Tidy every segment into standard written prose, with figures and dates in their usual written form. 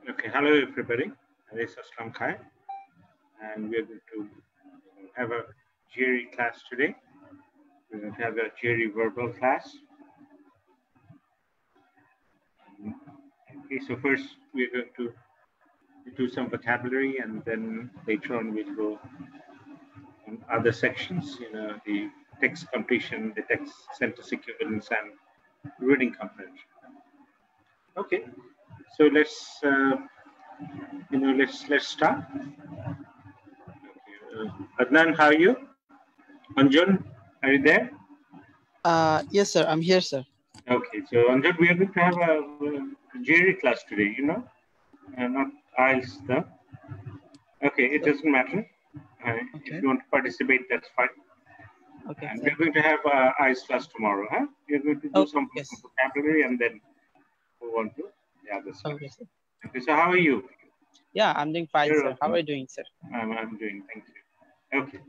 Okay, hello everybody. This is Aslam and we're going to have a GRE class today. We're going to have a GRE verbal class. Okay, so first we're going to do some vocabulary, and then later on we'll go on other sections, the text completion, the text sentence equivalence, and reading comprehension. Okay, so let's let's start. Okay, Adnan, how are you? Anjun, are you there? Yes, sir. I'm here, sir. Okay, so Anjun, we are going to have a GRE class today, not IELTS though. Okay, it doesn't matter. Okay. If you want to participate, that's fine. Okay. And we're going to have IELTS class tomorrow, huh? We're going to do some vocabulary and then move on to the other stuff. Okay, sir. Okay, so how are you? Yeah, I'm doing fine, sir. How are you doing, sir? I'm doing, thank you. Okay,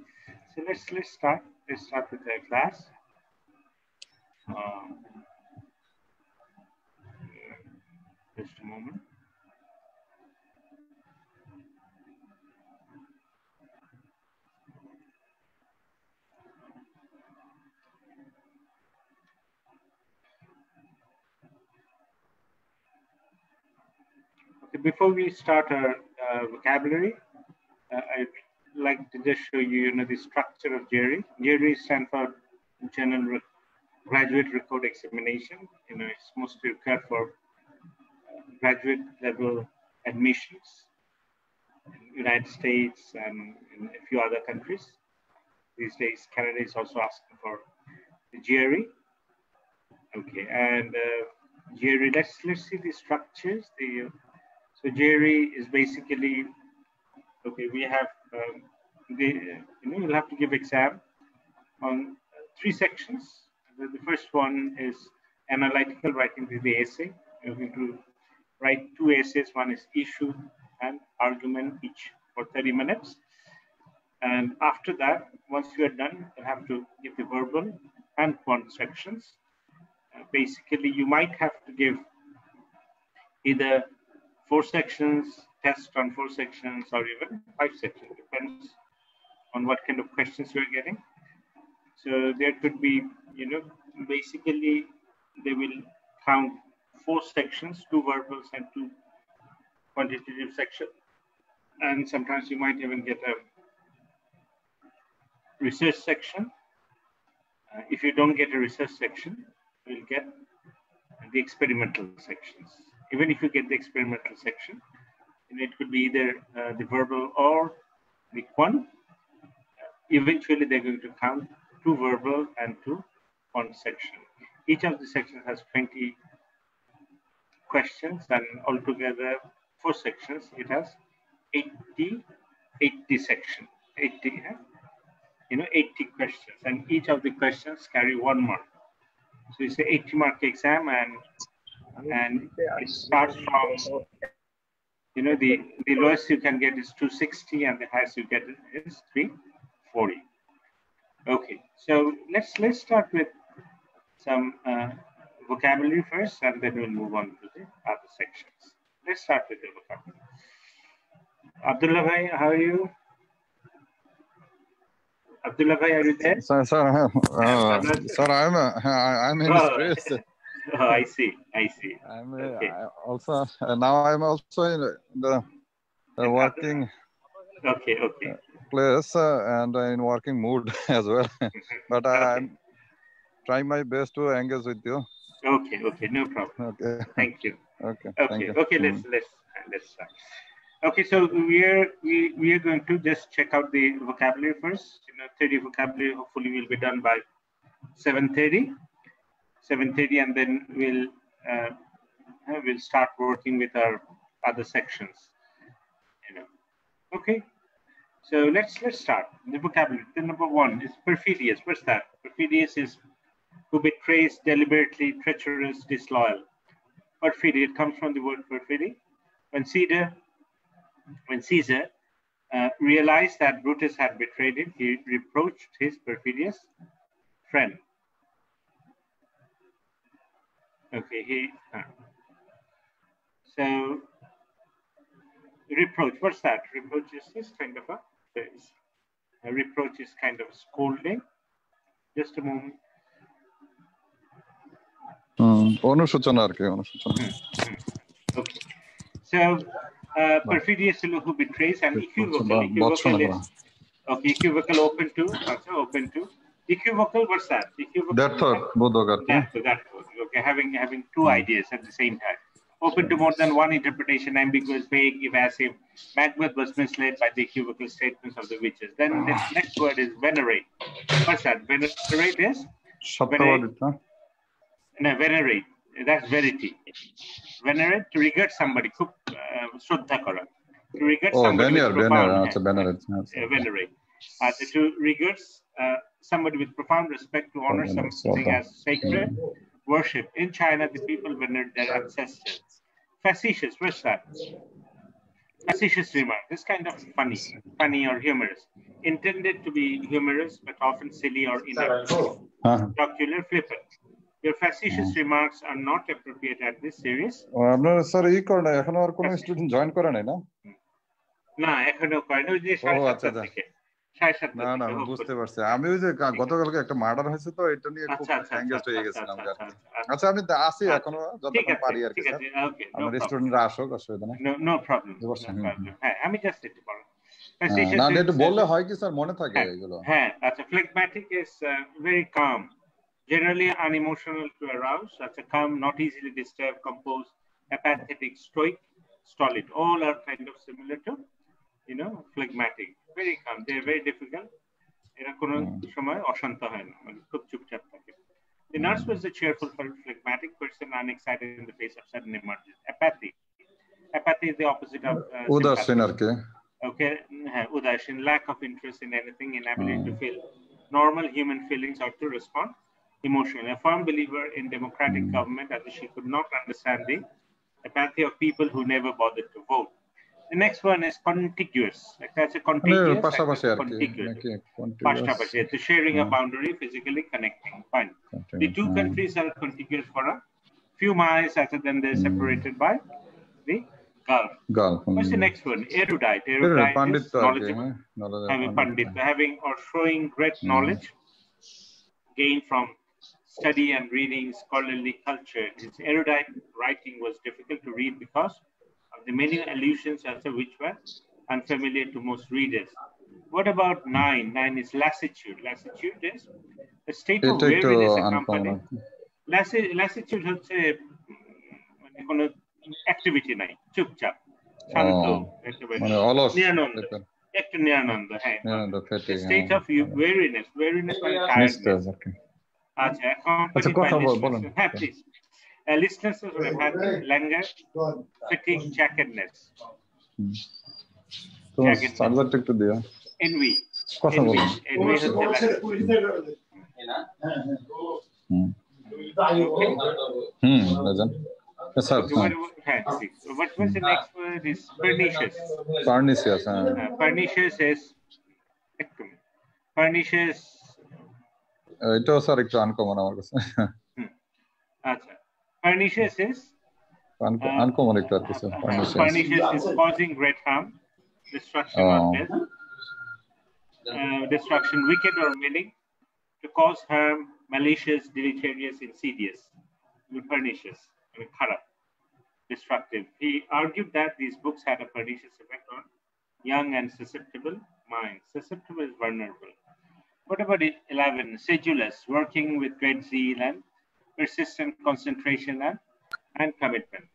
so let's start. Let's start with the class. Just a moment. Okay, before we start our vocabulary, I'd like to just show you, the structure of GRE. GRE stands for General Graduate Record Examination. It's mostly required for graduate level admissions in the United States and in a few other countries. These days, Canada is also asking for the GRE. Okay, and GRE, let's see the structures. So GRE is basically, okay, we have, you'll have to give exam on 3 sections. The first one is analytical writing, the essay. You're going to write 2 essays. One is issue and argument, each for 30 minutes. And after that, once you are done, you have to give the verbal and quant sections. Basically, you might have to give either 4 sections, test on 4 sections, or even 5 sections, depends on what kind of questions you're getting. So there could be, basically they will count 4 sections, 2 verbals and 2 quantitative sections. And sometimes you might even get a research section. If you don't get a research section, you'll get the experimental sections. Even if you get the experimental section, it could be either the verbal or the quant. Eventually, they're going to count 2 verbal and 2 quant sections. Each of the sections has 20 questions, and altogether 4 sections. It has 80 sections. 80 questions, and each of the questions carry 1 mark. So it's an 80-mark exam, and it starts from, the lowest you can get is 260, and the highest you get is 340. Okay, so let's start with some vocabulary first, and then we'll move on to the other sections. Let's start with the vocabulary. Abdullah bhai, how are you? Abdullah bhai, are you there? Sir, I'm in stress. Oh, I see. I'm okay. also now I'm also in the working place and in working mood as well. But I'm trying my best to engage with you. Okay, no problem. Okay. Thank you. Okay. Thank you. Okay, let's start. Okay, so we are going to just check out the vocabulary first. 30 vocabulary hopefully will be done by 7:30, and then we'll start working with our other sections. Okay, so let's start the vocabulary. The number 1 is perfidious. What's that? Perfidious is who betrays, deliberately, treacherous, disloyal. Perfidy, it comes from the word perfidy. When Caesar realized that Brutus had betrayed him, he reproached his perfidious friend. Okay, so reproach. What's that? Reproach is this kind of a phrase. A reproach is kind of scolding. Just a moment. অনুশোচনা আর কি অনুশোচনা Okay. So perfidious fellow who betrays and equivocal is equivocal open to equivocal. What's that? Equivocal. That thought বোধক okay, having two ideas at the same time. Open to more than one interpretation, ambiguous, vague, evasive. Macbeth was misled by the equivocal statements of the witches. Then the next word is venerate. What's that? Venerate is? No, venerate. That's verity. Venerate, to regard somebody. Shraddha kara. To regard somebody with profound... venerate. To regard somebody with profound respect, to honor something as sacred. Worship. In China, the people venerate their ancestors. Facetious, what's that? Facetious remark. This kind of funny or humorous. Intended to be humorous, but often silly or inept. Jocular, flippant. Your facetious remarks are not appropriate at this series. আপনার sir ই করে না এখনো আর কোন student join করে নাই না? না এখনো করে না, ওই যে 7:30 থেকে 7:30 না না আমি বুঝতে পারছি। আমি ওই যে গতকালকে একটা মার্ডার হয়েছে তো এটা নিয়ে খুব এনগেজড হয়ে গেছিলাম। আচ্ছা আমি আসি এখনো যতক্ষণ পারি আর কি স্যার। আমার স্টুডেন্টরা আসুক, অসুবিধা নেই। No problem. হ্যাঁ আমি জাস্ট একটু বলবো। না একটু বললে হয় কি স্যার মনে থাকে এগুলো। হ্যাঁ আচ্ছা, phlegmatic is very calm, generally unemotional to arouse. That's a calm, not easily disturbed, composed, apathetic, stoic, stolid. All are kind of similar to, phlegmatic. Very calm. They're very difficult. এরা কোনো সময় অশান্ত হয় না, মানে খুব চুপচাপ থাকে। The nurse was a cheerful, phlegmatic person, unexcited in the face of sudden emergency. Apathy. Apathy is the opposite of উদাসীন আর কি। Okay, udasin, lack of interest in anything, inability to feel normal human feelings or to respond emotionally. A firm believer in democratic government, as she could not understand the apathy of people who never bothered to vote. The next one is contiguous. Like that's a contiguous. Contiguous. It's sharing a boundary, physically connecting. Fine. The two countries are contiguous for a few miles, other than they're separated by the Gulf. What's the next one? Erudite. Erudite is knowledgeable. Having or showing great knowledge gained from study and reading, scholarly culture. His erudite writing was difficult to read because of the many allusions which were unfamiliar to most readers. What about 9? 9 is lassitude. Lassitude is a state of weariness accompanied. Lassitude হচ্ছে মানে কোনো activity নাই, চুপচাপ শান্ত, মানে অলস, একটু নিরানন্দ। হ্যাঁ, state of weariness মানে tiredness। আচ্ছা কথা বলুন। হ্যাঁ please. Listlessness or apathy, languor, fatigue, jackedness. তো সাবজেক্ট একটু দিও। Envy. কথা বলুন। Envy হচ্ছে Yes, sir. What was the next word? Is pernicious. Pernicious. Pernicious is pernicious. এটাও স্যার একটু আনকমন আমার কাছে। আচ্ছা, pernicious is আনকমন একটু আর কিছু। Pernicious is causing great harm, destruction or death. Destruction, wicked or meaning, to cause harm, malicious, deleterious, insidious. Pernicious. Kharab, destructive. He argued that these books had a pernicious effect on young and susceptible minds. Susceptible is vulnerable. What about 11? Sedulous, working with great zeal and persistent concentration and commitment.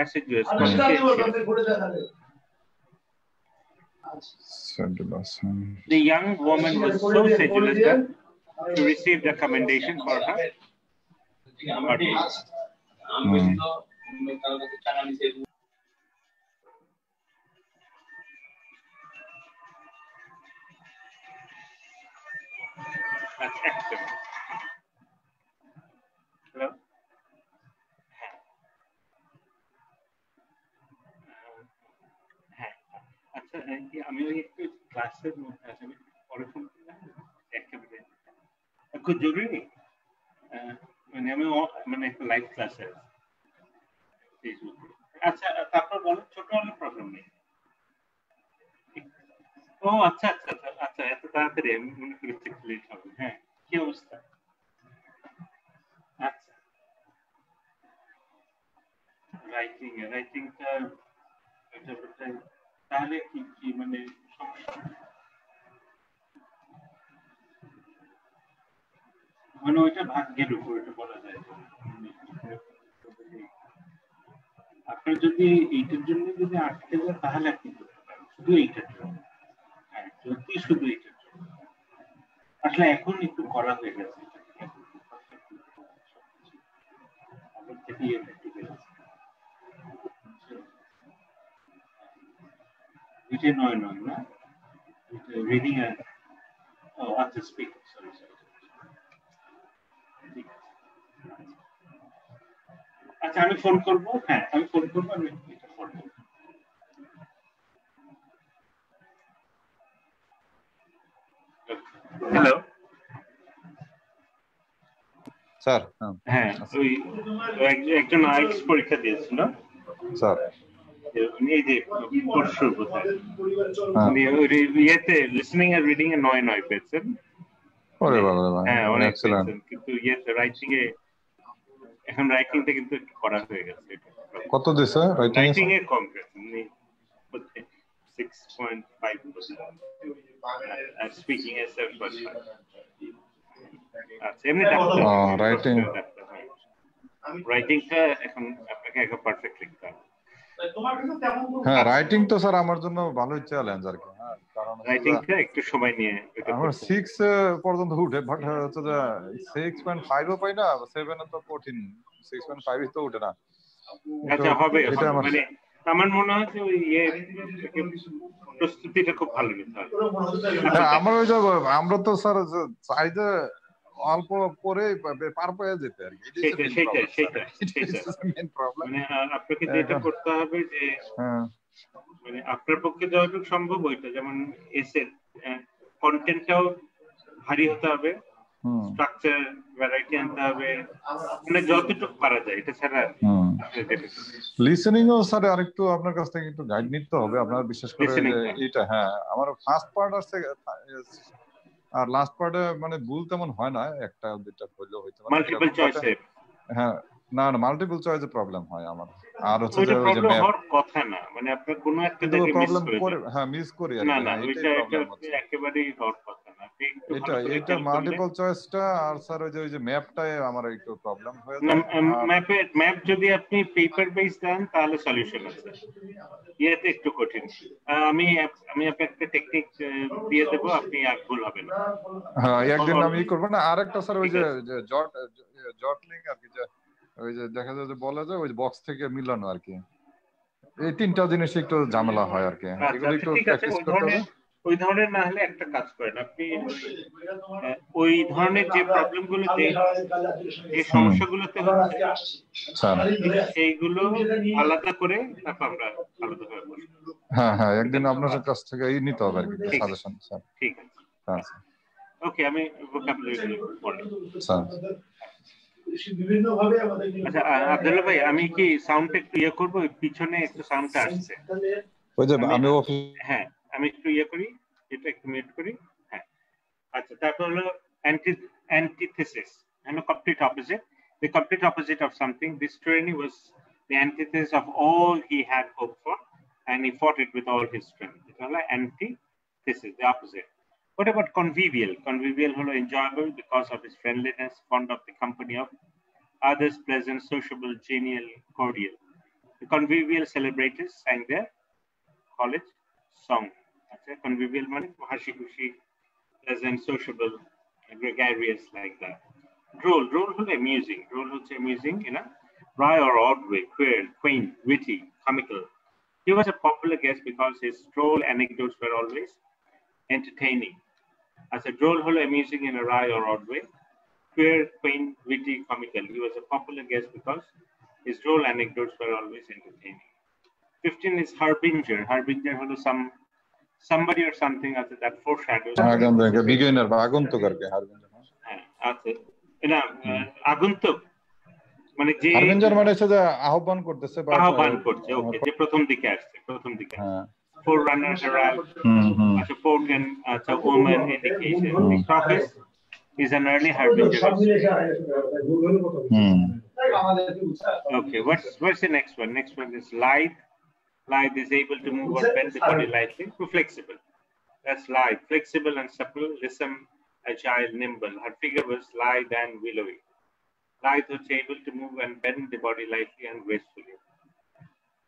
Assiduous, the young woman was so sedulous that she received a commendation for her That's excellent. Hello? আচ্ছা, আমি একটু ক্লাসের মধ্যে আছি, আমি পরে phone করলাম একেবারে খুব জরুরি, মানে আমি মানে একটা লাইভ ক্লাসে আছি। আচ্ছা তারপর বলো, ছোট হলে প্রবলেম নেই। ও আচ্ছা আচ্ছা আচ্ছা আচ্ছা, এত তাড়াতাড়ি আমি মনে করেছি লেট হবে। হ্যাঁ, কি অবস্থা? আচ্ছা, রাইটিংটা এটা বোধহয় তাহলে কি কি মানে সমস্যা? মানে ওইটা ভাগ্যের উপর, এটা বলা যায় না। আপনার যদি এইটার জন্য যদি আটকে যায় তাহলে আপনি করতে পারেন, শুধু এইটার জন্য। হ্যাঁ, যদি শুধু এইটার জন্য আসলে এখন একটু করা হয়ে গেছে, আগের থেকে একটু বেড়েছে। এটা নয় নয় না, রিডিং ও আচ্ছা, স্পিকিং, সরি সরি। ঠিক আছে, আচ্ছা আমি ফোন করবো। হ্যাঁ, আমি ফোন করবো, আমি এটা ফোন করবো। Hello sir. হ্যাঁ, ওই একজন আইএলটিএস পরীক্ষা দিয়েছিল স্যার, উনি এই যে পরশু বোধহয় উনি ইয়েতে লিসনিং আর রিডিং এ 9 পেয়েছেন। ওরে বাবা, হ্যাঁ, অনেক এক্সেলেন্ট। পেয়েছেন, কিন্তু ইয়েতে রাইটিং এ এখন রাইটিংটা কিন্তু একটু করা হয়ে গেছে। কত দিছে রাইটিং এ কম পেয়েছেন উনি, 6.5%, আর স্পিকিং এ 7.5। আচ্ছা, এমনি রাইটিংটা এখন আপনাকে একদম পারফেক্ট লিখতে হবে। হ্যাঁ, রাইটিং তো স্যার আমার জন্য ভালোই চ্যালেঞ্জ আর কি। হ্যাঁ, কারণ রাইটিংটা একটু সময় নিয়ে এটা আমার 6 পর্যন্ত উঠে, বাট হচ্ছে যে 6.5 ও পাই না, 7 তো কঠিন, 6.5 তো উঠে না। আচ্ছা, হবে মানে আমার মনে হয় যে ওই প্রস্তুতিটা খুব ভালো নিতে হবে। হ্যাঁ, আমার ওই যে আমরা তো স্যার চাই যে অল্প করে পার পেয়ে যেতে আর কি। সেটাই মানে আপনাকে যেটা করতে হবে যে মানে আপনার পক্ষে যতটুকু সম্ভব ওইটা, যেমন এসের কন্টেন্টটাও ভারী হতে হবে, স্ট্রাকচার ভ্যারাইটি আনতে হবে, মানে যতটুকু পারা যায় এটা ছাড়া। লিসেনিং ও স্যার আরেকটু আপনার কাছ থেকে একটু গাইড নিতে হবে আপনার, বিশেষ করে এটা। হ্যাঁ, আমার ফার্স্ট পার্ট আছে আর লাস্ট পার্টে মানে ভুল তেমন হয় না, একটা দুইটা হইলেও হইতে পারে। মাল্টিপল চয়েসে হ্যাঁ, না মাল্টিপল চয়েসে প্রবলেম হয় আমার। আর হচ্ছে যে ওই যে ম্যাপ হওয়ার কথা না, মানে আপনি কোনো একটা জায়গায় মিস করে, হ্যাঁ মিস করি আর না কি। না, ওইটা একেবারেই হওয়ার কথা না। এটা মাল্টিপল চয়েসটা। আর স্যার ওই যে ম্যাপটাই আমার একটু প্রবলেম হয়ে যায়। ম্যাপ যদি আপনি পেপার বেস দেন তাহলে সলিউশন আছে, ইয়েতে একটু কঠিন। আমি আপনাকে একটা টেকনিক দিয়ে দেবো, আপনি আর ভুল হবে না। হ্যাঁ, একদিন আমি করব না। আরেকটা স্যার ওই যে জটলিং আর কি, যে ওই যে দেখা যায় যে বলা যায় ওই বক্স থেকে মিলানো আর কি, এই তিনটা জিনিস একটু ঝামেলা হয় আর কি। এগুলো একটু প্র্যাকটিস করতে হবে। ওই ধরনের না হলে একটা কাজ করেন আপনি, ওই ধরনের যে প্রবলেমগুলোতে, যে সমস্যাগুলোতে হচ্ছে সেইগুলো আলাদা করে তারপর আমরা আলাদাভাবে বসবো। হ্যাঁ, একদিন আপনার কাছ থেকে এই নিতে হবে আর কি সাজেশন। স্যার ঠিক আছে, হ্যাঁ ওকে, আমি ভোকাবুলারি বলি স্যার। আচ্ছা আব্দুল্লাহ ভাই, আমি কি সাউন্ডটা একটু ইয়ে করবো? পিছনে একটু সাউন্ডটা আসছে। ওই যে আমি হ্যাঁ, আমি একটু ইয়ে করি, এটা একটু মিউট করি। হ্যাঁ, আচ্ছা, তারপর হলো antithesis, and a complete opposite. The complete opposite of something. This tyranny was the antithesis of all he had hoped for, and he fought it with all his strength. It's like antithesis, the opposite. What about convivial? Convivial holo enjoyable because of his friendliness, fond of the company of others, pleasant, sociable, genial, cordial. The convivial celebrators sang their college song. That's a convivial money, hashi khushi, pleasant, sociable, gregarious, like that. Droll holo amusing. Droll holo amusing in a wry or odd way, queer, quaint, witty, comical. He was a popular guest because his droll anecdotes were always entertaining. As a droll holo amusing in a wry or odd way, queer, quaint, witty, comical. He was a popular guest because his droll anecdotes were always entertaining. 15 is harbinger. Harbinger holo somebody or something after that foreshadows. Beginner বা আগন্তুক আর কি harbinger। হ্যাঁ, আচ্ছা, এটা আগন্তুক মানে যে harbinger মানে হচ্ছে যে আহ্বান করতেছে বা আহ্বান করছে। ওকে, যে প্রথম দিকে আসছে, প্রথম দিকে। হ্যাঁ, forerunner, herald, as a portent, as a woman indication. The crocus is an early harbinger. Okay, what's the next one? Next one is lithe. Lithe is able to move or bend the body lightly. To flexible. That's lithe. Flexible and supple, lissom, agile, nimble. Her figure was lithe and willowy. Lithe was able to move and bend the body lightly and gracefully.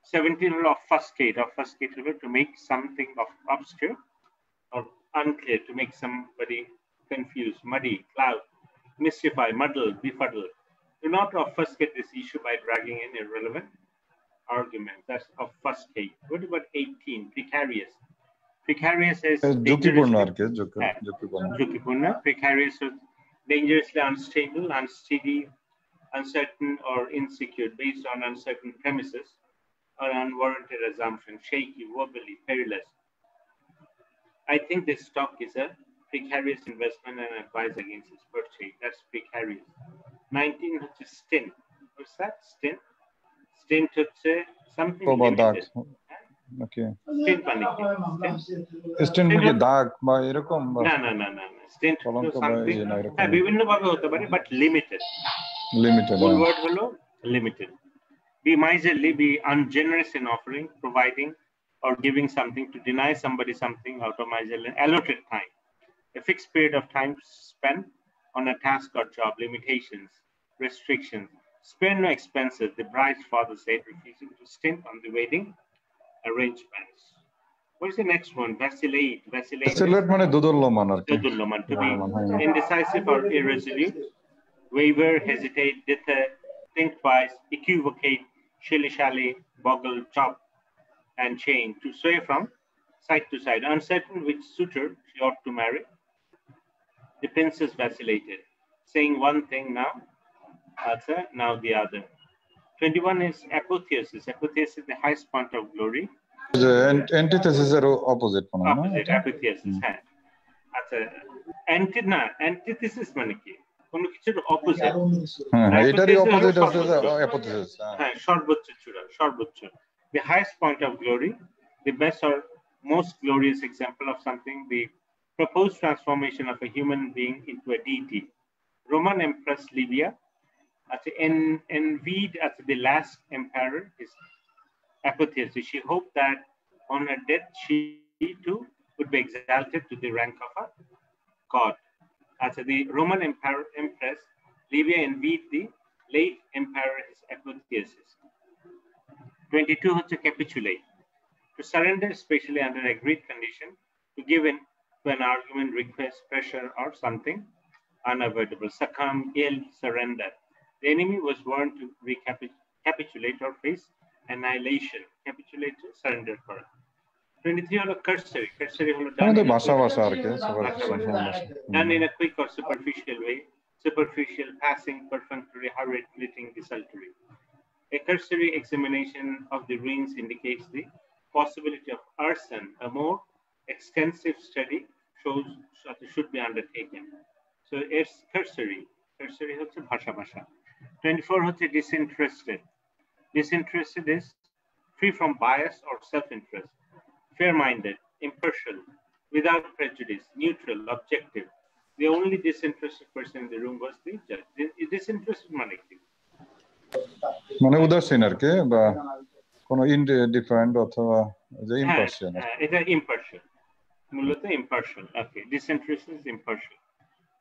17 obfuscate. Obfuscate to make something of obscure or unclear, to make somebody confused, muddy, cloud, mystify, muddle, befuddle. Do not obfuscate this issue by dragging in irrelevant arguments. That's obfuscate. What about 18? Precarious. Precarious is jokipurna. Precarious is dangerously unstable, unsteady, uncertain, or insecure, based on uncertain premises or unwarranted assumption, shaky, wobbly, perilous. I think this stock is a precarious investment and advise against its purchase. That's precarious. 19 হচ্ছে stint. What's that? Stint? Stint হচ্ছে something limited. Okay. Stint মানে কি? Stint কি দাগ বা এরকম? না. Stint হলো something বিভিন্ন ভাবে হতে পারে, but limited. Limited. Full word হলো limited. Be miserly, be ungenerous in offering, providing, or giving something, to deny somebody something out of miserly. Allotted time. A fixed period of time spent on a task or job. Limitations, restrictions. Spare no expenses, the bride's father said, refusing to stint on the wedding arrangements. What is the next one? Vacillate. Vacillate মানে দোদুল্যমান আর কি. দোদুল্যমান, to be indecisive or irresolute. Waver, hesitate, dither, think twice, equivocate, shilly-shally, boggle, chop, and change. To sway from side to side. Uncertain which suitor she ought to marry. The princess vacillated, saying one thing now, now the other. 21 is apotheosis. Apotheosis is the highest point of glory. Antithesis er opposite. Opposite, apotheosis. Antithesis মানে কি? কোন কিছুর opposite. এটারই opposite আছে apotheosis. সর্বোচ্চ চূড়া, সর্বোচ্চ. The highest point of glory, the best or most glorious example of something, the proposed transformation of a human being into a deity. Roman Empress Livia, envied as the last emperor, his apotheosis. She hoped that on her death, she too would be exalted to the rank of a god. As the Roman Empress Livia envied the late emperor, his apotheosis. 22 হচ্ছে capitulate. To surrender, especially under agreed condition, to give in to an argument, request, pressure, or something unavoidable. Succumb, yield, surrender. The enemy was warned to recapitulate or face annihilation. Capitulate, surrender করা. 23 হলো cursory. Cursory হলো done in a quick or superficial way. Superficial, passing, perfunctory, hurried, fleeting, desultory. A cursory examination of the ruins indicates the possibility of arson. A more extensive study shows that it should be undertaken. So it's cursory. Cursory হচ্ছে ভাষা. 24 হচ্ছে disinterested. Disinterested is free from bias or self-interest, fair-minded, impartial, without prejudice, neutral, objective. The only disinterested person in the room was the judge. Disinterested মানে কি? মানে উদাসীন আর কি, বা কোনো ইনডিফারেন্ট অথবা যে ইম্পার্শিয়াল। এটা impartial, মূলত impartial. Okay, disinterested is impartial.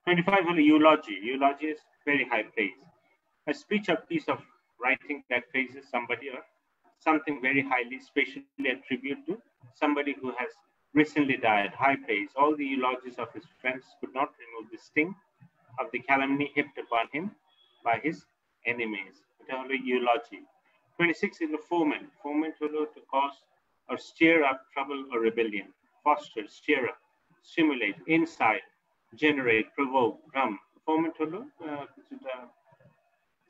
25 হলো eulogy. Eulogy is very high praise. A speech or piece of writing that praises somebody or something very highly, specially attributed to somebody who has recently died. High praise. All the eulogies of his friends could not remove the sting of the calumny heaped upon him by his enemies. It is eulogy. 26 is the foment. Foment to cause or stir up trouble or rebellion. Foster, stir up, stimulate, incite, generate, provoke, drum. Foment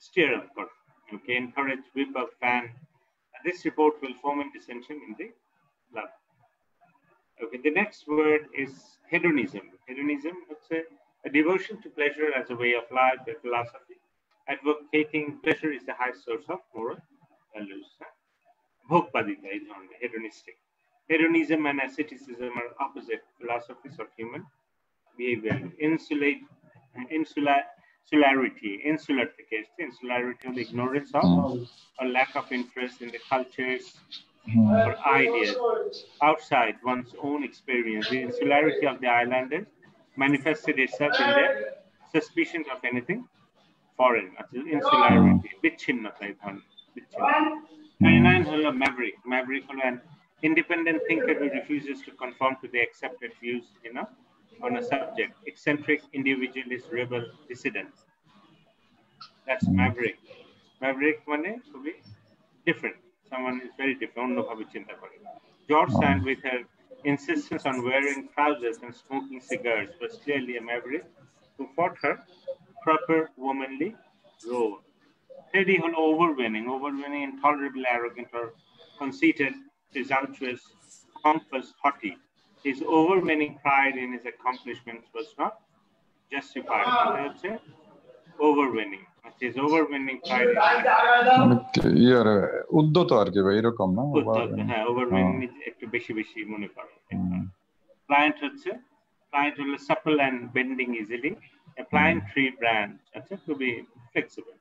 stir up. Okay, encourage, whip up, fan. This report will foment dissension in the love. Okay, the next word is hedonism. Hedonism, it's a devotion to pleasure as a way of life, a philosophy. Advocating pleasure is the highest source of moral values. Bhogpadita is on hedonistic. Hedonism and asceticism are opposite philosophies of human behavior. Insularity of the ignorance of or lack of interest in the cultures or ideas outside one's own experience. The insularity of the islanders manifested itself in their suspicion of anything foreign. Insularity, বিচ্ছিন্নতা এই ধরনের, বিচ্ছিন্ন। 29 হলো maverick. Maverick হলো an independent thinker who refuses to conform to the accepted views, on a subject. Eccentric, individualist, rebel, dissident. That's maverick. Maverick মানে খুবই different. Someone is very different. অন্যভাবে চিন্তা করে। George Sand, with her insistence on wearing trousers and smoking cigars, was clearly a maverick who fought her proper womanly role. Teddy hol overweening, intolerably arrogant or conceited, presumptuous, pompous, haughty. His overweening pride in his accomplishments was not justified. Overweening. His overweening pride উদ্যত আর কি ভাই এরকম না হ্যাঁ overweening একটু বেশি মনে করে pliant হলো supple and bending easily a pliant tree branch to be flexible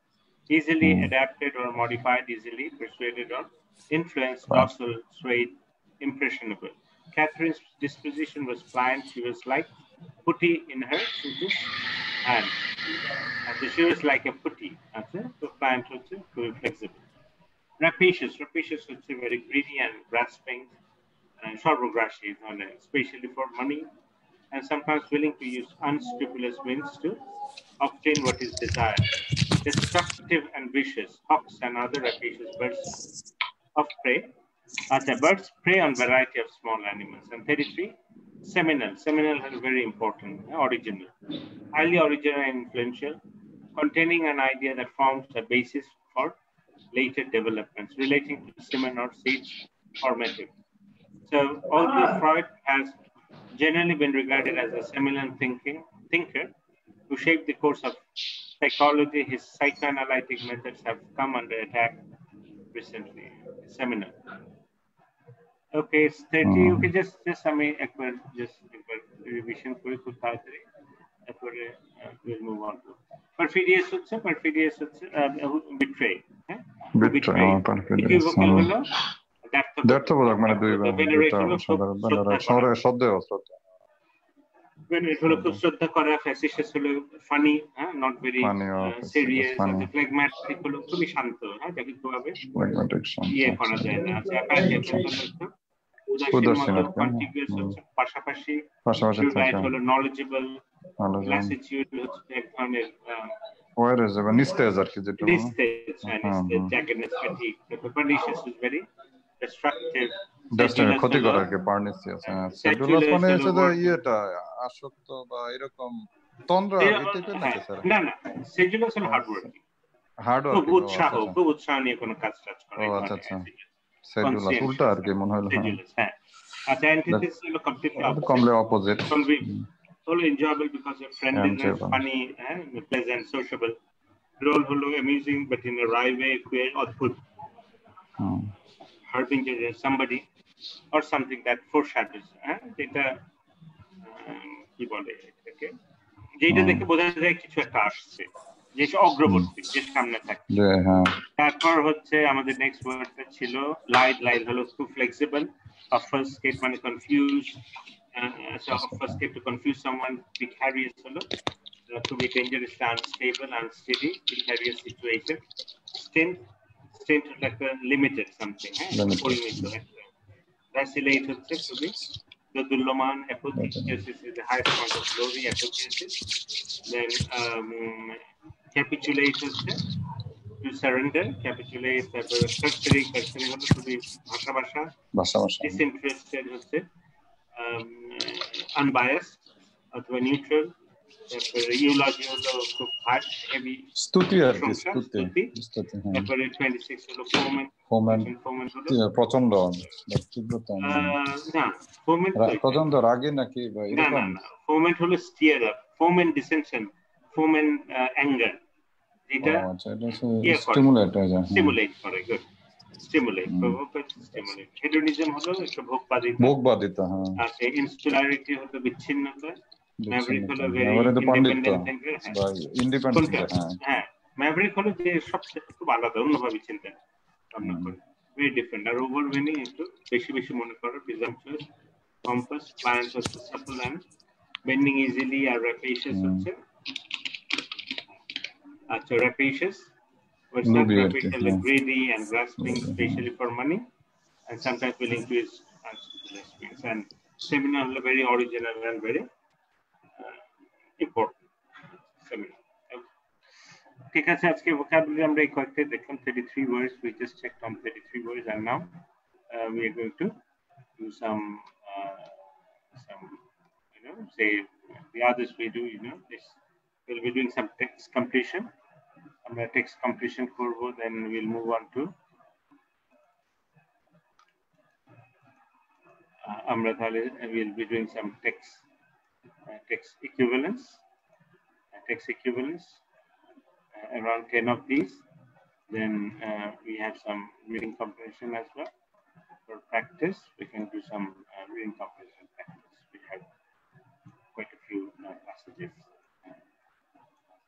easily adapted or modified easily persuaded or influenced docile swayed impressionable. Catherine's disposition was pliant. She was like putty in her hand. So she was like a putty. So pliant to be flexible. Rapacious very greedy and grasping, sharpgrashi, especially for money, and sometimes willing to use unscrupulous means to obtain what is desired. Destructive and vicious, hawks and other rapacious birds of prey. Birds prey on variety of small animals. And 33, seminal is very important, original, highly original and influential, containing an idea that forms a basis for later developments relating to semen or seeds formative. So although Freud has generally been regarded as a seminal thinker who shaped the course of psychology, his psychoanalytic methods have come under attack recently. Seminal. Okay, it's 30. Okay, just revision করে খুব তাড়াতাড়ি তারপরে we'll move on to perfidious betray equivocal হলো দ্ব্যর্থবোধক মানে দুই venerate হলো খুব শ্রদ্ধা করা facetious হলো funny not very serious phlegmatic হলো খুবই শান্ত যাকে কিভাবে করা যায় না contiguous পাশাপাশি হলো knowledgeable lassitude হচ্ছে এক ধরনের নিস্তেজ আর কি যেটা jaggedness fatigue pernicious is very destructive ক্ষতি করা আর কি pernicious সেডুলাস মানে হচ্ছে যে ইয়েটা আসক্ত বা এরকম তন্দ্রা এই টাইপের না স্যার না সেডুলাস হলো হার্ড ওয়ার্ক খুব উৎসাহ নিয়ে কোনো কাজ করে আচ্ছা সেডুলাস উল্টা আর কি মনে হলো হ্যাঁ আচ্ছা অ্যান্টিথিস হলো completely opposite holo enjoyable because of friendliness, funny, pleasant, sociable. Role holo amusing but in a wry way, queer, odbhut. Harbinger somebody or something that foreshadows. Eta কি বলে এটাকে যেটা দেখে বোঝা যায় কিছু একটা আসছে যেটা অগ্রবর্তী যে সামনে থাকে তারপর হচ্ছে আমাদের নেক্সট ওয়ার্ডটা ছিল লাইট হলো খুব ফ্লেক্সিবল obfuscate মানে confuse so obfuscate to confuse someone precarious holo to be dangerous unstable unsteady precarious situation stint like a limited something vacillate হচ্ছে to be dodulloman apotheosis is the highest point of glory apotheosis then capitulate হচ্ছে to surrender capitulate cursory হলো to be ভাষা disinterested হচ্ছে unbiased অথবা neutral তারপরে eulogy হলো খুব harsh heavy স্তুতি আর কি স্তুতি তারপরে 26 হলো foment হলো প্রচন্ড তীব্রতা না foment প্রচন্ড রাগে নাকি এরকম না foment হলো stir up foment dissension foment anger এটা আচ্ছা এটা স্টিমুলেট হয়ে যায় স্টিমুলেট করে গুড স্টিমুলেট, প্রভোক হচ্ছে স্টিমুলেট। হেডোনিজম হলো একটা ভোগবাদিতা, হ্যাঁ। আচ্ছা, ইনসুলারিটি হলো বিচ্ছিন্নতা, ম্যাভরিক হলো ভেরি তো পাণ্ডিত্য ইন্ডিপেন্ডেন্ট থিঙ্কার। বা ইন্ডিপেন্ডেন্ট, হ্যাঁ, ম্যাভরিক হলো যে সবচেয়ে খুব আলাদা, অন্যভাবে চিন্তা ভাবনা করে, ভেরি ডিফারেন্ট। আর ওভারওয়েনিং একটু বেশি বেশি মনে করো, প্রিজাম্পচুয়াস, পম্পাস, প্লায়েন্ট হচ্ছে সাপল এন্ড বেন্ডিং ইজিলি, আর র্যাপিশিয়াস হচ্ছে, আচ্ছা র্যাপিশিয়াস or self-rapacious, greedy and grasping, especially for money, and sometimes willing to use unspeakable experience. And seminar is very original and very important seminar. ঠিক আছে, আজকে vocabulary আমরা এই কয়েকটা দেখলাম, 33 words. We just checked on 33 words, and now we are going to do some say the others we do, this we'll be doing some text completion. আমরা text completion করব, then we'll move on to আমরা তাহলে we'll be doing some text equivalence, around 10 of these. Then we have some reading comprehension as well. For practice, we can do some reading comprehension practice. We have quite a few passages,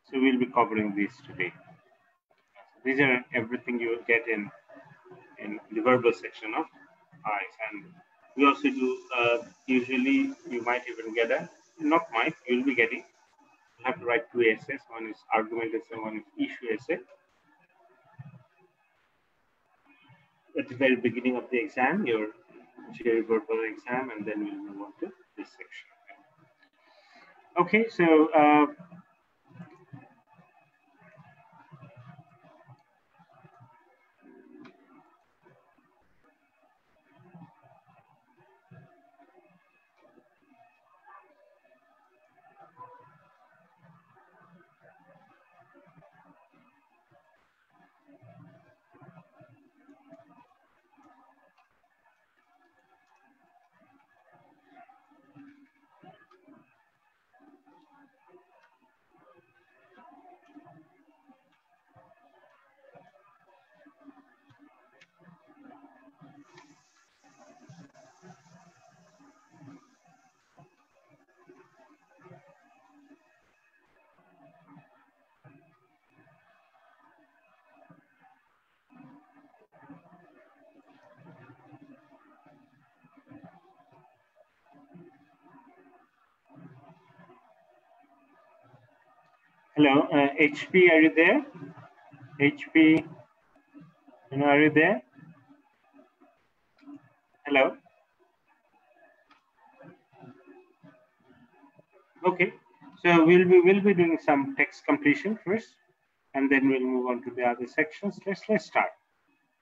so we'll be covering these today. These are everything you will get in the verbal section of eyes. And we also do, usually you might even get you'll be getting, you have to write 2 essays. One is argument essay, one is issue essay. At the very beginning of the exam, your GRE verbal exam, and then we'll move on to this section. Okay, so hello, HP, are you there? HP, are you there? Hello. Okay, so we'll be doing some text completion first, and then we'll move on to the other sections. Let's start.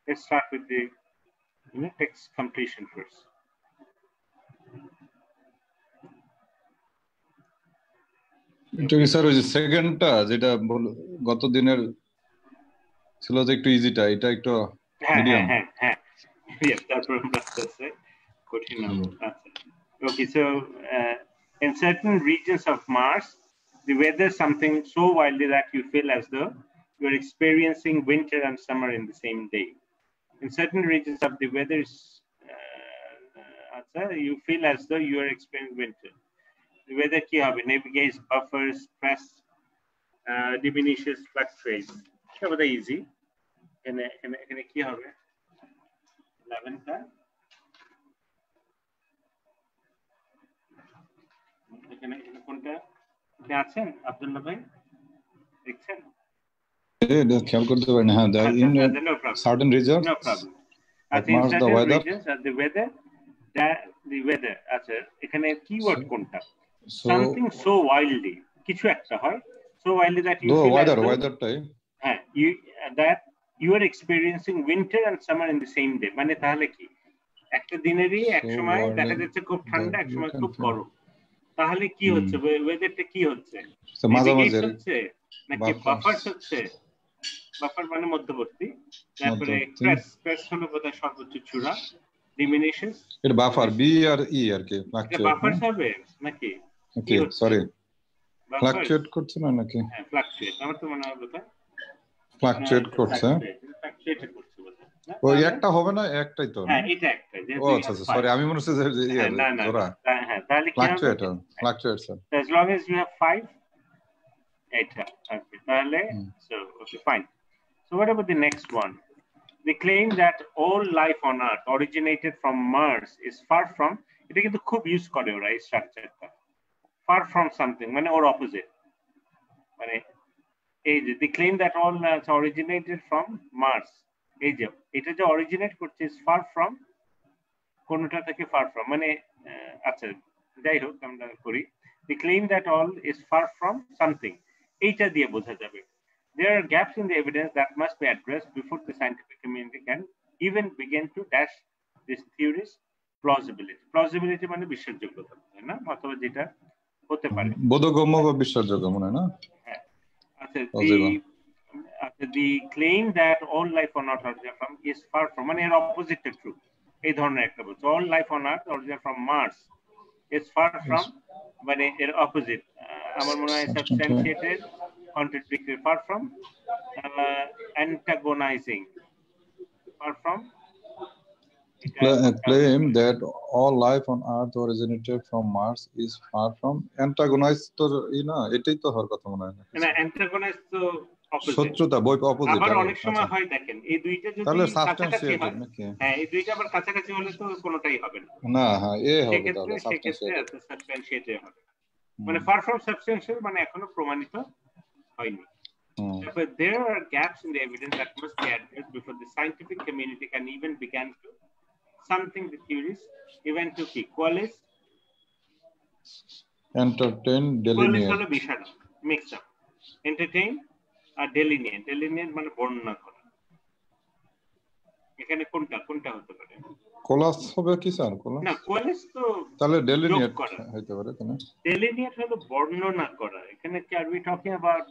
Let's start with the text completion first. Sir ওই যে সেকেন্ডটা যেটা গত দিনের ছিল যে একটু ইজিটা, এটা একটু মিডিয়াম। হ্যাঁ, তারপর আমরা কঠিন হবে। Okay, so in certain regions of Mars, the weather is something so wildly that you feel as though you're experiencing winter and summer in the same day. In certain regions of the weather, you feel as though you are experiencing winter. The weather ki hobe? Navigates, buffers, press, diminishes, fluctuates. It's very easy. এখানে কি হবে? 11টা এখানে কোনটা আছেন আব্দুল্লাহ ভাই, দেখছেন? খেয়াল করতে পারেন। হ্যাঁ, in certain regions, no problem. in certain regions the weather, আচ্ছা এখানে কিওয়ার্ড কোনটা? something so wildly, কিছু একটা হয় so wildly that you feel weatherটাই, হ্যাঁ, that you are experiencing winter and summer in the same day. মানে তাহলে কি একটা দিনেরই এক সময় দেখা যাচ্ছে খুব ঠান্ডা, এক সময় খুব গরম, তাহলে কি হচ্ছে? ওয়েদারটা কি হচ্ছে? মাঝামাঝি হচ্ছে নাকি বাফার হচ্ছে? বাফার মানে মধ্যবর্তী। তারপরে প্রেস হলো বোধহয় সর্বোচ্চ চূড়া, ডিমিনিশস এটা বাফার, বি আর ই আর কি, এটা বাফার হবে নাকি? ওকে, সরি, ফ্লাকচুয়েট করছে না নাকি? হ্যাঁ, ফ্লাকচুয়েট, আমার তো মনে হয় বোধহয় ফ্লাকচুয়েট করছে, ফ্লাকচুয়েট করছে বোধহয়। ওই একটা হবে না, একটাই তো। হ্যাঁ, এটা একটা। ও আচ্ছা আচ্ছা, সরি, আমি মনে হচ্ছে যে না জোড়া। হ্যাঁ, তাহলে কি হবে? Fluctuate sir. As long as you have 5, এটা okay, তাহলে so okay, fine. So what about the next one? They claim that all life on earth originated from Mars is far from, এটা কিন্তু খুব ইউজ করে ওরা এই স্ট্রাকচারটা, far from something, মানে ওর অপোজিট। মানে এই যে they claim that all originated from Mars, এই যে এটা যে অরিজিনেট করছে is far from, কোনটা থেকে far from, মানে আচ্ছা যাই হোক আমরা করি, they claim that all is far from something, এইটা দিয়ে বোঝা যাবে। There are gaps in the evidence that must be addressed before the scientific community can even begin to dash this theory's plausibility. Plausibility মানে বিশ্বাসযোগ্যতা, তাই না? অথবা যেটা হতে পারে, বোধগম্য বা বিশ্বাসযোগ্য মনে হয় না? হ্যাঁ। আচ্ছা, the claim that all life on earth originated from is far from, মানে এর অপোজিটটা ট্রু, এই ধরনের একটা বলছে all life on earth originated from Mars is far from, মানে এর অপোজিট, আমার মনে হয় substantiated, contradictory, far from, antagonizing, far from, claim that all life on earth originated from Mars is far from, antagonize তো না, এটাই তো হওয়ার কথা মনে হয় না, antagonize তো opposite, শত্রুতা, বই অপোজিট। আবার অনেক সময় হয় দেখেন এই দুইটা যদি কাছাকাছি হয়, হ্যাঁ এই দুইটা আবার কাছাকাছি হলে তো কোনোটাই হবে না, না হ্যাঁ এ হবে, তাহলে সাবস্ট্যান্সিয়েটেড হবে, মানে far from substantial মানে এখনো প্রমাণিত হয়নি। But there are gaps in the evidence that must be addressed before the scientific community can even begin to something the theories even to keep qualis, entertain, delineate, mix up, entertain R delineate মানে বর্ণনা করা, এখানে কোনটা হতে পারে? Callus হবে কি sir? Callus না, কোলাস তো তাহলে ডেলিনিয়েট হতে পারে, তাই না? ডেলিনিয়েট হলো বর্ণনা করা, এখানে কি আর we talking about?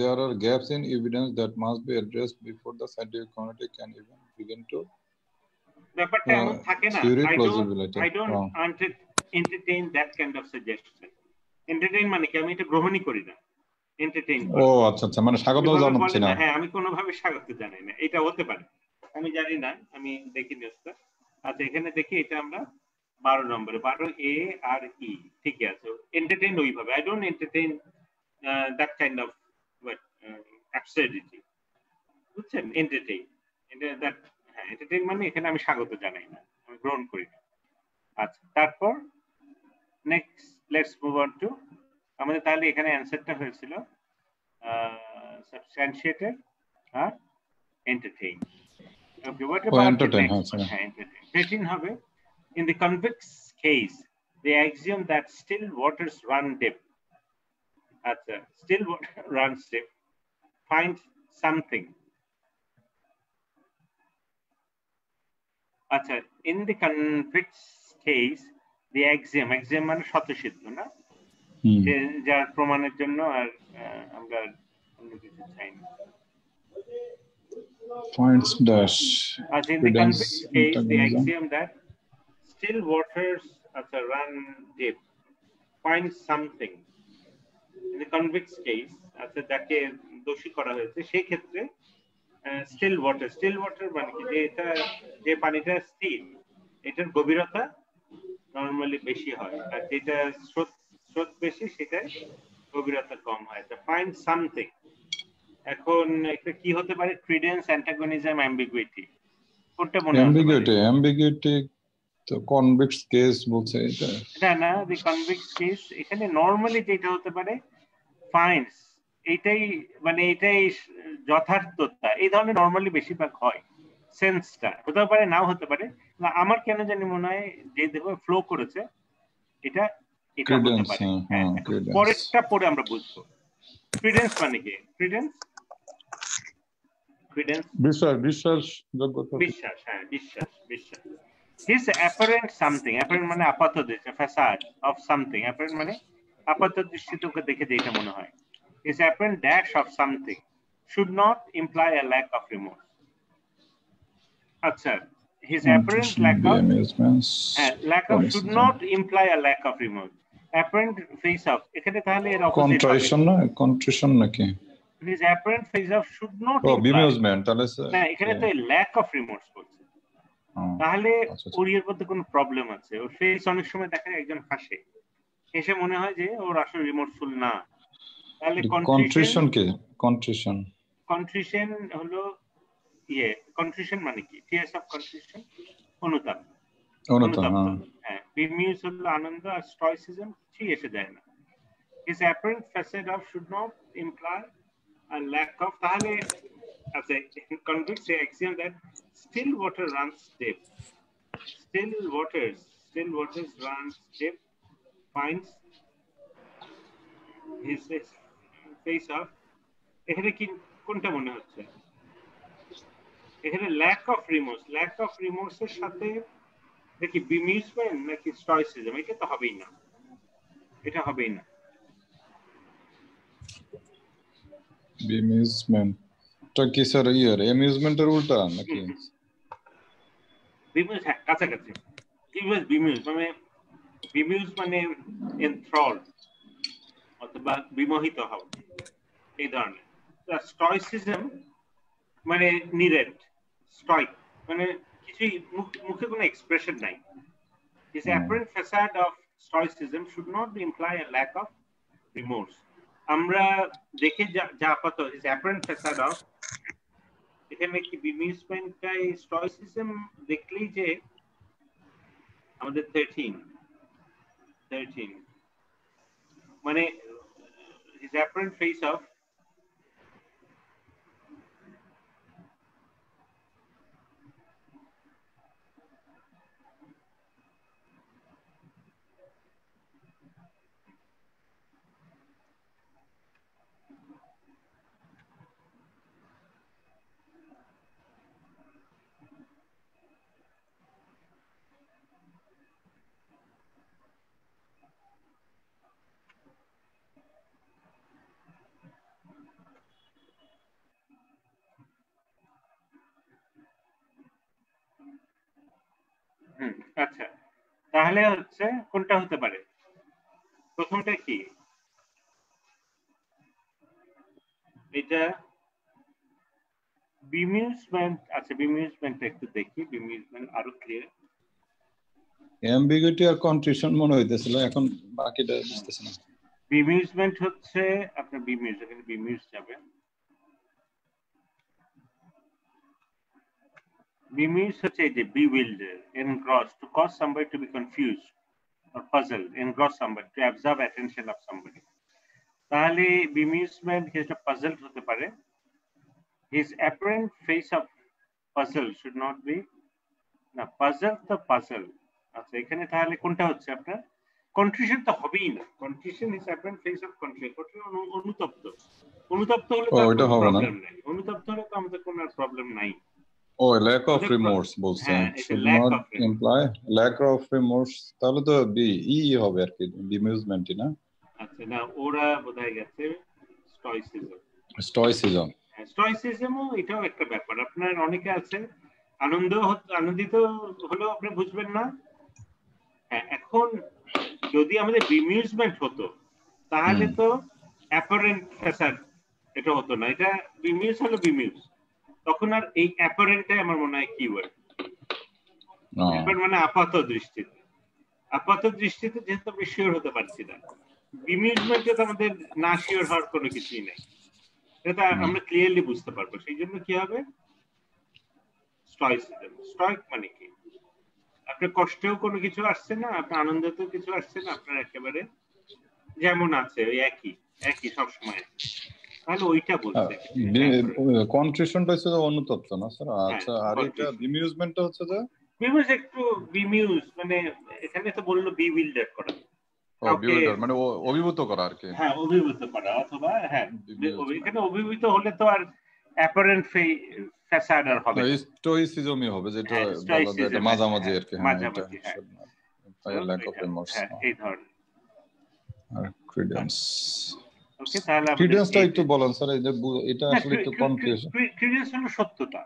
There are gaps in evidence that must be addressed before the scientific community can even begin to ব্যাপারটা এমন থাকে না, I don't entertain that kind of suggestion. Entertain মানে কি, আমি এটা গ্রহণই করি না, entertain করি। আচ্ছা আচ্ছা, মানে স্বাগত জানাচ্ছি না। হ্যাঁ, আমি কোনোভাবে স্বাগত জানাই না, এটা হতে পারে, আমি জানি না, আমি দেখিনি ওস্তাদ। আচ্ছা এখানে দেখি, এটা আমরা 12 নম্বরে 12 A আর E ঠিকই আছে, entertain ওইভাবে, I don't entertain that kind of absurdity, বুঝছেন? entertain that, হ্যাঁ entertain মানে এখানে আমি স্বাগত জানাই না, আমি গ্রহণ করি না। আচ্ছা তারপর next let's move on to, আমাদের তাহলে এখানে অ্যানসারটা হয়েছিল substantiated R entertain. Okay, what about entertain? Entertain হবে, in the convex case they axiom that still waters run deep. Acha, still water runs deep, find something. Acha, in the convex case the axiom মানে স্বতঃসিদ্ধ না, যার প্রমাণের জন্য আর আমরা অন্য কিছু চাই না। Points dash. In the convex case, the axiom that still waters run deep, find something. In the convex case, যাকে দোষী করা হয়েছে সেই ক্ষেত্রে still water মানে কি, যে এটা যে পানিটা স্থির এটার গভীরতা নরমালি বেশি হয়, আর যেটা স্রোত বেশি সেটার গভীরতা কম হয়। ফাইন্ড সামথিং, এখন এটা কি হতে পারে? ক্রিডেন্স, অ্যান্টাগনিজম, অ্যাম্বিগুইটি, কোনটা মনে হয়? অ্যাম্বিগুইটি তো কনভেক্স কেস বলছে এটা না, দি কনভেক্স কেস এখানে নরমালি যেটা হতে পারে ফাইন্ডস, এইটাই মানে এটাই যথার্থতা, এই ধরনের নরমালি বেশিরভাগ হয়। সেন্সটা হতে পারে, নাও হতে পারে, না আমার কেন জানি মনে হয় যে দেখো ফ্লো করেছে এটা হতে পারে। পরেরটা পরে আমরা বুঝবো। ক্রিডেন্স মানে কি? ক্রিডেন্স বিশ্বাসযোগ্যতা, বিশ্বাস, হ্যাঁ বিশ্বাস। His apparent something, apparent মানে আপাত দৃষ্টি, facade of something, apparent মানে আপাত দৃষ্টিতে দেখে যেটা মনে হয়। His apparent dash of something should not imply a lack of remorse. আচ্ছা, his apparent lack of should not imply a lack of remorse. Apparent face of, এখানে তাহলে এর অপোজিট কন্ট্রিশন নাকি? his apparent face off should not O imply bemusement তাহলে না এখানে তো lack of remorse বলছে তাহলে ওর এর মধ্যে কোনো প্রবলেম আছে ওর ফেস অনেক সময় দেখা একজন হাসে হেসে মনে হয় যে ওর আসলে রিমোর্সফুল না তাহলে কন্ট্রিশন কি কন্ট্রিশন হলো কন্ট্রিশন মানে কি টিয়ার্স অফ কন্ট্রিশন অনুতাপ হ্যাঁ বিমিউজ হলো আনন্দ আর স্টয়সিজম কিছুই এসে যায় না his apparent facade of should not imply a lack of তাহলে আচ্ছা convicts the axiom that still water runs deep still waters runs deep finds his face off এখানে কি কোনটা মনে হচ্ছে এখানে lack of remorse এর সাথে দেখি bemusement নাকি stoicism এটা তো হবেই না এটা হবেই না bemusement টা কি স্যার amusement এর উল্টা নাকি bemused কাছাকাছি he was bemused মানে enthralled অথবা বিমোহিত হওয়া এই ধরনের stoicism মানে নিরেট স্টয়িক মানে কিছুই মুখে কোনো এক্সপ্রেশন নাই his apparent facade of stoicism should not imply a lack of remorse আমরা দেখে যা আপাতত his apparent facade of এখানে কি bemusement-টাই stoicism দেখলেই যে আমাদের 13 মানে his apparent face of আচ্ছা তাহলে হচ্ছে কোনটা হতে পারে প্রথমটা কি এটা bemusement আচ্ছা bemusement একটু দেখি bemusement আরো ক্লিয়ার ambiguity আর contrition মনে হইতেছিল এখন বাকিটা বুঝতেছি না bemusement হচ্ছে আপনার bemused যাবে bemused হচ্ছে এই যে bewildered engrossed to cause somebody to be confused or puzzled engross somebody to absorb attention of somebody তাহলে bemusement কিছুটা puzzled হতে পারে his apparent face of puzzle should not be না puzzle আচ্ছা এখানে তাহলে কোনটা হচ্ছে আপনার contrition তো হবেই না contrition is apparent face of contrition অনুতপ্ত হলে তো ওটা হবে না অনুতপ্ত হলে তো আমাদের কোনো প্রবলেম নাই lack of remorse বলছেন should not imply lack of remorse তাহলে তো ই হবে আর কি bemusement না আচ্ছা না ওরা বোধহয় গেছে স্টয়সিজমও এটাও একটা ব্যাপার আপনার অনেকে আছে আনন্দিত হলেও আপনি বুঝবেন না হ্যাঁ এখন যদি আমাদের bemusement হতো তাহলে তো apparent facade এটা হতো না এটা bemused হলো bemused তখন আর এই apparent-টাই আমার মনে হয় কিওয়ার্ড মানে আপাত দৃষ্টিতে যেহেতু আমি শিওর হতে পারছি না bemusement তো আমাদের না শিওর হওয়ার কোনো কিছুই নাই এটা আমরা ক্লিয়ারলি বুঝতে পারবো সেই জন্য কি হবে স্টয়িক মানে কি আপনার কষ্টেও কোনো কিছু আসছে না আপনার আনন্দেতেও কিছু আসছে না আপনার একেবারে যেমন আছে ওই একই সব সময় তাহলে ওইটা বলতে কন্ট্রিশনটা হচ্ছে অনুতপ্ত না স্যার আচ্ছা আর এটা bemusement হচ্ছে যে bemused মানে এখানে তো বললো bewildered করা মানে অভিভূত করা আর কি হ্যাঁ অভিভূত করা অথবা হ্যাঁ এখানে অভিভূত হলে তো আর apparent facade আর হবে স্টোইসিজমই হবে যেটা বলা যায় এটা মাঝামাঝি আর কি মাঝামাঝি lack of remorse এই ধরনের আর credence ওকে তাহলে credence-টা একটু বলেন স্যার এই যে এটা আসলে একটু কনফিউশন credence হলো সত্যতা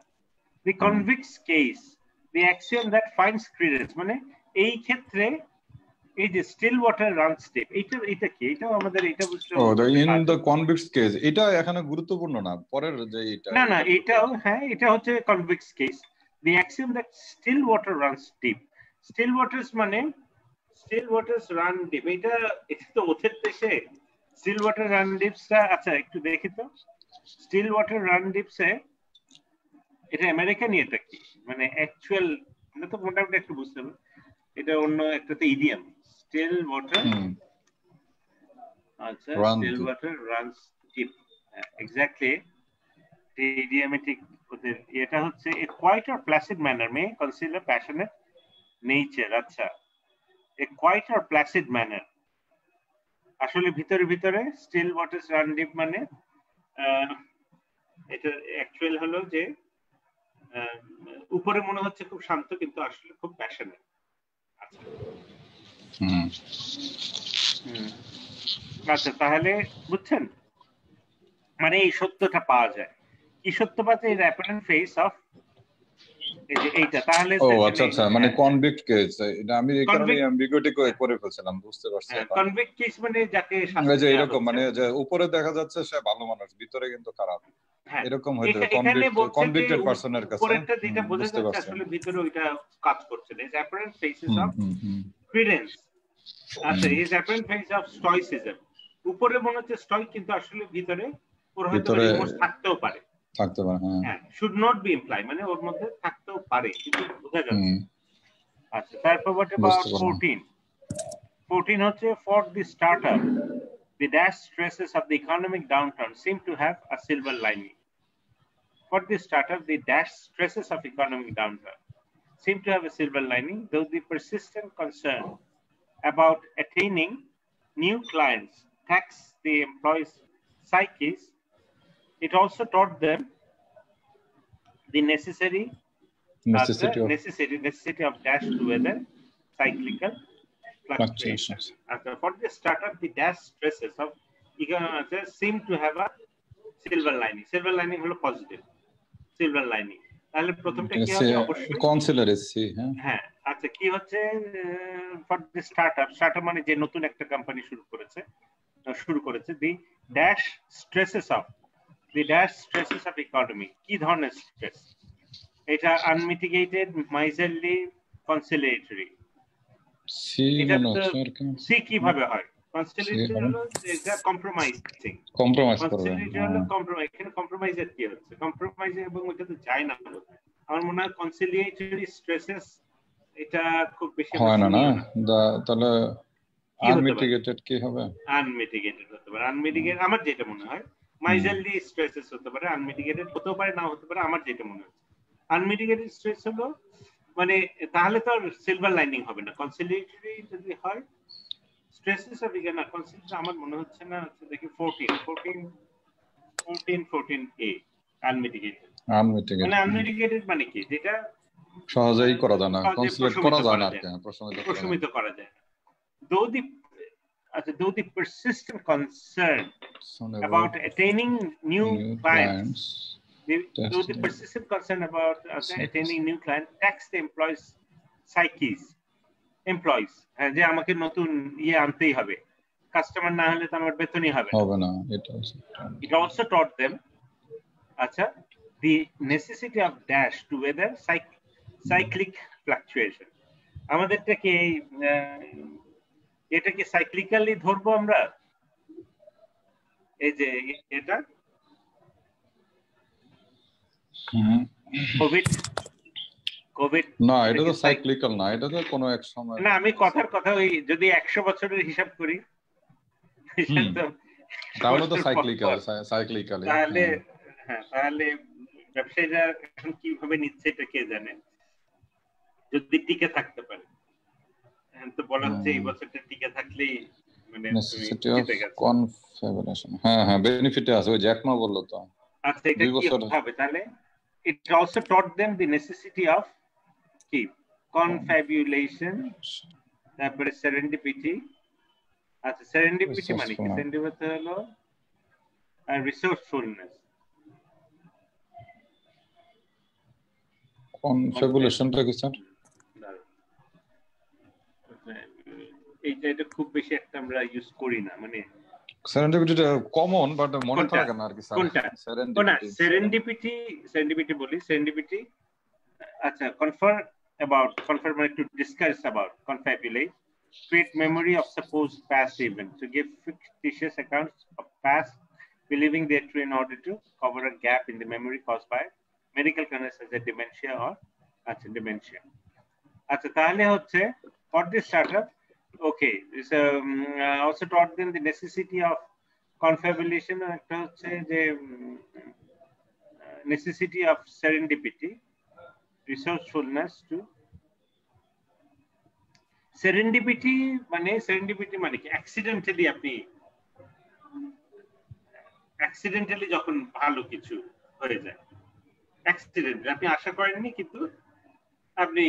the convict's case the axiom that finds credence মানে এই ক্ষেত্রে এই যে স্টিল ওয়াটার রানস ডিপ, এটা কি? এটাও আমাদের এটা বুঝতে ও দ্য ইন দ্য কনভিক্স কেস, এটা এখানে গুরুত্বপূর্ণ না, পরের যে এটা না এটাও হ্যাঁ, এটা হচ্ছে কনভিক্স case. The axiom that still water runs deep, still waters মানে স্টিল ওয়াটার্স রান ডিপ, এটা তো ওদের দেশে স্টিল ওয়াটার রান ডিপসটা। আচ্ছা একটু দেখি তো, স্টিল ওয়াটার রান ডিপসে এটা আমেরিকান, এটা কি মানে অ্যাকচুয়াল? এটা তো মোটামুটি একটু বুঝতে হবে, এটা অন্য একটা তো ইডিয়াম, স্টিল ওয়াটার। আচ্ছা still water runs deep, exactly idiomatic ওদের। এটা হচ্ছে a quiet or placid manner may consider passionate nature. আচ্ছা a quiet or placid manner, আসলে ভিতরে ভিতরে স্টিল ওয়াটার্স রান ডিপ মানে এটা অ্যাকচুয়াল হলো যে উপরে মনে হচ্ছে খুব শান্ত, কিন্তু আসলে খুব প্যাশনেট। আচ্ছা আচ্ছা তাহলে বুঝছেন, মানে এই সত্যটা পাওয়া যায়। কি সত্য পাওয়া যায়? অ্যাপারেন্ট ফেস অফ এই যে এইটা। তাহলে ও আচ্ছা আচ্ছা, মানে কনভিক্ট কেস, এটা আমি এই কারণে অ্যাম্বিগুইটি করে ফেলছিলাম, বুঝতে পারছি এখন। কনভিক্ট কেস মানে যাকে শাস্তি দেওয়া হচ্ছে, এরকম মানে যে উপরে দেখা যাচ্ছে সে ভালো মানুষ, ভিতরে কিন্তু খারাপ, এরকম হয়তো কনভিক্টেড পারসনের কাছে। উপরেরটা যেটা বোঝা যাচ্ছে আসলে ভিতরে ওইটা কাজ করছে না। Apparent faces of credence. আচ্ছা his apparent face of stoicism, উপরে মনে হচ্ছে স্টয়িক, কিন্তু আসলে ভিতরে ওর হয়তো রিমোর্স থাকতেও পারে, হ্যাঁ শুড নট বি ইমপ্লাই, মানে ওর মধ্যে থাকতেও পারে কিন্তু বোঝা যাচ্ছে। আচ্ছা তারপর what about 14 হচ্ছে for the startup the dash stresses of the economic downturn seem to have a silver lining. For the startup the dash stresses of economic downturn seem to have a silver lining, though the persistent concern about attaining new clients taxed the employees' psyches. It also taught them the necessity of dash to weather cyclical fluctuations. For the startup, the dash stresses of economic seem to have a silver lining. Silver lining হলো positive. Silver lining. তাহলে প্রথমটা কি হবে? অবশ্যই কনসিলারেসি। হ্যাঁ আচ্ছা কি হচ্ছে for the startup, startup মানে যে নতুন একটা কোম্পানি শুরু করেছে the dash stresses of economy, কি ধরনের স্ট্রেস? এটা আনমিটিগেটেড, মাইজারলি, কনসিলিয়েটরি। এটা তো সি কিভাবে হয়? কনসিলিয়েটরি হলো এটা কম্প্রোমাইজিং, কনসিলিয়েটরি হলো কম্প্রোমাইজ। এখানে কম্প্রোমাইজের কি হচ্ছে? কম্প্রোমাইজ এবং ওইটা তো যায় না। আমার মনে হয় কনসিলিয়েটরি স্ট্রেসেস এটা খুব বেশি হয় না, তাহলে আনমিটিগেটেড কি হবে? আনমিটিগেটেড হতে পারে। আনমিটিগেটেড আমার যেটা মনে হয় মাইজারলি স্ট্রেসেস হতে পারে, আনমিটিগেটেড হতেও পারে, না হতে পারে, আমার যেটা মনে হয়। আনমিটিগেটেড স্ট্রেস হলো মানে তাহলে তো সিলভার লাইনিং হবে না। কনসিলিয়েটরি যদি হয় স্ট্রেসেস অফ ইকোনমি, কনসিলিয়েটরি আমার মনে হচ্ছে না। দেখি 14 এ আনমিটিগেটেড। মানে আনমিটিগেটেড মানে কি? যেটা সহজেই করা যায় না, কনসিলেট করা যায় না, প্রশমিত করা যায় না। Though the persistent concern about attaining new clients, though the persistent concern about attaining new clients tax the employees' psyches. Employees, যে আমাকে নতুন আনতেই হবে, কাস্টমার না হলে তো আমার বেতনই হবে না। It also taught them আচ্ছা the necessity of dash to weather cyclic fluctuation. আমাদেরটা কি এটা কি সাইক্লিক্যালি ধরবো আমরা? এই যে এটা কোভিড না, এটা তো সাইক্লিক্যাল না, এটা তো কোনো এক সময় না। আমি কথার কথা ওই যদি 100 বছরের হিসাব করি তাহলে তো সাইক্লিক্যাল। তাহলে হ্যাঁ, তাহলে ব্যবসায়ীরা এখন কিভাবে নিচ্ছে এটা কে জানে, যদি টিকে থাকতে পারে। তো বলা হচ্ছে এই বছরটা টিকে থাকলেই মানে নেসেসিটি অফ কনফেডারেশন। হ্যাঁ বেনিফিট আছে, ওই জ্যাকমা বললো তো। আচ্ছা এটা কি হবে তাহলে? It also taught them the necessity of confabulation, তারপরে serendipity। আচ্ছা serendipity মানে কি? serendipity হলো resourcefulness। কনফ্যাবুলেশনটা কি স্যার? এটা খুব বেশি একটা আমরা ইউজ করি না, মানে সেরেন্ডিপিটিটা কমন বাট মনে কোনটা থাকে না আর কি স্যার। কোনটা না সেরেন্ডিপিটি বলি সেরেন্ডিপিটি। আচ্ছা, confer মানে to discuss about confabulate, create memory of supposed past events, to give fictitious accounts of past believing they're true in order to cover a gap in the memory caused by medical conditions such as dementia or dementia. আচ্ছা, তাহলে হচ্ছে for this startup, okay, this also taught them the necessity of confabulation, একটা হচ্ছে যে necessity of serendipity, resourcefulness to serendipity মানে কি accidentally যখন ভালো কিছু হয়ে যায়, accidentally আপনি আশা করেননি কিন্তু আপনি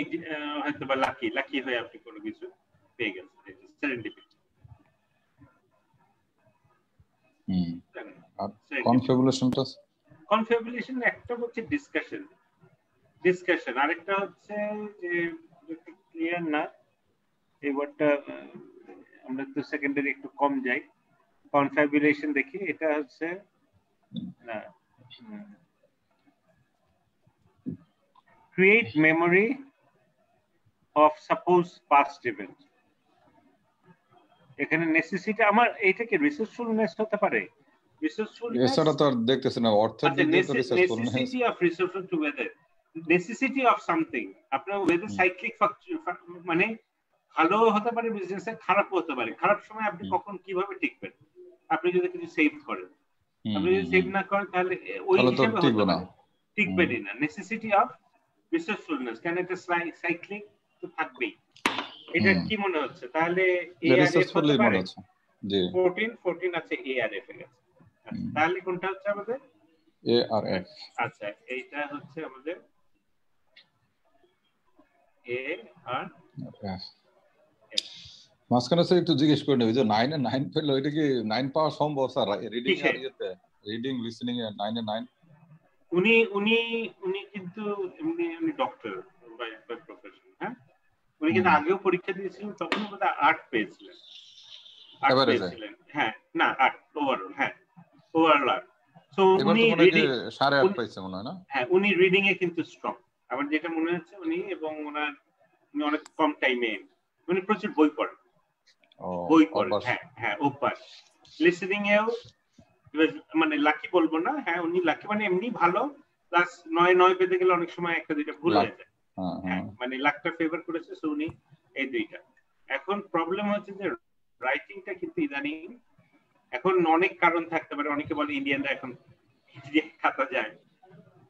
হয়তো বা লাকি হয়ে আপনি কোনো কিছু পেয়ে গেছেন, serendipity। আর কনফ্যাবুলেশন একটা হচ্ছে ডিসকাশন, আরেকটা হচ্ছে যে ক্লিয়ার না এই ওয়ার্ডটা, আমরা তো সেকেন্ডারি একটু কম যাই। কনফ্যাবুলেশন দেখি, এটা হচ্ছে না create memory of suppose past event. এখানে নেসেসিটি আমার এইটা কি রিসোর্সফুলনেস হতে পারে, রিসোর্সফুলনেস এছাড়া তো আর দেখতেছ না অর্থের দিক দিয়ে তো resourcefulness, necessity of resourceful to weather, necessity of something. আপনার ওয়েদার সাইক্লিক মানে ভালো হতে পারে বিজনেসে, খারাপ হতে পারে। খারাপ সময় আপনি কখন কিভাবে টিকবেন, আপনি যদি কিছু সেভ করেন, আপনি যদি সেভ না করেন তাহলে ওই হিসেবে হতে পারে টিকবেনই না। নেসেসিটি অফ রিসোর্সফুলনেস, কেন এটা সাইক্লিক তো থাকবেই। এটা কি মনে হচ্ছে তাহলে এআরএফ হতে পারে? জি 14 আছে এআরএফ এ গেছে। তাহলে কোনটা হচ্ছে আমাদের এআরএফ? আচ্ছা, এইটা হচ্ছে আমাদের এআরএফ। মাঝখানে স্যার একটু জিজ্ঞেস করে নেব যে 9 এ 9 পেল, এটা কি 9 পাওয়া সম্ভব স্যার? রিডিং আর ইয়েতে, রিডিং লিসেনিং এ 9 এ 9? উনি কিন্তু উনি ডক্টর বাই প্রফেশন। হ্যাঁ, উনি কিন্তু আগেও পরীক্ষা দিয়েছিলেন, তখন বোধহয় 8 পেয়েছিলেন। 8 পেয়েছিলেন, হ্যাঁ না 8 ওভারঅল, হ্যাঁ ওভারঅল 8। সো উনি রিডিং 8.5 পাইছে মনে হয় না? হ্যাঁ, উনি রিডিং এ কিন্তু স্ট্রং, আমার যেটা মনে হচ্ছে। উনি এবং উনি অনেক কম টাইমে উনি প্রচুর বই পড়েন, হ্যাঁ অভ্যাস। লিসেনিং এও মানে লাকি বলবো না, হ্যাঁ উনি লাকি মানে এমনি ভালো, প্লাস 9 পেতে গেলে অনেক সময় একটা দুইটা ভুল হয়ে যায়, হ্যাঁ মানে লাকটা ফেভার করেছে। সো উনি এই দুইটা। এখন প্রবলেম হচ্ছে যে রাইটিংটা কিন্তু ইদানিং, এখন অনেক কারণ থাকতে পারে। অনেকে বলে ইন্ডিয়ানরা এখন খাতা যায়,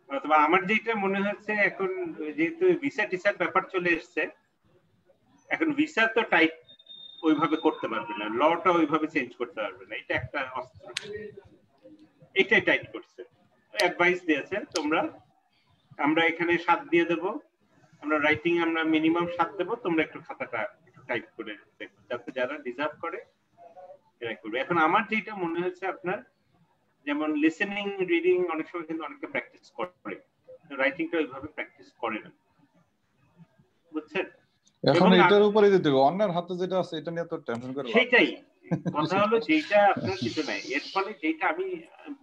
অথবা আমার যেটা মনে হচ্ছে এখন যেহেতু ভিসা টিসার ব্যাপার চলে এসছে, এখন ভিসা তো টাইপ ওইভাবে করতে পারবে না, লটা ওইভাবে চেঞ্জ করতে পারবে না। এটা একটা অস্ত্র, এটাই টাইট করছে। অ্যাডভাইস দিয়েছে আমরা এখানে 7 দিয়ে দেব, আমরা রাইটিং আমরা মিনিমাম 7 দেব, তোমরা একটু খাতাটা একটু টাইপ করে দেখো, যাতে যারা ডিজার্ভ করে এরা করবে। এখন আমার যেটা মনে হচ্ছে আপনার, যেমন লিসেনিং রিডিং অনেক সময় কিন্তু অনেকে প্র্যাকটিস করে, রাইটিংটা ওইভাবে প্র্যাকটিস করে না, বুঝছেন? এখন এটার উপরে দিতে হবে, অন্যের হাতে যেটা আছে এটা নিয়ে তো টেনশন করে লাভ নেই। সেটাই কথা হলো, যেটা আপনার কিছু নাই। এর ফলে যেটা আমি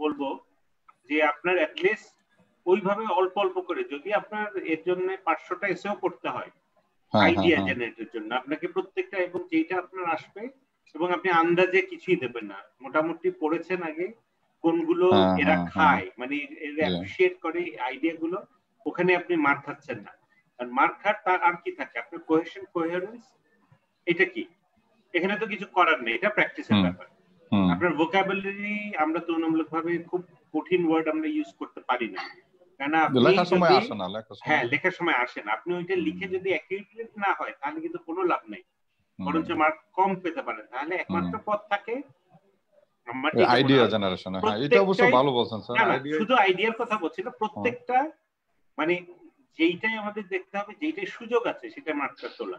বলবো যে আপনার অ্যাট লিস্ট ওইভাবে অল্প অল্প করে, যদি আপনার এর জন্য 500টা এসেও করতে হয় আইডিয়া জেনারেটের জন্য, আপনাকে প্রত্যেকটা, এবং যেটা আপনার আসবে, এবং আপনি আন্দাজে কিছুই দেবেন না, মোটামুটি পড়েছেন আগে কোনগুলো এরা খায়, মানে এরা অ্যাপ্রিশিয়েট করে আইডিয়া গুলো, ওখানে আপনি মার খাচ্ছেন না। আর মার খাট তার আর কি থাকে, আপনার কোহেশন কোহেরেন্স, এটা কি, এখানে তো কিছু করার নেই, এটা প্র্যাকটিসের ব্যাপার। আপনার ভোকাবুলারি আমরা তুলনামূলকভাবে খুব কঠিন ওয়ার্ড আমরা ইউজ করতে পারি না, কেন লেখার সময় আসে না, হ্যাঁ লেখার সময় আসে না। আপনি ওইটা লিখে যদি অ্যাকিউরেট না হয় তাহলে কিন্তু কোনো লাভ নেই, বরঞ্চ মার্ক কম পেতে পারেন। তাহলে একমাত্র পথ থাকে আইডিয়া জেনারেশন। হ্যাঁ, এটা অবশ্য ভালো বলছেন স্যার। শুধু আইডিয়ার কথা বলছি না, প্রত্যেকটা মানে যেইটাই আমাদের দেখতে হবে, যেইটাই সুযোগ আছে সেটা মার্কটা তোলা।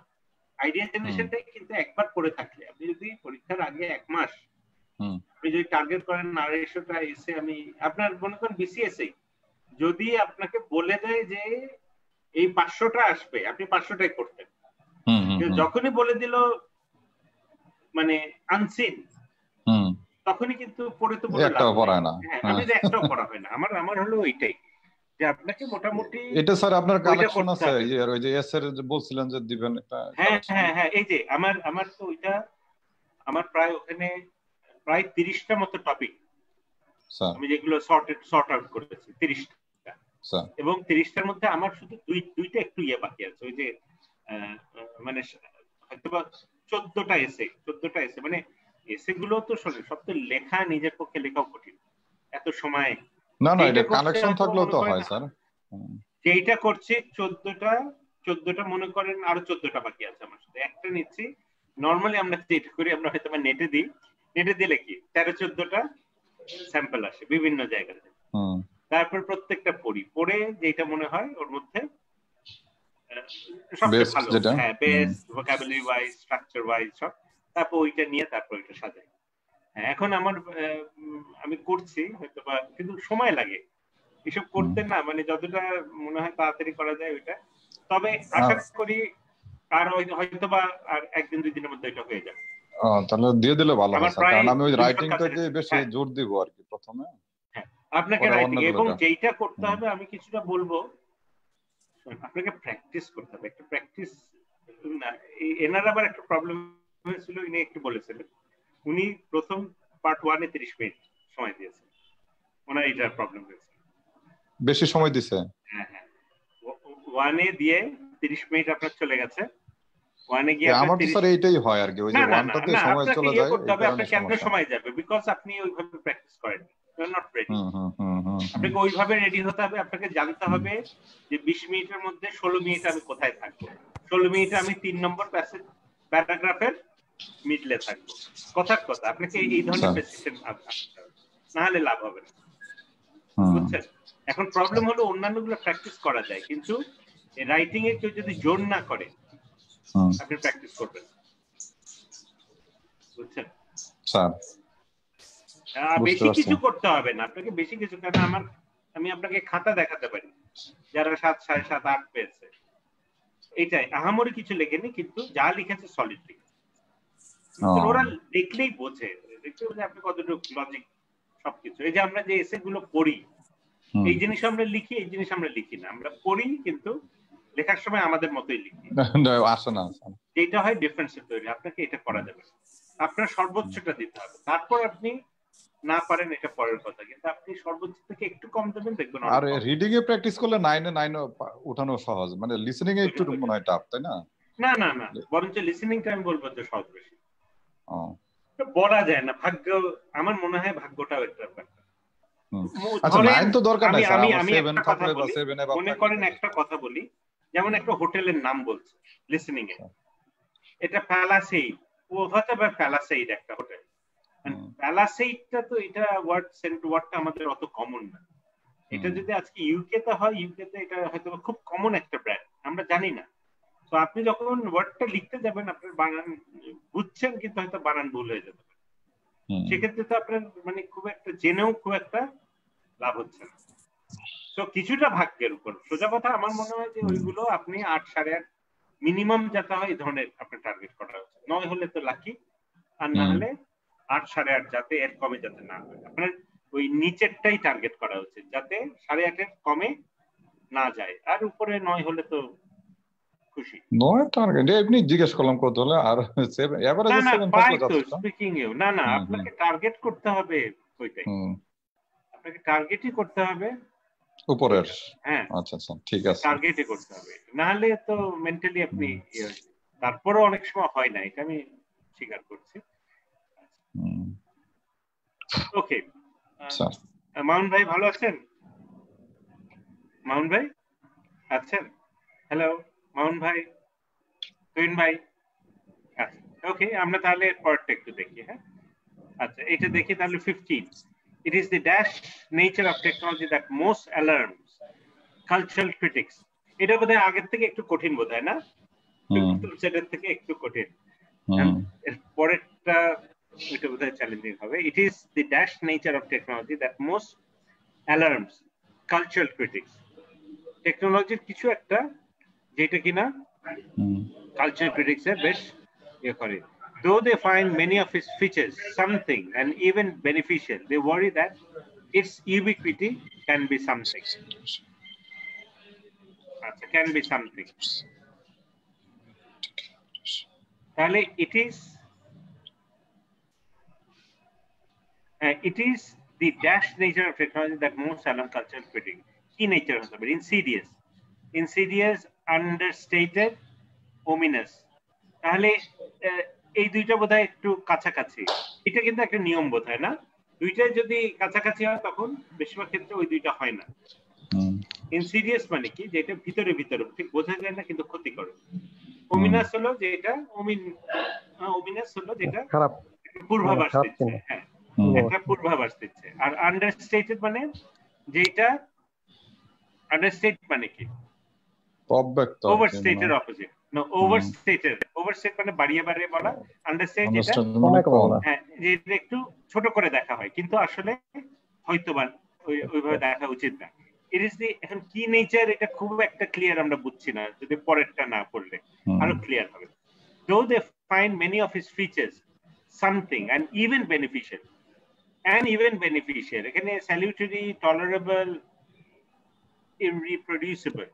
আইডিয়া জেনারেশনটাই কিন্তু একবার করে থাকলে, আপনি যদি পরীক্ষার আগে 1 মাস আপনি যদি টার্গেট করেন 250টা এসে, আমি আপনার মনে করেন বিসিএসএ যদি আপনাকে বলে দেয় যে এই 500টা আসবে, আপনি 500টাই করতেন। যখনই বলে দিল মানে আনসিন, তখনই কিন্তু পড়ে তো একটাও পড়ায় না। আমি যে একটাও পড়া হয় না। আমার হলো ওইটাই যে আপনাকে মোটামুটি এটা স্যার আপনার কালেকশন আছে ওই যে এস এর বলছিলেন যে দিবেন একটা কালেকশন। হ্যাঁ এই যে আমার তো ওইটা আমার প্রায় ওখানে প্রায় 30টা মতো টপিক আমি যেগুলো সর্ট আউট করেছি 30টা, এবং 30টার মধ্যে আমার শুধু দুইটা একটু বাকি আছে। ওই যে মানে হয়তোবা 14টা এসে মানে এসে গুলো তো সব তো লেখা নিজের পক্ষে লেখাও কঠিন এত সময়। না এটা কালেকশন থাকলেও তো হয় স্যার। যেটা করছি 14টা মনে করেন আরো 14টা বাকি আছে আমার সাথে। একটা নিচ্ছি নরমালি আমরা যেটা করি আমরা হয়তো নেটে দিলে কি 13-14টা স্যাম্পল আসে বিভিন্ন জায়গাতে, তারপর প্রত্যেকটা পড়ে যেটা মনে হয় ওর মধ্যে সবচেয়ে ভালো, হ্যাঁ base vocabulary wise structure wise সব, তারপর ওইটা নিয়ে তারপর ওইটা সাজাই। হ্যাঁ এখন আমি করছি হয়তো বা, কিন্তু সময় লাগে এসব করতে না, মানে যতটা মনে হয় তাড়াতাড়ি করা যায় ওইটা। তবে আশা করি আর হয়তো বা আর 1-2 দিনের মধ্যে এটা হয়ে যাবে। তাহলে দিয়ে দিলে ভালো হয় স্যার, কারণ আমি ওই রাইটিংটাকে বেশি জোর দিব আর কি প্রথমে। হ্যাঁ আপনাকে রাইটিং এবং যেইটা করতে হবে আমি কিছুটা বলবো, আপনাকে প্র্যাকটিস করতে হবে। একটা প্র্যাকটিস না, এনার আবার একটা প্রবলেম হয়েছিল, ইনি একটু বলেছিলেন উনি প্রথম পার্ট 1-এ 30 মিনিট সময় দিয়েছেন, ওনার এইটার প্রবলেম হয়েছে, বেশি সময় দিছে। হ্যাঁ 1-এ দিয়ে 30 মিনিট আপনার চলে গেছে। 1-এ গিয়ে আমার তো স্যার এইটাই হয় আর কি, ওই যে 1টাতে সময় চলে যায়, এই কারণে কেন সময় যাবে, বিকজ আপনি ওইভাবে প্র্যাকটিস করেন, ইউ আর নট রেডি। আপনাকে ওইভাবে রেডি হতে হবে, আপনাকে জানতে হবে যে 20 মিনিটের মধ্যে 16 মিনিট আমি কোথায় থাকবো, 16 মিনিটে আমি 3 নম্বর প্যারাগ্রাফের মিডলে থাকবো। কথার কথা আপনাকে এই ধরনের প্রেসিশন আসতে হবে, না হলে লাভ হবে না, বুঝছেন? এখন প্রবলেম হলো অন্যান্যগুলো প্র্যাকটিস করা যায়, কিন্তু রাইটিং এ কেউ যদি জোর না করে আপনি প্র্যাকটিস করবেন, বুঝছেন স্যার? বেশি কিছু করতে হবে না আপনাকে, বেশি কিছু, কারণ আমি আপনাকে খাতা দেখাতে পারি যারা 7, 7.5, 8 পেয়েছে, এইটাই আহামরি কিছু লেখেনি, কিন্তু যা লিখেছে সলিড লিখেছে। ওরা দেখলেই বোঝে, আপনি কতটুকু লজিক সবকিছু। এই যে আমরা যে এসে গুলো পড়ি, এই জিনিস আমরা লিখি, এই জিনিস আমরা লিখি না, আমরা পড়ি কিন্তু লেখার সময় আমাদের মতোই লিখি, আসে না। যেটা হয় ডিফারেন্সের তৈরি। আপনাকে এটা করা যাবে, আপনার সর্বোচ্চটা দিতে হবে, তারপর আপনি না পারেন এটা পরের কথা, কিন্তু আপনি সর্বোচ্চ থেকে একটু কম দেবেন, দেখবেন। আর রিডিং এ প্র্যাকটিস করলে 9-এ 9 উঠানো সহজ, মানে লিসেনিং এ একটু মনে হয় টাফ, তাই না? না বরঞ্চ লিসেনিংটা আমি বলবো যে সহজ বেশি। বলা যায় না, ভাগ্য, আমার মনে হয় ভাগ্যটাও একটা ব্যাপার। আচ্ছা 9 তো দরকার নাই স্যার, আমি 7 থাকলে বা 7 এ মনে করেন একটা কথা বলি, যেমন একটা হোটেলের নাম বলছে লিসেনিং এ, এটা প্যালাসেইড, ও হয়তো বা প্যালাসেইড একটা হোটেল, প্যালাসেইডটা তো এটা ওয়ার্ডটা আমাদের অত কমন না। এটা যদি আজকে ইউকে তে হয়, ইউকে তে এটা হয়তো খুব কমন একটা ব্র্যান্ড, আমরা জানি না। তো আপনি যখন ওয়ার্ডটা লিখতে যাবেন, আপনার বানান বুঝছেন কিন্তু হয়তো বানান ভুল হয়ে যেতে পারে, সেক্ষেত্রে তো আপনার মানে খুব একটা জেনেও খুব একটা লাভ হচ্ছে না। তো কিছুটা ভাগ্যের উপর, সোজা কথা আমার মনে হয় যে ওইগুলো আপনি 8, 8.5 মিনিমাম যাতে হয় এই ধরনের আপনার টার্গেট করা উচিত। 9 হলে তো লাকি, আর না হলে 8, 8.5 যাতে এর কমে যাতে না হয়। আপনার ওই নিচেরটাই টার্গেট করা উচিত, যাতে 8.5 কমে না যায়, আর উপরে 9 হলে তো খুশি। 9 টার্গেট এমনি জিজ্ঞেস করলাম কত হলে, আর 7 এভারেজ 7 থাকলে যথেষ্ট। স্পিকিং এও না আপনাকে টার্গেট করতে হবে ওইটাই, আপনাকে টার্গেটই করতে হবে উপরের। হ্যাঁ আচ্ছা ঠিক আছে, টার্গেটই করতে হবে, না হলে তো মেন্টালি আপনি তারপরও অনেক সময় হয় না, এটা আমি স্বীকার করছি। ওকে, মাউন ভাই ভালো আছেন? মাউন ভাই আছেন? হ্যালো মাউন ভাই, তুইন ভাই, আচ্ছা ওকে, আমরা তাহলে পরেরটা একটু দেখি। হ্যাঁ আচ্ছা, এটা দেখি তাহলে 15. It is the dash nature of technology that most alarms cultural critics. এটা বোধহয় আগের থেকে একটু কঠিন বোধহয় না, সেটার থেকে একটু কঠিন। এর পরেরটা এটা বোধহয় চ্যালেঞ্জিং হবে। It is the dash nature of technology that most alarms cultural critics. টেকনোলজির কিছু একটা যেটা কিনা কালচারাল ক্রিটিক্স এর বেশ ইয়ে করে। though they find many of its features something and even beneficial, they worry that its ubiquity can be something. Can be something. তাহলে it is the dash nature of technology that most Aslam culture predict. Key nature হতে পারে insidious, understated, ominous. তাহলে এই দুইটা বোধহয় একটু কাছাকাছি। এটা কিন্তু একটা নিয়ম বোধহয় না, দুইটা যদি কাছাকাছি হয় তখন বেশিরভাগ ক্ষেত্রে ওই দুইটা হয় না। ইনসিডিয়াস মানে কি, যেটা ভিতরে ভিতরে ঠিক বোঝা যায় না কিন্তু ক্ষতি করে। ওমিনাস হলো যেটা ওমিনাস হলো যেটা খারাপ, পূর্বাভাস দিচ্ছে, হ্যাঁ একটা পূর্বাভাস দিচ্ছে। আর আন্ডারস্টেটেড মানে যেটা আন্ডারস্টেট মানে কি, ওভারস্টেটেড অপোজিট। না, ওভারস্টেট মানে বাড়িয়ে বাড়িয়ে বলা, আন্ডারস্টেট যেটা হ্যাঁ যেটা একটু ছোট করে দেখা হয় কিন্তু আসলে হয়তোবা ওইভাবে দেখা উচিত না। ইট ইজ দি, এখন কি নেচার এটা খুব একটা ক্লিয়ার আমরা বুঝছি না, যদি পরেরটা না পড়লে আরো ক্লিয়ার হবে। Though they find many of his features something and even beneficial, এখানে salutary, tolerable, irreproducible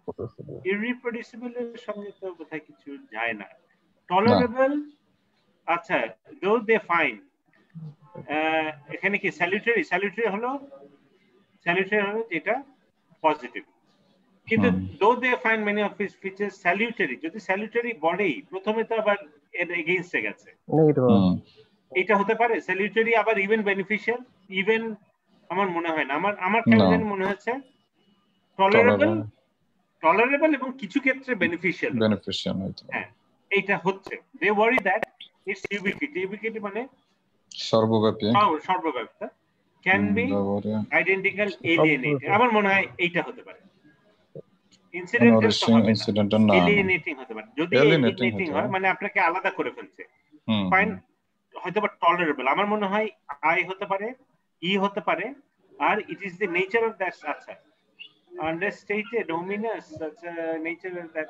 এর সঙ্গে তো বোধহয় কিছু যায় না। tolerable, আচ্ছা, though they find এখানে কি salutary হলো যেটা পজিটিভ, কিন্তু though they find many of his features salutary, যদি salutary বলেই প্রথমে তো আবার এর এগেইনস্টে গেছে, এটা হতে পারে salutary আবার even beneficial, even আমার মনে হয় না, আমার কেন জানি মনে হচ্ছে tolerable এবং কিছু ক্ষেত্রে beneficial হ্যাঁ এইটা হচ্ছে। they worry that its ubiquity মানে সর্বব্যাপী can be identical, alienating, আমার মনে হয় এইটা হতে পারে। alienating হতে পারে, যদি alienating হয় মানে আপনাকে আলাদা করে ফেলছে। ফাইন হয়তোবা টলারেবল, আমার মনে হয় আই হতে পারে, ই হতে পারে, আর it is the nature of that. আচ্ছা, আন্ডারস্টেটেড, ওমিনাস, আচ্ছা নেচার অফ দ্যাট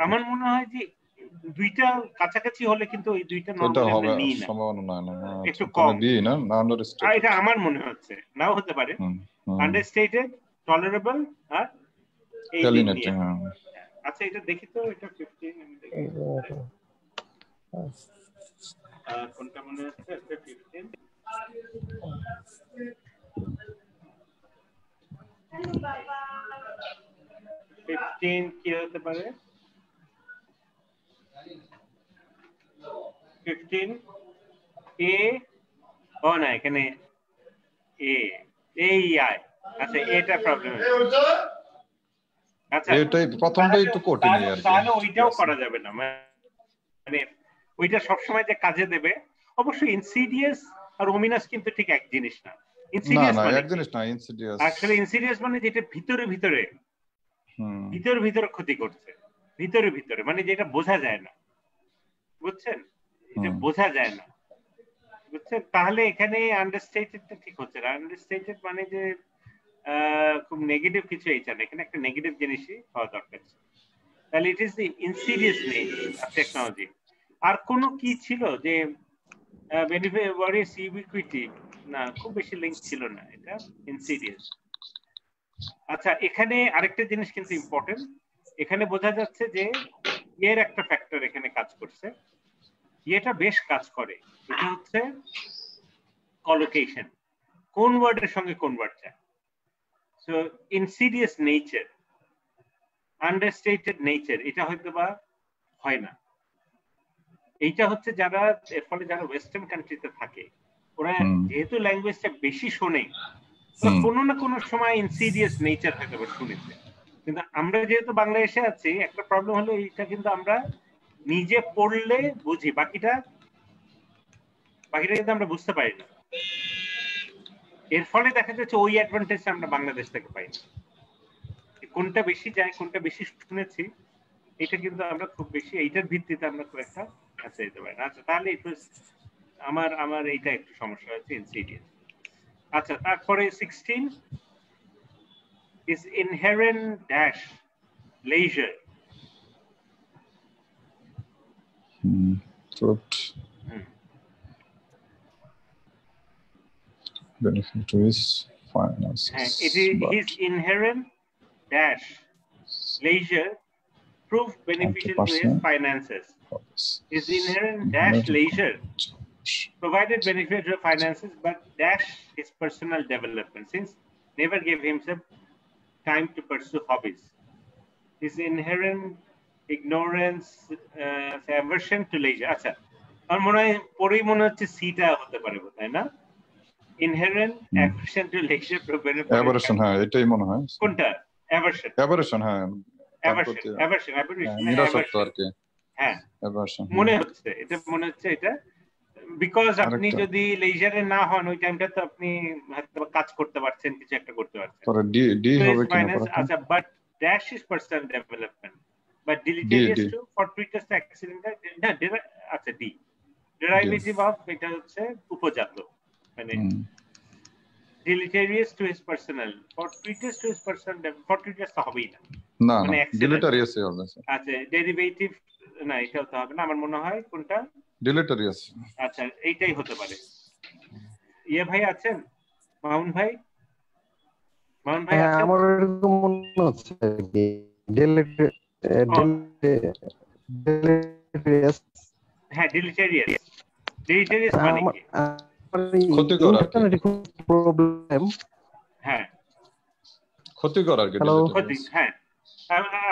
আমার মনে হয় যে দুইটা কাছাকাছি হলে কিন্তু ওই দুইটা নরমালি আমরা নিই না, একটু কম এটা আমার মনে হচ্ছে, নাও হতে পারে। আন্ডারস্টেটেড, টলারেবল আর এলিয়েনেটিং। আচ্ছা এটা দেখি তো, এটা 15 আমি দেখি কোনটা মনে হচ্ছে, এটা 15 কি হতে পারে? 15 এ ও না, এখানে এই আই। আচ্ছা এটা প্রবলেম, আচ্ছা এটাই প্রথমটাই একটু কঠিন আর কি, তাহলে ওইটাও করা যাবে না, মানে ওইটা সবসময় যে কাজে দেবে। অবশ্যই ইনসিডিয়াস আর ওমিনাস কিন্তু ঠিক এক জিনিস না। ইনসিডিয়াস মানে এক জিনিস না, ইনসিডিয়াস আসলে ইনসিডিয়াস মানে যেটা ভিতরে ভিতরে ক্ষতি করছে, ভিতরে মানে যেটা বোঝা যায় না, বুঝছেন, এটা বোঝা যায় না, বুঝছেন। তাহলে এখানে আন্ডারস্টেটেডটা ঠিক হচ্ছে না। আন্ডারস্টেটেড মানে যে খুব নেগেটিভ কিছু এইটা না, এখানে একটা নেগেটিভ জিনিসই হওয়া দরকার। তাহলে it is the insidious nature of technology. আর কোন কি ছিল যে ইউবিকুইটি, না খুব বেশি লিংক ছিল না, এটা ইনসিডিয়াস। আচ্ছা এখানে আরেকটা জিনিস কিন্তু ইম্পর্টেন্ট, এখানে বোঝা যাচ্ছে যে এর একটা ফ্যাক্টর এখানে কাজ করছে, এটা বেশ কাজ করে, এটা হচ্ছে কলোকেশন, কোন ওয়ার্ডের সঙ্গে কোন ওয়ার্ড যায়। সো ইনসিডিয়াস নেচার, আন্ডারস্টেটেড নেচার, এটা হয়তো বা হয় না। এইটা হচ্ছে যারা এর ফলে যারা ওয়েস্টার্ন কান্ট্রিতে থাকে, ওরা যেহেতু ল্যাঙ্গুয়েজটা বেশি শোনে, কোনো না কোনো সময় ইনসিডিয়াস নেচার হয়তো শুনেছে। কিন্তু আমরা যেহেতু বাংলাদেশে আছি, একটা প্রবলেম হলো এইটা কিন্তু আমরা নিজে পড়লে বুঝি, বাকিটা কিন্তু আমরা বুঝতে পারি না। এর ফলে দেখা যাচ্ছে ওই অ্যাডভান্টেজ আমরা বাংলাদেশ থেকে পাই না। কোনটা বেশি যায়, কোনটা বেশি শুনেছি, এটা কিন্তু আমরা খুব বেশি এইটার ভিত্তিতে আমরা খুব একটা কাছে যেতে পারি না। আচ্ছা তাহলে আমার এইটা একটু সমস্যা হচ্ছে, ইনসিডিয়াস। আচ্ছা তারপরে 16 is inherent dash leisure, Fruit. Beneficiaries finances. It is his inherent dash leisure proved beneficial to his finances. His inherent dash leisure provided benefit to finances, but dash his personal development, since never gave himself time to pursue hobbies. His inherent ignorance, aversion to leisure. আচ্ছা, আমার মনে হয় পরেই মনে হচ্ছে সিটা হতে পারে, তাই না? Inherent aversion to leisure. Aversion, হ্যাঁ, এটাই মনে হয়। কোনটা? Aversion. Aversion, হ্যাঁ। Aversion. নিরাসক্ত আর কি। হ্যাঁ। Aversion. মনে হচ্ছে এটা বিকজ আপনি যদি লেজারে না হন ওই টাইমটা তো আপনি হয়তো কাজ করতে পারছেন, কিছু একটা করতে পারছেন। পরে ডি হবে কি না? আচ্ছা, but dash is personal development, but deleterious to fortuitous accidental, না আচ্ছা ডি ডেরাইভেটিভ অফ এটা হচ্ছে উপজাত, মানে deleterious to his personal, fortuitous to his personal, fortuitous তো হবেই না, না ডিলিটেরিয়াস হবে। আচ্ছা, ডেরিভেটিভ না, এটাও তো হবে না আমার মনে হয়। কোনটা? ডিলিটেরিয়াস। আচ্ছা, এইটাই হতে পারে। ইয়ে ভাই আছেন? মামুন ভাই আছেন? আমার এরকম মনে হচ্ছে কি ডিলিটেরিয়াস। হ্যাঁ, ডিলিটেরিয়াস মানে কি? ক্ষতিকর প্রবলেম। হ্যাঁ, ক্ষতিকর আর কি। ক্ষতি, হ্যাঁ।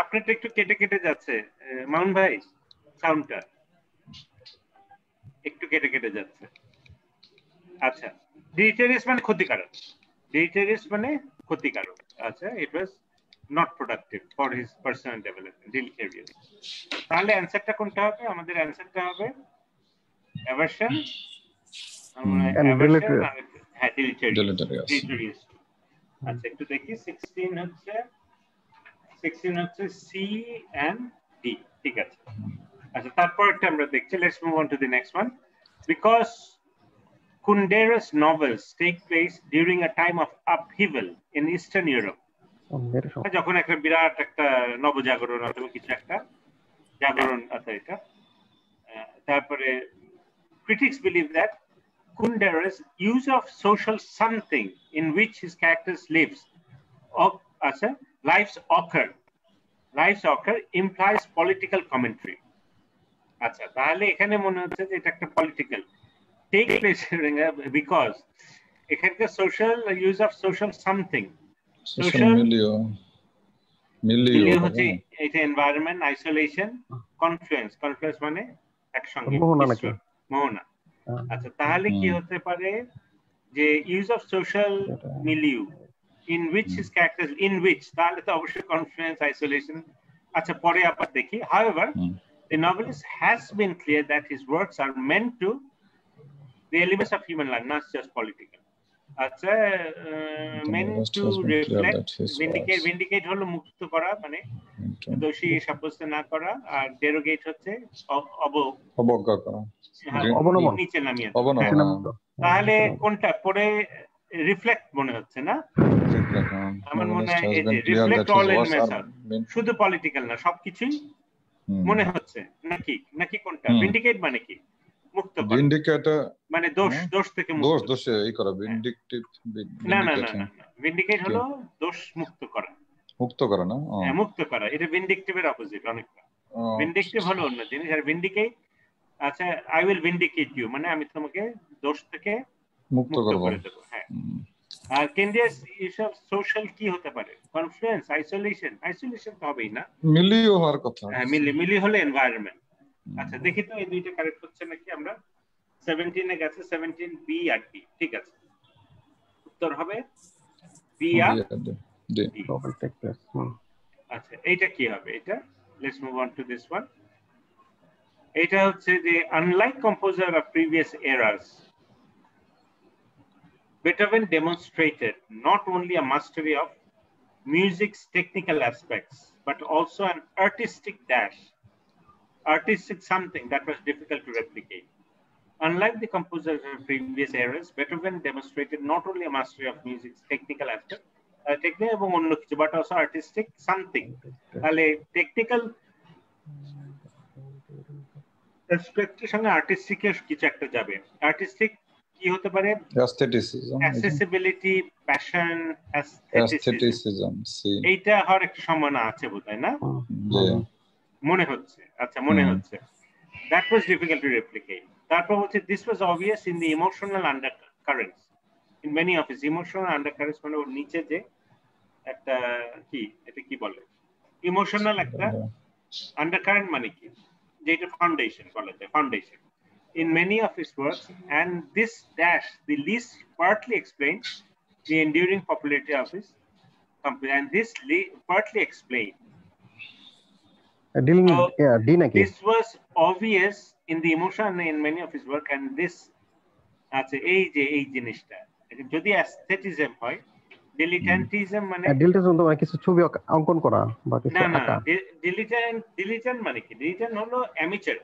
আপনারটা একটু কেটে যাচ্ছে মামুন ভাই, সাউন্ডটা একটু কেটে যাচ্ছে। আচ্ছা, ডিলিটেরিয়াস মানে ক্ষতিকারক। আচ্ছা, it was not productive for his personal development, deleterious. তাহলে অ্যানসারটা কোনটা হবে? আমাদের অ্যানসারটা হবে অ্যাভারশন, হ্যাঁ, ডিলিটেরিয়াস। আচ্ছা, একটু দেখি 16 হচ্ছে সি এন্ড ডি, ঠিক আছে। আচ্ছা, তারপরটা আমরা দেখছি। Let's move on to the next one. Because Kundera's novels take place during a time of upheaval in Eastern Europe. যখন একটা বিরাট একটা নবজাগরণ অথবা কিছু একটা জাগরণ আছে এটা। তারপরে critics believe that Kundera's use of social something in which his characters lives occur implies political commentary. আচ্ছা, তাহলে এখানে মনে হচ্ছে যে এটা একটা পলিটিক্যাল take place because এখানকার social use of social something, social milieu হচ্ছে এটা environment, isolation, confluence মানে একসঙ্গে মোহনা। আচ্ছা, তাহলে কি হতে পারে যে use of social milieu in which his characters, in which, তাহলে তো অবশ্যই confluence, isolation। আচ্ছা, পরে আবার দেখি। However, the novelist has been clear that his works are meant to the elements of human life, not just political. আচ্ছা, meant to reflect, vindicate হলো মুক্ত করা, মানে দোষী সাব্যস্ত না করা, আর derogate হচ্ছে অবজ্ঞা করা, নিচে নামিয়ে। তাহলে কোনটা পরে রিফ্লেক্ট মনে হচ্ছে না? আমার মনে হয় এই যে রিফ্লেক্ট অল এলিমেন্টস, শুধু পলিটিক্যাল না, সবকিছুই মনে হচ্ছে নাকি কোনটা? ভিন্ডিকেট মানে কি? মুক্ত করা, ভিন্ডিকেটর মানে দোষ থেকে মুক্ত, দোষে এই করা, ভিন্ডিকেটিভ। না, ভিন্ডিকেট হলো দোষ মুক্ত করা না? হ্যাঁ, মুক্ত করা। এটা ভিন্ডিকেটিভের অপোজিট অনেকটা। ভিন্ডিকেটিভ হলো অন্য জিনিস, আর ভিন্ডিকেট, আচ্ছা, আই উইল ভিন্ডিকেট ইউ মানে আমি তোমাকে দোষ থেকে মুক্ত করে দেবো। হ্যাঁ। আর কেন্দ্রিয়াস এসব সোশ্যাল কি হতে পারে? কনফ্লুয়েন্স, আইসোলেশন তো হবেই না, মিলিও হওয়ার কথা। হ্যাঁ, মিলি হলো এনভায়রনমেন্ট। আচ্ছা, দেখি তো এই দুইটা কারেক্ট হচ্ছে নাকি। আমরা 17 এ গেছে, 17 বি আর ডি, ঠিক আছে। উত্তর হবে বি আর ডি। আচ্ছা, এইটা কি হবে? এটা let's move on to this one. এটা হচ্ছে যে unlike composer of previous eras, Beethoven demonstrated not only a mastery of music's technical aspects, but also an artistic something that was difficult to replicate. Unlike the composers of previous eras, Beethoven demonstrated not only a mastery of music's technical aspect, but also artistic something. Technical অ্যাবস্ট্রাক্টের সঙ্গে আর্টিস্টিকের কিছু একটা যাবে। Artistic কি হতে পারে? অ্যাস্থেটিসিজম, accessibility, passion, অ্যাস্থেটিসিজম, C এইটা হওয়ার একটা সম্ভাবনা আছে বোধহয়, না? জি মনে হচ্ছে, আচ্ছা মনে হচ্ছে। That was difficult to replicate. তারপর হচ্ছে this was obvious in the emotional undercurrents in many of his emotional undercurrents, মানে ওর নিচে যে একটা কি, এটা কি বলে, ইমোশনাল একটা undercurrent মানে কি, যেটা ফাউন্ডেশন বলা যায়, foundation in many of his works, and this dash the least partly explains the enduring popularity of his company, and this partly explained D নাকি? this was obvious in the emotion in many of his work, and this আচ্ছা এই যে এই জিনিসটা যদি অ্যাস্থেটিজম হয়, ডিলিটেন্টিজম মানে ডিলিটেন্ট তো কিছু ছবি অঙ্কন করা বা কিছু না না, আঁকা। ডিলিটেন্ট মানে কি? ডিলিটেন্ট হলো অ্যামেচার,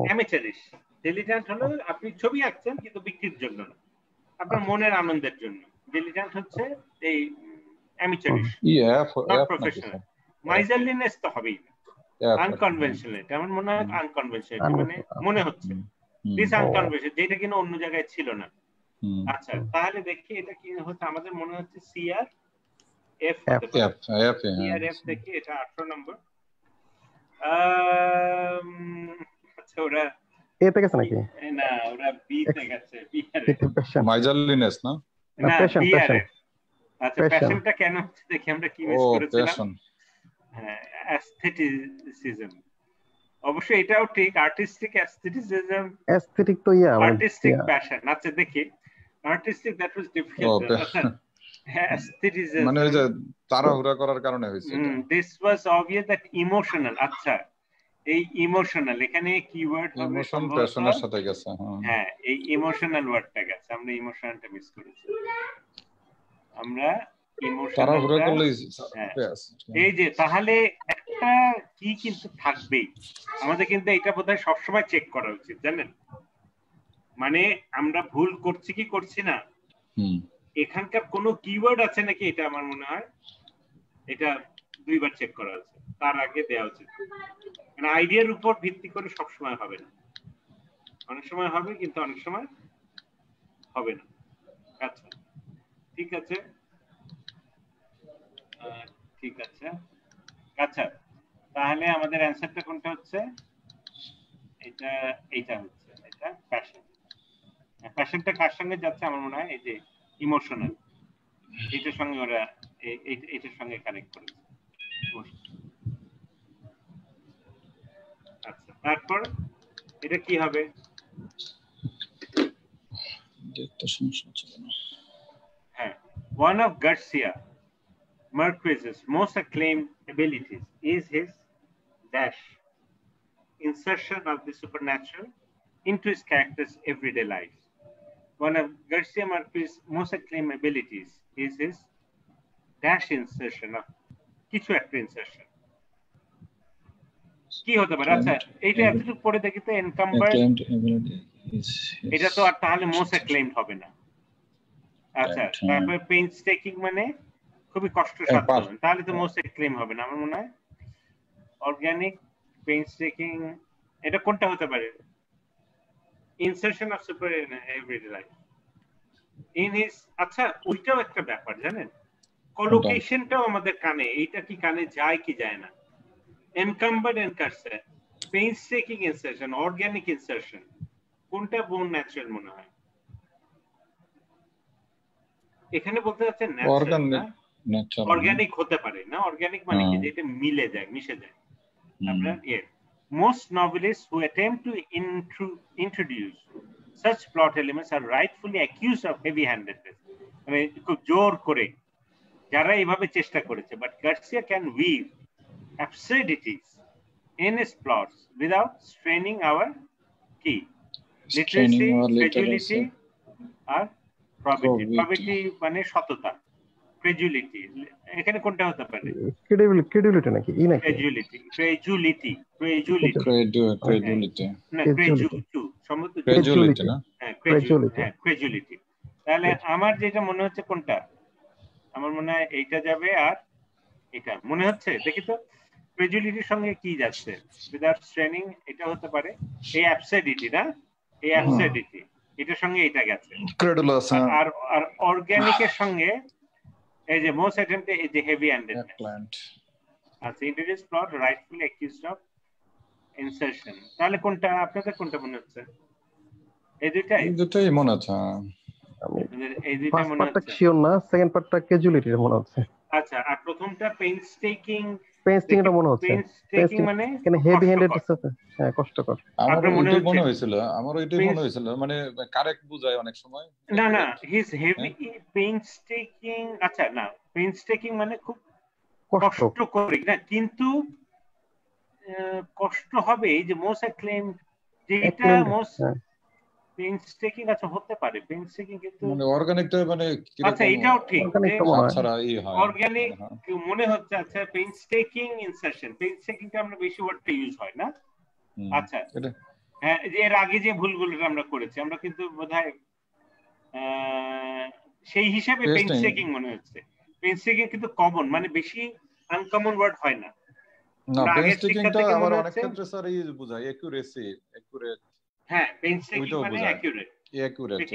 অ্যামেচারিশ। ডিলিটেন্ট হলো আপনি ছবি আঁকছেন কিন্তু বিক্রির জন্য না, আপনার মনের আনন্দের জন্য। ডিলিটেন্ট হচ্ছে এই অ্যামেচারিশ, নট প্রফেশনাল। মাইজারলিনেস তো হবেই না, আনকনভেনশনাল। আমার মনে হয় আনকনভেনশনাল মানে মনে হচ্ছে দিস আনকনভেনশনাল, যেটা কিনা অন্য জায়গায় ছিল না। আচ্ছা তাহলে দেখি এটা কি হচ্ছে, আমাদের মনে হচ্ছে সি আর এফ হতে পারে। সি আর এফ দেখি, এটা 18 নম্বর। আচ্ছা ওরা এ তে গেছে নাকি? না, ওরা বি তে গেছে। বি আর মাইজারলিনেস না, না বি আর। আচ্ছা প্যাশনটা কেন হচ্ছে দেখি আমরা কি মিস করেছিলাম। হ্যাঁ, অ্যাস্থেটিসিজম, অবশ্যই এটাও ঠিক। আর্টিস্টিক অ্যাস্থেটিসিজম, অ্যাস্থেটিক তো আর্টিস্টিক প্যাশন। আচ্ছা দেখি আর্টিস্টিক, দ্যাট ওয়াজ ডিফিকাল্ট। অ্যাস্থেটিসিজম মানে ওই যে তাড়াহুড়া করার কারণে হয়েছে এটা। This was obvious that emotional. আচ্ছা এই ইমোশনাল এখানে কিওয়ার্ড হবে ইমোশন প্যাশনের সাথে গেছে। হ্যাঁ এই ইমোশনাল ওয়ার্ডটা গেছে, আমরা ইমোশনটা মিস করেছি। আমরা তাড়াহুড়া করলে এই যে তাহলে একটা কি কিন্তু থাকবেই আমাদের, কিন্তু এটা বোধহয় সবসময় চেক করা উচিত, জানেন? মানে আমরা ভুল করছি কি করছি না, এখানকার কোনো কিওয়ার্ড আছে নাকি, এটা আমার মনে হয় এটা দুইবার চেক করা উচিত, তার আগে দেওয়া উচিত। মানে আইডিয়ার উপর ভিত্তি করে সবসময় হবে না, অনেক সময় হবে কিন্তু অনেক সময় হবে না। আচ্ছা ঠিক আছে, ঠিক আছে। আচ্ছা তাহলে আমাদের অ্যানসারটা কোনটা হচ্ছে? এটা এইটা হচ্ছে, এটা প্যাশন। প্যাশনটা কার সঙ্গে যাচ্ছে আমার মনে হয়, এই যে ইমোশনাল, এটার সঙ্গে ওরা এটার সঙ্গে কানেক্ট করেছে। আচ্ছা তারপর এটা কি হবে? হ্যাঁ, one of Garcia Marquez's most acclaimed abilities is his dash insertion of the supernatural into his character's everyday life. One of Garcia Marquez's most acclaimed abilities is his dash insertion of কিছু একটা insertion. কি হতে পারে? আচ্ছা এইটা এতটুকু পড়ে দেখি তো, এনকাম্বার, এটা তো আর তাহলে মোস্ট অ্যাক্লেইমড হবে না। আচ্ছা তারপরে পেইনস্টেকিং মানে খুবই কষ্টসাধ্য, তাহলে তো মোস্ট অ্যাক্লেইম হবে না আমার মনে হয়। অর্গানিক, পেইনস্টেকিং, এটা কোনটা হতে পারে? Insertion of super everyday life in his. আচ্ছা ওইটাও একটা ব্যাপার জানেন, কলোকেশনটাও আমাদের কানে, এইটা কি কানে যায় কি যায় না? এনকাম্বার্ড এনকারসার, পেইনস্টেকিং ইনসারশন, অর্গানিক ইনসারশন, কোনটা বোন ন্যাচারাল মনে হয়? এখানে বলতে যাচ্ছে ন্যাচারাল না, অর্গানিক হতে পারে না। অর্গানিক মানে কি, যেটা মিলে যায়, মিশে যায়। আপনার most novelists who attempt to introduce such plot elements are rightfully accused of heavy-handedness, মানে খুব জোর করে যারা এইভাবে চেষ্টা করেছে। But Garcia can weave absurdities in his plots without straining our key literacy, credulity, or probity. Probity মানে সততা, credulity এখানে কোনটা হতে পারে? ক্রেডিবিলিটি নাকি ই নাকি? credulity না, credulity। তাহলে আমার যেটা মনে হচ্ছে কোনটা, আমার মনে হয় এইটা যাবে, আর এটা মনে হচ্ছে দেখি তো। ক্রেডুলিটির সঙ্গে কি যাচ্ছে উইদাউট স্ট্রেনিং, এটা হতে পারে এই অ্যাবসার্ডিটি না, এই অ্যাবসার্ডিটি এটার সঙ্গে এটা গেছে। ক্রেডুলাস আর আর অর্গানিকের সঙ্গে এই যে মোস্ট অ্যাটেম্পটে এই যে হেভি হ্যান্ডেডনেস। আচ্ছা, introduce plot rightfully accused of insertion. তাহলে কোনটা আপনাদের কোনটা মনে হচ্ছে? এই দুটাই মনে হচ্ছে। এই দুইটা মনে হচ্ছে। শিওর না, সেকেন্ড পার্টটা ক্যাজুয়ালিটির মনে হচ্ছে। আচ্ছা, আর প্রথমটা পেইনস্টেকিং এটা মনে হচ্ছে। পেইনস্টেকিং মানে কেন হেভি হ্যান্ডেড আছে? হ্যাঁ, কষ্টকর। আমার ওইটাই মনে হয়েছিল, মানে কারেক্ট বুঝায় অনেক সময়। না হিজ হেভি পেইনস্টেকিং। আচ্ছা, না পেইনস্টেকিং মানে খুব কষ্টকর না, কিন্তু কষ্ট হবে। এই যে মোস্ট অ্যাক্লেম যেটা মোস্ট পেইনস্টেকিং, আচ্ছা হতে পারে পেইনস্টেকিং, কিন্তু মানে অর্গানিকটা মানে আচ্ছা এটাও ঠিক অর্গানিক মনে হচ্ছে। আচ্ছা, পেইনস্টেকিং ইনসারশন, পেইনস্টেকিংটা আমরা বেশি ওয়ার্ডটা ইউজ হয় না। আচ্ছা, হ্যাঁ, যে এর আগে যে ভুলগুলো আমরা করেছি আমরা কিন্তু বোধহয় সেই হিসাবে পেইনস্টেকিং মনে হচ্ছে। পেইনস্টেকিং কিন্তু কমন, মানে বেশি আনকমন ওয়ার্ড হয় না। না, পেইনস্টেকিংটা আবার অনেক ক্ষেত্রে স্যার এই বোঝায় অ্যাকুরেসি, অ্যাকুরেট। হ্যাঁ, পেইনস্টেকিং মানে অ্যাকুরেট,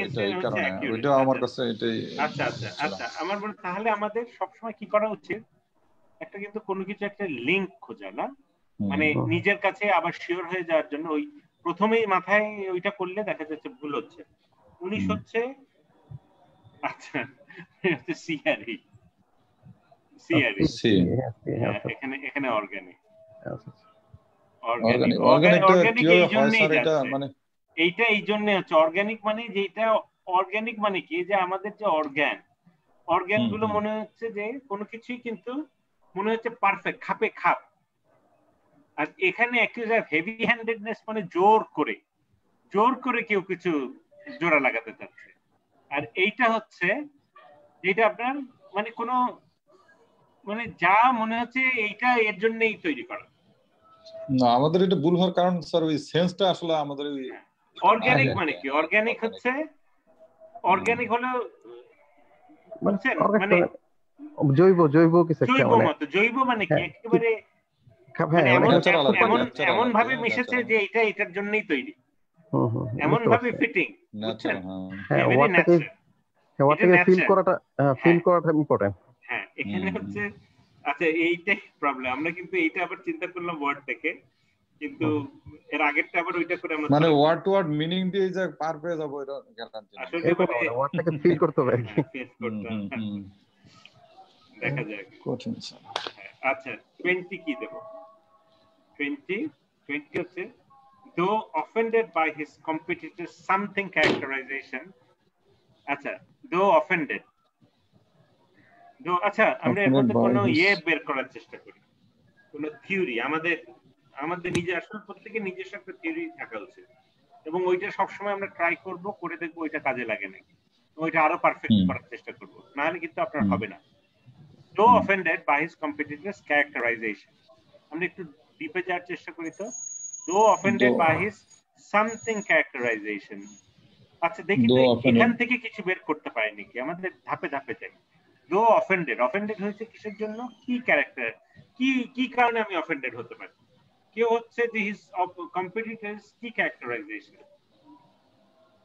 এটাই কারণে ওইটা আমার কাছে এটাই। আচ্ছা আমার মনে, তাহলে আমাদের সবসময় কি করা উচিত, একটা কিন্তু কোনো কিছু একটা লিংক খোঁজা না, মানে নিজের কাছে আবার শিওর হয়ে যাওয়ার জন্য। ওই প্রথমেই মাথায় ওইটা করলে দেখা যাচ্ছে ভুল হচ্ছে। 19 হচ্ছে, আচ্ছা সিআরই এখানে অর্গানিক এই জন্যই যাচ্ছে, এইটা এই জন্য হচ্ছে অর্গানিক। মানে যেটা অর্গানিক মানে কি, যে আমাদের যে অর্গান গুলো মনে হচ্ছে যে কোনো কিছুই কিন্তু মনে হচ্ছে পারফেক্ট, খাপে খাপ। আর এখানে হেভি হ্যান্ডেডনেস মানে জোর করে কেউ কিছু জোড়া লাগাতে চাচ্ছে। আর এইটা হচ্ছে যেটা আপনার মানে কোনো মানে যা মনে হচ্ছে এইটা এর জন্যই তৈরি করা। না, আমাদের এটা ভুল হওয়ার কারণ স্যার ওই সেন্সটা আসলে আমাদের ওই অর্গানিক মানে কি, অর্গানিক হচ্ছে, অর্গানিক হলো মানে জৈব কিছু একটা, জৈব মানে কি একেবারে এমন ভাবে মিশেছে যে এটা এটার জন্যই তৈরি, এমন ভাবে ফিটিং, বুঝছেন? ফিল করাটা ইম্পর্টেন্ট। হ্যাঁ, এখানে হচ্ছে। আচ্ছা, এইটাই প্রবলেম। আমরা কিন্তু এইটা আবার চিন্তা করলাম ওয়ার্ড থেকে, কিন্তু এর আগেরটা আবার ওইটা করে আমরা মানে ওয়ার্ড টু ওয়ার্ড মিনিং দিয়ে যে পার পেয়ে যাব, এটা গ্যারান্টি না। আসলে মানে ওয়ার্ডটাকে ফিল করতে হবে, ফেস করতে হবে। দেখা যাক কঠিন স্যার। আচ্ছা, 20 কি দেব? 20 হচ্ছে though offended by his competitor's something characterization. আচ্ছা, though offended, আচ্ছা আমরা এর মধ্যে কোনো বের করার চেষ্টা করি, কোনো থিওরি। আমাদের নিজের আসলে প্রত্যেকের নিজস্ব একটা থিওরি থাকা উচিত, এবং ওইটা সবসময় আমরা ট্রাই করব, করে দেখবো ওইটা কাজে লাগে নাকি, ওইটা আরো পারফেক্ট করার চেষ্টা করব, না হলে কিন্তু আপনার হবে না। though offended by his competitor's characterization, আমরা একটু ডিপে যাওয়ার চেষ্টা করি। তো though offended by his something characterization, আচ্ছা দেখি তো এখান থেকে কিছু বের করতে পারি নাকি, আমাদের ধাপে ধাপে যাই। though offended হয়েছে কিসের জন্য, কি ক্যারেক্টার, কি কারণে আমি অফেন্ডেড হতে পারি, কেউ হচ্ছে যে his competitors কি characterization,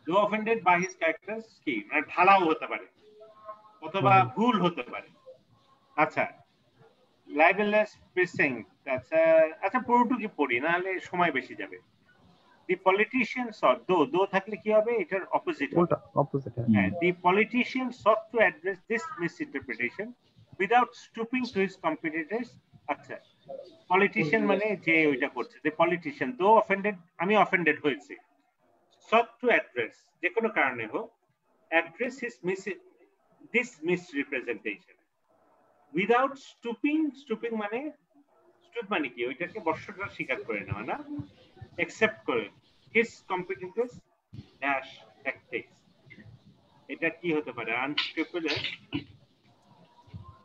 though offended by his characters কি, মানে ঢালাও হতে পারে অথবা ভুল হতে পারে। আচ্ছা, libelous precinct, আচ্ছা পুরোটুকু পড়ি, না হলে সময় বেশি যাবে। The politician sought, though থাকলে কি হবে, এটার অপোজিট হবে। হ্যাঁ, the politician sought to address this misinterpretation without stooping to his competitors. আচ্ছা, পলিটিশিয়ান মানে যে ওইটা করছে, the politician though offended, আমি অফেন্ডেড হয়েছি, sought to address, যে কোনো কারণে হোক, address this misrepresentation without stooping মানে stoop মানে কি, ওইটাকে বর্ষটা স্বীকার করে নেওয়া না, accept করে his competitors dash tactics। এটা কি হতে পারে, unscrupulous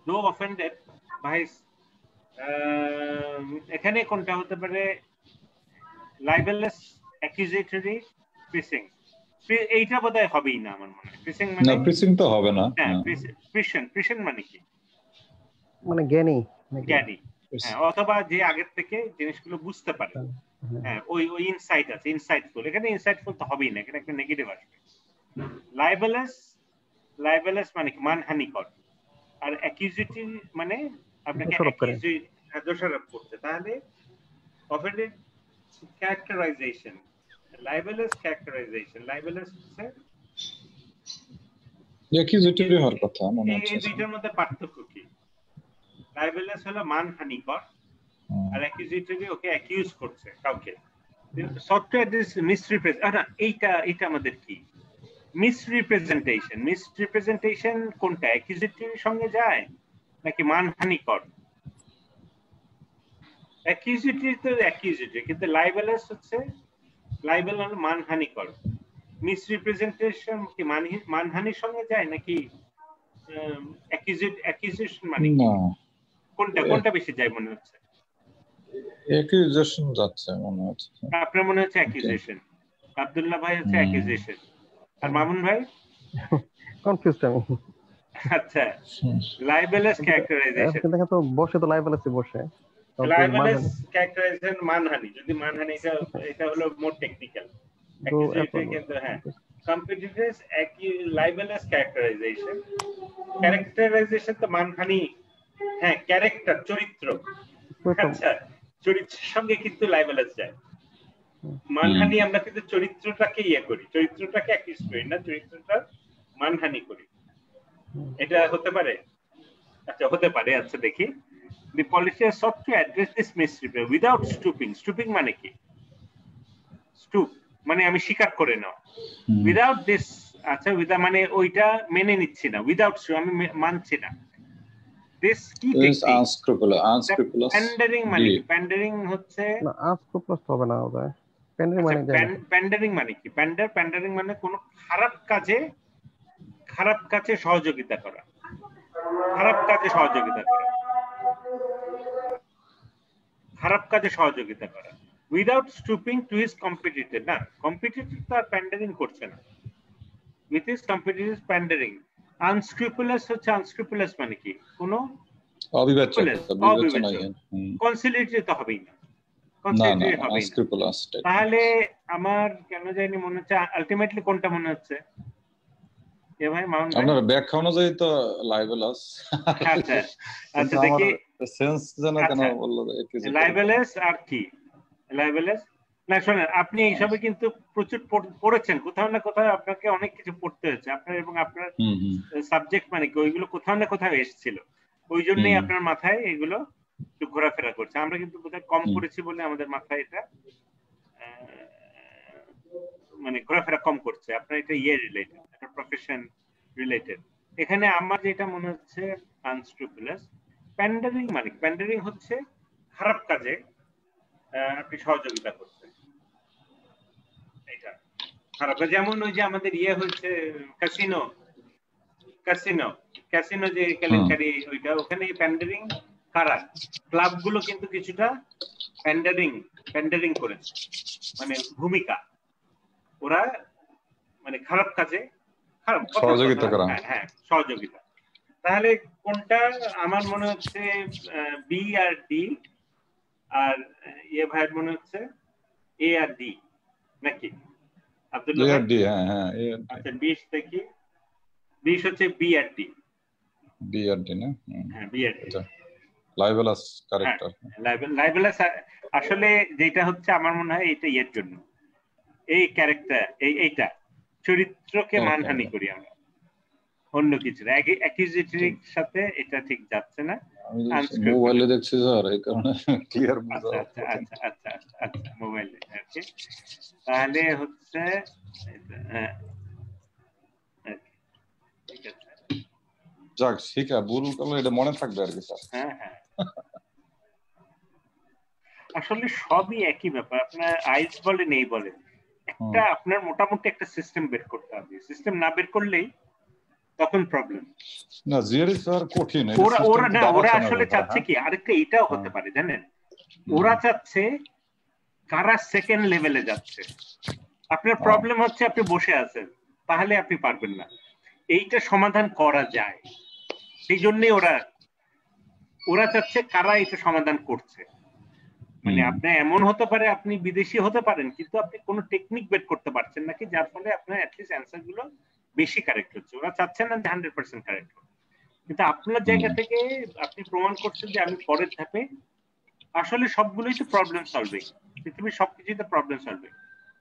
though offended by এখানে কোনটা হতে পারে, libelous accusatory precinct, এইটা বোধহয় হবেই না আমার মনে হয়। প্রিসিং মানে, না প্রিসিং তো হবে না। হ্যাঁ, প্রিসিং মানে কি, মানে জ্ঞানী। হ্যাঁ, অথবা যে আগের থেকে জিনিসগুলো বুঝতে পারে, হ্যাঁ, ওই ইনসাইট আছে, ইনসাইটফুল। এখানে ইনসাইটফুল তো হবেই না, এখানে একটা নেগেটিভ আসবে। লাইবেলাস মানে কি? মানহানিকর। আর অ্যাকিউজিটিভ মানে আপনাকে দোষারোপ করছে। তাহলে অফেন্ডেড ক্যারেক্টারাইজেশন, লাইবেলাস ক্যারেক্টারাইজেশন। লাইবেলাস হচ্ছে অ্যাকিউজেটিভ হওয়ার কথা মনে হচ্ছে। এই দুইটার মধ্যে পার্থক্য কি? লাইবেলাস হলো মানহানিকর, আর অ্যাকিউজেটিভ ওকে অ্যাকিউজ করছে কাউকে। সফটওয়্যার দিস মিসরিপ্রেজেন্ট, এইটা আমাদের কি? মিসরিপ্রেজেন্টেশন। মিসরিপ্রেজেন্টেশন কোনটা? অ্যাকিউজেটিভের সঙ্গে যায় নাকি মানহানিকর? অ্যাকিউজেটিভ তো অ্যাকিউজেটিভ, কিন্তু লাইবেলাস হচ্ছে, লাইবেল হলো মানহানিকর। মিসরিপ্রেজেন্টেশন কি মানহানির সঙ্গে যায় নাকি অ্যাকিউজেশন মানে কি? কোনটা বেশি যায় মনে হচ্ছে? অ্যাকিউজেশন যাচ্ছে মনে হচ্ছে। আপনার মনে হচ্ছে অ্যাকিউজেশন, আব্দুল্লাহ ভাই হচ্ছে অ্যাকিউজেশন, আর মামুন ভাই কনফিউজড আমি। আচ্ছা, লাইবেলাস ক্যারেক্টারাইজেশন। দেখা তো বসে তো লাইবেলাসই বসে। লাইবেলাস ক্যারেক্টারাইজেশন মানহানি। যদি মানহানি, এটা হলো মোর টেকনিক্যাল। অ্যাকিউজেটিভ কিন্তু হ্যাঁ কম্পিটিটরস লাইবেলাস ক্যারেক্টারাইজেশন। ক্যারেক্টারাইজেশন তো মানহানি, হ্যাঁ, ক্যারেক্টার চরিত্র। আচ্ছা, চরিত্রের সঙ্গে কিন্তু লাইবেলাস যায়। মানহানি আমরা কিন্তু চরিত্রটাকে করি, চরিত্রটাকে অ্যাকিউজ করি না, চরিত্রটা মানহানি করি। এটা হতে পারে? আচ্ছা, হতে পারে। আচ্ছা, দেখি। The politician sought to address this misrepresentation without stooping. Stooping মানে কি? Stoop মানে আমি স্বীকার করে নাও। Without this, আচ্ছা, without মানে ওইটা মেনে নিচ্ছি না। Without stoop আমি মানছি না। This কি দেখছি? unscrupulous. Pandering মানে কি? Pandering হচ্ছে না, unscrupulous হবে না ওটা। Pandering মানে pandering মানে কি? Pandering মানে কোনো খারাপ কাজে সহযোগিতা করা। খারাপ কাজে সহযোগিতা করা। খারাপ কাজে সহযোগিতা করা। Without stooping to his competitor. না, কম্পিটিটর তো আর প্যান্ডারিং করছে না। With his competitor pandering. Unscrupulous হচ্ছে, আনস্ক্রুপুলাস মানে কি? কোনো অবিবেচক। কনসিলিয়েটরি তো হবেই না, কনসিলিয়েটরি হবেই না। তাহলে আমার কেন জানি মনে হচ্ছে আলটিমেটলি কোনটা মনে হচ্ছে? এ ভাই মাউন্ট, আপনার ব্যাখ্যা অনুযায়ী তো লাইবেলাস। আচ্ছা আচ্ছা, দেখি সেন্স জানা কেন বললো লাইবেলাস আর কি? লাইবেলাস না, শোনেন, আপনি এইসবে কিন্তু প্রচুর পড়েছেন, কোথাও না কোথাও আপনাকে অনেক কিছু পড়তে হয়েছে আপনার, এবং আপনার সাবজেক্ট মানে কি ওইগুলো কোথাও না কোথাও এসেছিল, ওই জন্যই আপনার মাথায় এগুলো একটু ঘোরাফেরা করছে। আমরা কিন্তু কোথাও কম করেছি বলে আমাদের মাথায় এটা মানে ঘোরাফেরা কম করছে। আপনার এটা রিলেটেড, একটা প্রফেশন রিলেটেড। এখানে আমার যেটা মনে হচ্ছে আনস্ক্রুপুলাস। প্যান্ডারিং মানে, প্যান্ডারিং হচ্ছে খারাপ কাজে আপনি সহযোগিতা করছেন। এটা খারাপ কাজ। যেমন ওই যে আমাদের হয়েছে ক্যাসিনো যে কেলেঙ্কারি, ওইটা ওখানে প্যান্ডারিং কারা? ক্লাবগুলো কিন্তু কিছুটা প্যান্ডারিং করেছে, মানে ভূমিকা, ওরা মানে খারাপ কাজে সহযোগিতা করা। হ্যাঁ, সহযোগিতা। তাহলে কোনটা? আমার মনে হচ্ছে বি আর ডি, আর ভাইয়ের মনে হচ্ছে এ আর ডি, নাকি আব্দুল্লাহ ভাই? আচ্ছা, 20 দেখি। 20 হচ্ছে বি আর ডি। না? হ্যাঁ, বি আর ডি। লাইবেলাস ক্যারেক্টার। লাইবেলাস আসলে যেটা হচ্ছে আমার মনে হয় এটা জন্য, এই ক্যারেক্টার, এইটা চরিত্রকে মানহানি করি আমরা, অন্য কিছু অ্যাকিউজেটিভ সাথে এটা ঠিক যাচ্ছে না। মোবাইলে দেখছি স্যার, এই কারণে ক্লিয়ার বুঝা। আচ্ছা আচ্ছা আচ্ছা আচ্ছা, মোবাইলে। ওকে, তাহলে হচ্ছে ঠিক আছে, যাক, শিখা ভুল করলে এটা মনে থাকবে আর কি স্যার। হ্যাঁ হ্যাঁ, আসলে সবই একই ব্যাপার। আপনার আইস বলেন, এই বলেন, একটা আপনার মোটামুটি একটা সিস্টেম বের করতে হবে। সিস্টেম না বের করলেই তখন প্রবলেম। না, জিআরই স্যার কঠিন। ওরা আসলে চাচ্ছে কি, আরেকটা এটাও হতে পারে জানেন, ওরা চাচ্ছে কারা সেকেন্ড লেভেলে যাচ্ছে। আপনার প্রবলেম হচ্ছে আপনি বসে আছেন, তাহলে আপনি পারবেন না। এইটা সমাধান করা যায়, সেই জন্যই ওরা ওরা চাচ্ছে কারা এটা সমাধান করছে। মানে আপনি এমন হতে পারে আপনি বিদেশি হতে পারেন, কিন্তু আপনি কোনো টেকনিক বের করতে পারছেন নাকি যার ফলে আপনার অ্যাটলিস্ট অ্যান্সার গুলো বেশি কারেক্ট হচ্ছে। ওরা চাচ্ছেন না যে 100% কারেক্ট হবে, কিন্তু আপনার জায়গা থেকে আপনি প্রমাণ করছেন যে আমি পরের ধাপে আসলে সবগুলোই তো প্রবলেম সলভিং, পৃথিবীর সবকিছুই তো প্রবলেম সলভিং।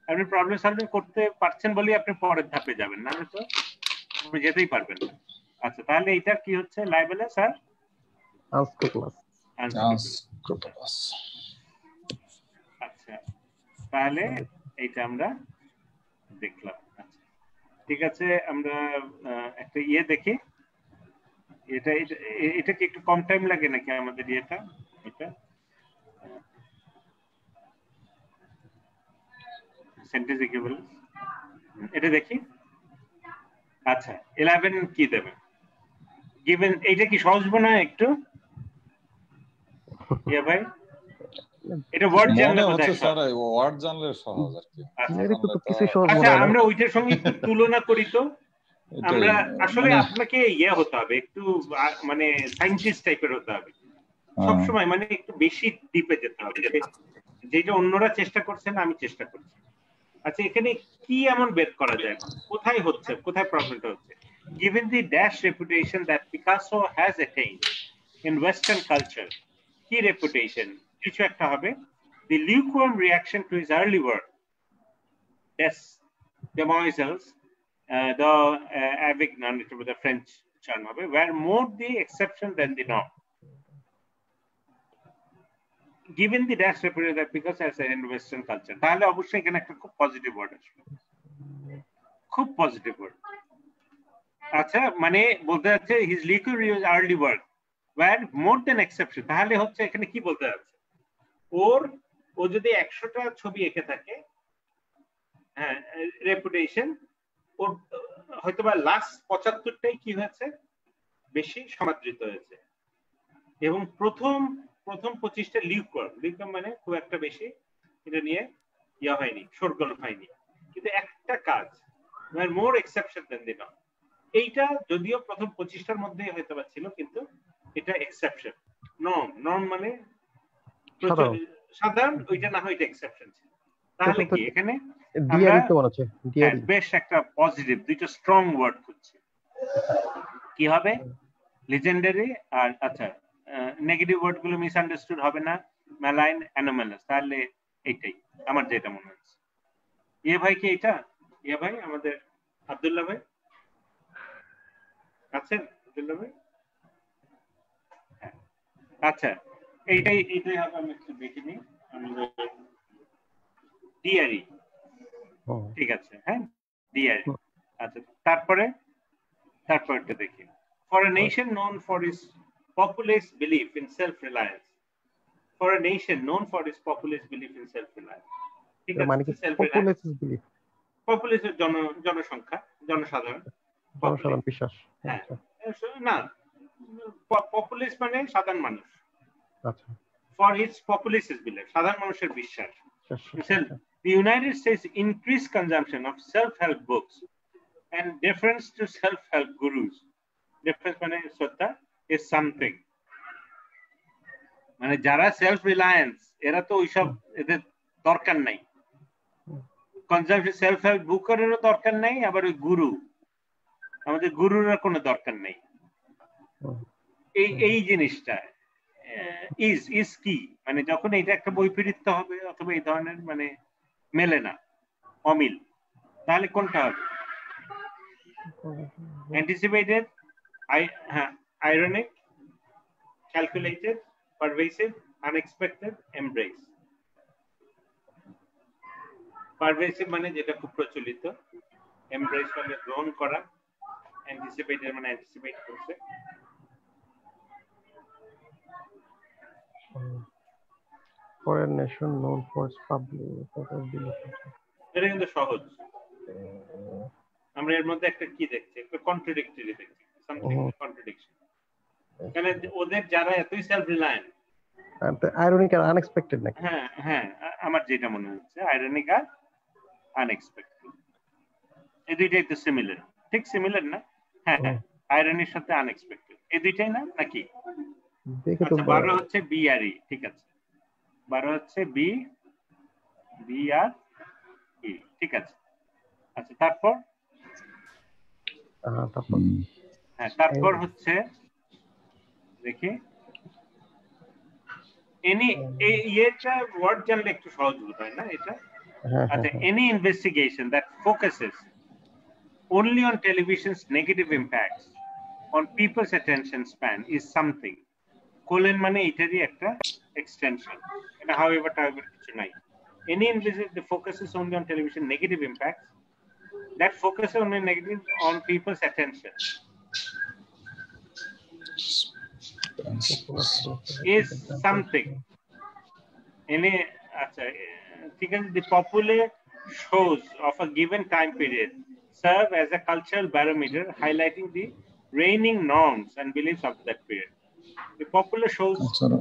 আপনি প্রবলেম সলভিং করতে পারছেন বলেই আপনি পরের ধাপে যাবেন, না তো আপনি যেতেই পারবেন না। আচ্ছা, তাহলে এটা কি হচ্ছে লাইবেলে স্যার? আনস্ক্রুপুলাস। আচ্ছা, তাহলে এইটা আমরা দেখলাম। আচ্ছা, ঠিক আছে, আমরা একটা ইয়ে দেখি। এটা এটা কি একটু কম টাইম লাগে নাকি আমাদের ইয়েটা? এটা সেন্টেন্স ইকুইভ্যালেন্স, এটা দেখি। আচ্ছা, 11 কি দেবে? গিভেন, এইটা কি সহজ না একটু? ইয়া ভাই, এটা ওয়ার্ড জানলে হচ্ছে স্যার ওয়ার্ড জানলে সহজ আর কি। আচ্ছা, আমরা ওইটার সঙ্গে একটু তুলনা করি তো। আমরা আসলে আপনাকে ইয়ে হতে হবে একটু, মানে সায়েন্টিস্ট টাইপের হতে হবে সবসময়, মানে একটু বেশি ডিপে যেতে হবে, যেটা অন্যরা চেষ্টা করছেন আমি চেষ্টা করছি। আচ্ছা, এখানে কি এমন বের করা যায়, কোথায় হচ্ছে, কোথায় প্রবলেমটা হচ্ছে? Given the dash reputation that Picasso has attained in Western culture, কি reputation? কিছু একটা হবে। The lukewarm reaction to his early work, des demoiselles, the Avignon, it was the French term হবে, were more the exception than the norm. Given the dash reputation that Picasso has in Western culture, তাহলে অবশ্যই এখানে একটা খুব positive word আসবে, খুব positive word. আচ্ছা, মানে বলতে যাচ্ছে his lukewarm early work were more than exception, তাহলে হচ্ছে এখানে কি বলতে যাচ্ছে? ও যদি 100টা ছবি এঁকে থাকে, হ্যাঁ, রেপুটেশন ওর হয়তোবা লাস্ট 75টাই কি হয়েছে, বেশি সমাদৃত হয়েছে, এবং প্রথম 25টা লিউকওয়ার্ম মানে খুব একটা বেশি এটা নিয়ে ইয়া হয়নি, শোরগোল হয়নি। কিন্তু একটা কাজ, মোর এক্সেপশন দেন দি নর্ম, এইটা যদিও প্রথম 25টার মধ্যেই হয়তো বা ছিল, কিন্তু এটা এক্সেপশন। নর্ম মানে সাধারণ, ওইটা না হয় এটা এক্সেপশন ছিল। তাহলে কি এখানে বেশ একটা পজিটিভ, দুইটা স্ট্রং ওয়ার্ড খুঁজছি। কি হবে? লিজেন্ডারি আর আচ্ছা, নেগেটিভ ওয়ার্ড গুলো মিসআন্ডারস্টুড হবে না, ম্যালাইন, অ্যানোমালাস। তাহলে এইটাই আমার যেটা মনে হচ্ছে। ইয়ে ভাই কি এটা? ইয়ে ভাই, আমাদের আব্দুল্লাহ ভাই আছেন? আব্দুল্লাহ ভাই, আচ্ছা, এইটাই হবে। আমি একটু দেখে নিই আমাদের ডিআরই, ঠিক আছে, হ্যাঁ, ডিআরই। আচ্ছা, তারপরটা দেখি। For a nation known for its populist belief in self-reliance, for a nation known for its populist belief in self-reliance, ঠিক আছে, পপুলেস জনসংখ্যা, জনসাধারণ বিশ্বাস, হ্যাঁ, না, পপুলেস মানে সাধারণ মানুষ। আচ্ছা, for its populist belief, সাধারণ মানুষের বিশ্বাস। The United States increased consumption of self-help books and deference to self-help gurus. Deference মানে শ্রদ্ধা is something, মানে যারা সেলফ রিলায়েন্স, এরা তো ওইসব, এদের দরকার নাই। কনজাম্পশন সেলফ হেল্প বুকেরও দরকার নাই, আবার ওই গুরু, আমাদের গুরুর কোনো দরকার নেই। এই জিনিসটা ইজ কি, মানে যখন এটা একটা বৈপরীত্য হবে অথবা এই ধরনের মানে মেলে না, অমিল, তাহলে কোনটা হবে? Anticipated, ironic, calculated, পারভেসিভ, unexpected, embrace. পারভেসিভ মানে যেটা খুব প্রচলিত, এমব্রেস মানে গ্রহণ করা, অ্যান্টিসিপেটেড মানে অ্যান্টিসিপেট করছে। For a nation known for its public, এটা কিন্তু সহজ। আমরা এর মধ্যে একটা কি দেখছি, একটা কন্ট্রাডিক্টরি দেখছি, সামথিং কন্ট্রাডিকশন। মানে ওদের যারা এতই সেলফ রিলায়েন্ট, আইরনিক আর আনএক্সপেক্টেড নাকি? হ্যাঁ হ্যাঁ, আমার যেটা মনে হচ্ছে আইরনিক আর আনএক্সপেক্টেড, এই দুইটাই তো সিমিলার, ঠিক সিমিলার না? হ্যাঁ হ্যাঁ, আইরনির সাথে আনএক্সপেক্টেড, এই দুইটাই না নাকি? দেখে তো আচ্ছা 12 হচ্ছে বি আর ই, ঠিক আছে 12 হচ্ছে বি আর ই, ঠিক আছে। আচ্ছা তারপর তারপর হ্যাঁ তারপর হচ্ছে দেখি এনি এটা ওয়ার্ড জানলে একটু সহজ হয় না এটা। আচ্ছা any investigation that focuses only on television's negative impacts on people's attention span is something. Colon মানে এটারই একটা extension. এটা however কিছু নাই। Any investigation that focuses only on television negative impacts that focuses only negative on people's attention is something. Any আচ্ছা ঠিক আছে, the popular shows of a given time period serve as a cultural barometer highlighting the reigning norms and beliefs of that period. The popular shows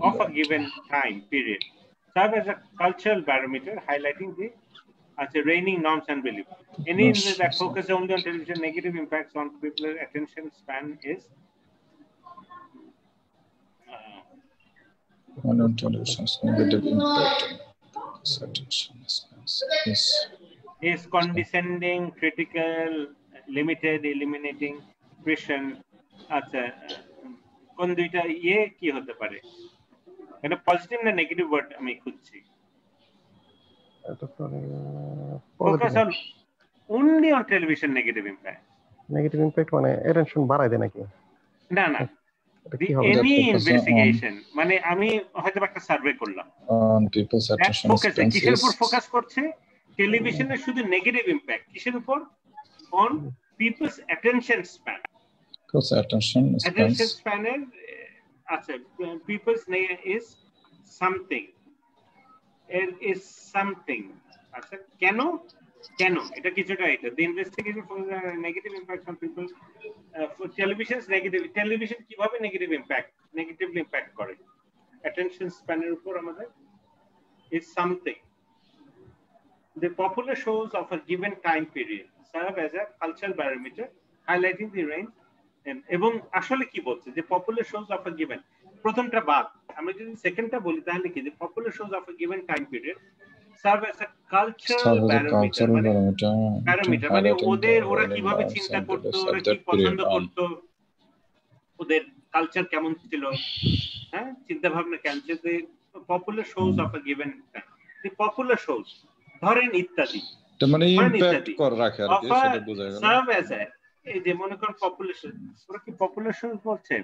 of a given time period serve as a cultural barometer highlighting the reigning norms and beliefs. Any that focus only on television negative impacts on people's attention span is on television's negative impact on attention span is condescending, critical, limited, eliminating, prescient. আচ্ছা কোন দুইটা কি হতে পারে? এটা positive না negative word আমি খুঁজছি। Focus on only on television negative impact. Negative impact মানে অ্যাটেনশন বাড়ায় দেয় নাকি? না না, any investigation মানে আমি হয়তো একটা সার্ভে করলাম on people's attention span কিসের উপর ফোকাস করছে? টেলিভিশনের শুধু নেগেটিভ ইমপ্যাক্ট কিসের উপর? on people's attention span. Because attention span আচ্ছা people's is something, it is something. আচ্ছা কেন এটা কিছুটা এটা the investigation for the negative impact on people for television's television কিভাবে negatively impact করে attention span এর উপর আমাদের is something. The popular shows of a given time period serve as a cultural barometer highlighting the range এবং আসলে কি বলছে যে popular shows of a given, প্রথমটা বাদ, আমরা যদি সেকেন্ডটা বলি তাহলে কি, the popular shows of a given time period serve as a cultural barometer মানে ওরা কিভাবে চিন্তা করতো, ওরা কি পছন্দ করতো, ওদের কালচার কেমন ছিল, হ্যাঁ চিন্তা ভাবনা কেমন ছিল। the popular shows of a given time, the popular shows ধরেন ইত্যাদি মানে ইমপ্যাক্ট করে রাখে আর কি, সেটা বোঝা গেল। serve as a এই যে মনে করেন পপুলেশন, ওরা কি পপুলেশন বলছে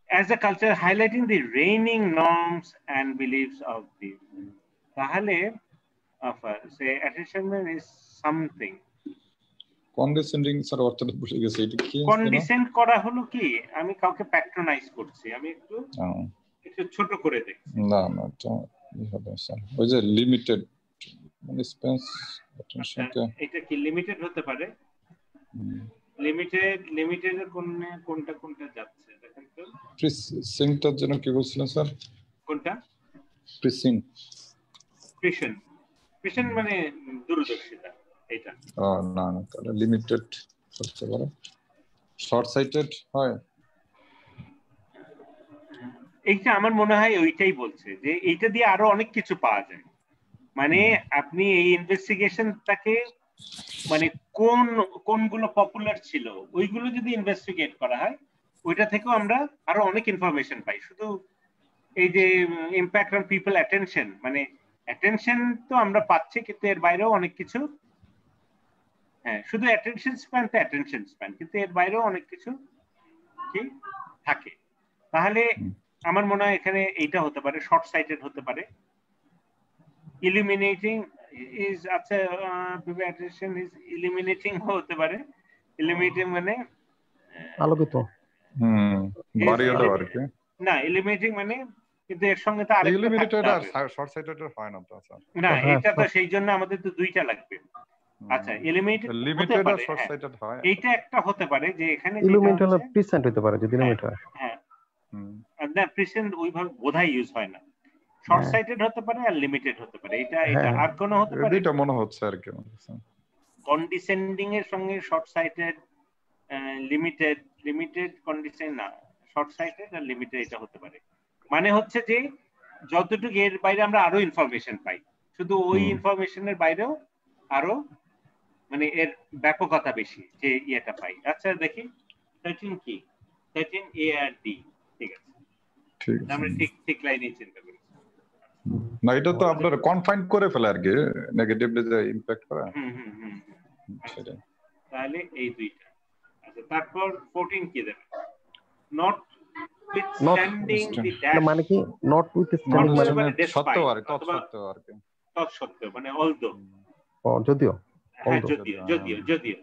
as a culture highlighting the reigning norms and beliefs of the, তাহলে say attention is something. Conditioning sir অর্থটা ভুলে গেছি, এটা কি? কন্ডিশন করা হলো কি আমি কাউকে প্যাট্রোনাইজ করছি, আমি একটু ছোট করে দেখছি। না তো হবে স্যার, ওই যে লিমিটেড মানে স্পেস অ্যাটেনশনকে এটা কি লিমিটেড হতে পারে? লিমিটেড এর কোনটা যাচ্ছে দেখেন তো। প্রিসিংটার জন্য কি বলছিলেন স্যার? কোনটা? প্রিসিং মানে দূরদর্শিতা, এটা। না তাহলে লিমিটেড হতে পারে, শর্ট সাইটেড হয়। এইটা আমার মনে হয় ওইটাই বলছে যে এইটা দিয়ে আরো অনেক কিছু পাওয়া যায়, মানে আপনি এই ইনভেস্টিগেশনটাকে মানে কোনগুলো পপুলার ছিল ওইগুলো যদি ইনভেস্টিগেট করা হয় ওইটা থেকেও আমরা আরো অনেক ইনফরমেশন পাই। শুধু এই যে ইমপ্যাক্ট অন পিপল অ্যাটেনশন, মানে অ্যাটেনশন তো আমরা পাচ্ছি কিন্তু এর বাইরেও অনেক কিছু, হ্যাঁ শুধু অ্যাটেনশন স্প্যান কিন্তু এর বাইরেও অনেক কিছু কি থাকে। তাহলে আমার মনে হয় এখানে এইটা হতে পারে, শর্ট সাইটেড হতে পারে। illuminating is আচ্ছা attention is illuminating হতে পারে। illuminating মানে আলোকিত, বাড়িয়ে দাও আর কি। না illuminating মানে কিন্তু এর সঙ্গে তো আরেকটা illuminated আর শর্ট সাইটেড হয় না তো স্যার। না এটা তো সেই জন্য আমাদের তো দুইটা লাগবে। আচ্ছা illuminated লিমিটেড আর শর্ট সাইটেড হয়, এইটা একটা হতে পারে যে এখানে illuminated হলো প্রিসেন্ট হতে পারে যদি লিমিটেড হয়। হ্যাঁ না প্রিসেন্ট ওইভাবে বোধহয় ইউজ হয় না, শর্ট সাইটেড হতে পারে আর লিমিটেড হতে পারে, এটা আর কোন হতে পারে, এটা মনে হচ্ছে আর কি। কন্ডিসেন্ডিং এর সঙ্গে শর্ট সাইটেড লিমিটেড কন্ডিশন না, শর্ট সাইটেড আর লিমিটেড এটা হতে পারে। মানে হচ্ছে যে যতটুকু এর বাইরে আমরা আরো ইনফরমেশন পাই, শুধু ওই ইনফরমেশনের বাইরেও আরো মানে এর ব্যাপকতা বেশি যে ইয়েটা পাই। আচ্ছা দেখি 13 কি, 13 এ আর ডি, ঠিক আছে, ঠিক আছে। আমরা ঠিক লাইনে চিন্তা করি। না এটা তো আপনার কনফাইন করে ফেলে আর কি, নেগেটিভলি যে ইমপ্যাক্ট করে সেটা। তাহলে এই দুইটা। আচ্ছা তারপর 14 কি দেবে? নট উইথস্ট্যান্ডিং দি ড্যাশ, মানে কি নট উইথস্ট্যান্ডিং মানে সত্ত্বেও আর কি, তৎসত্ত্বেও আর কি, তৎসত্ত্বেও মানে অলদো, যদিও হ্যাঁ যদিও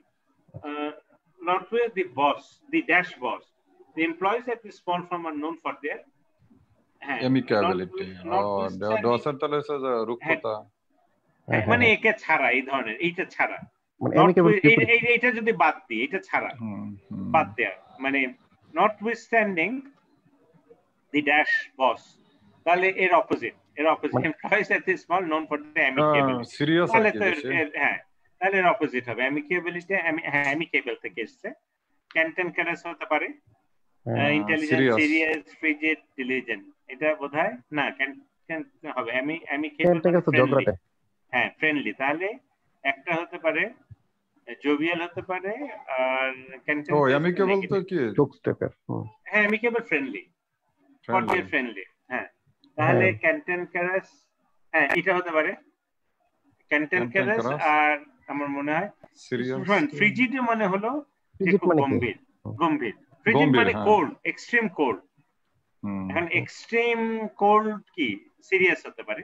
not with the boss, the dash boss, the employees at this small firm are known for their amicability ডসার তাহলে যে রুক্ষতা, মানে একে ছাড়া, এই ধরনের এইটা ছাড়া, এইটা যদি বাদ দিই, এটা ছাড়া বাদ দেয়া, মানে notwithstanding the dash boss, তাহলে এর opposite employees at this small known for their amicability, serious আর কি, হ্যাঁ তাহলে এর অপোজিট হবে amicability, হ্যাঁ amicable থেকে এসেছে। ক্যান্টেনকারাস হতে পারে ইন্টেলিজেন্ট, সিরিয়াস, ফ্রিজিড, ডিলিজেন্ট, এটা বোধহয় না হবে amicable, হ্যাঁ ফ্রেন্ডলি, তাহলে একটা হতে পারে জোভিয়াল হতে পারে, আর amicable তো কি হ্যাঁ amicable, ফ্রেন্ডলি, ফ্রেন্ডলি, হ্যাঁ তাহলে ক্যান্টেনকারাস, হ্যাঁ এটা হতে পারে ক্যান্টেনকারাস। আর আমার মনে হয় ফ্রিজিড মানে হলো গম্ভীর, ফ্রিজিড মানে কোল্ড, এক্সট্রিম কোল্ড। এখন এক্সট্রিম কোল্ড কি সিরিয়াস হতে পারে,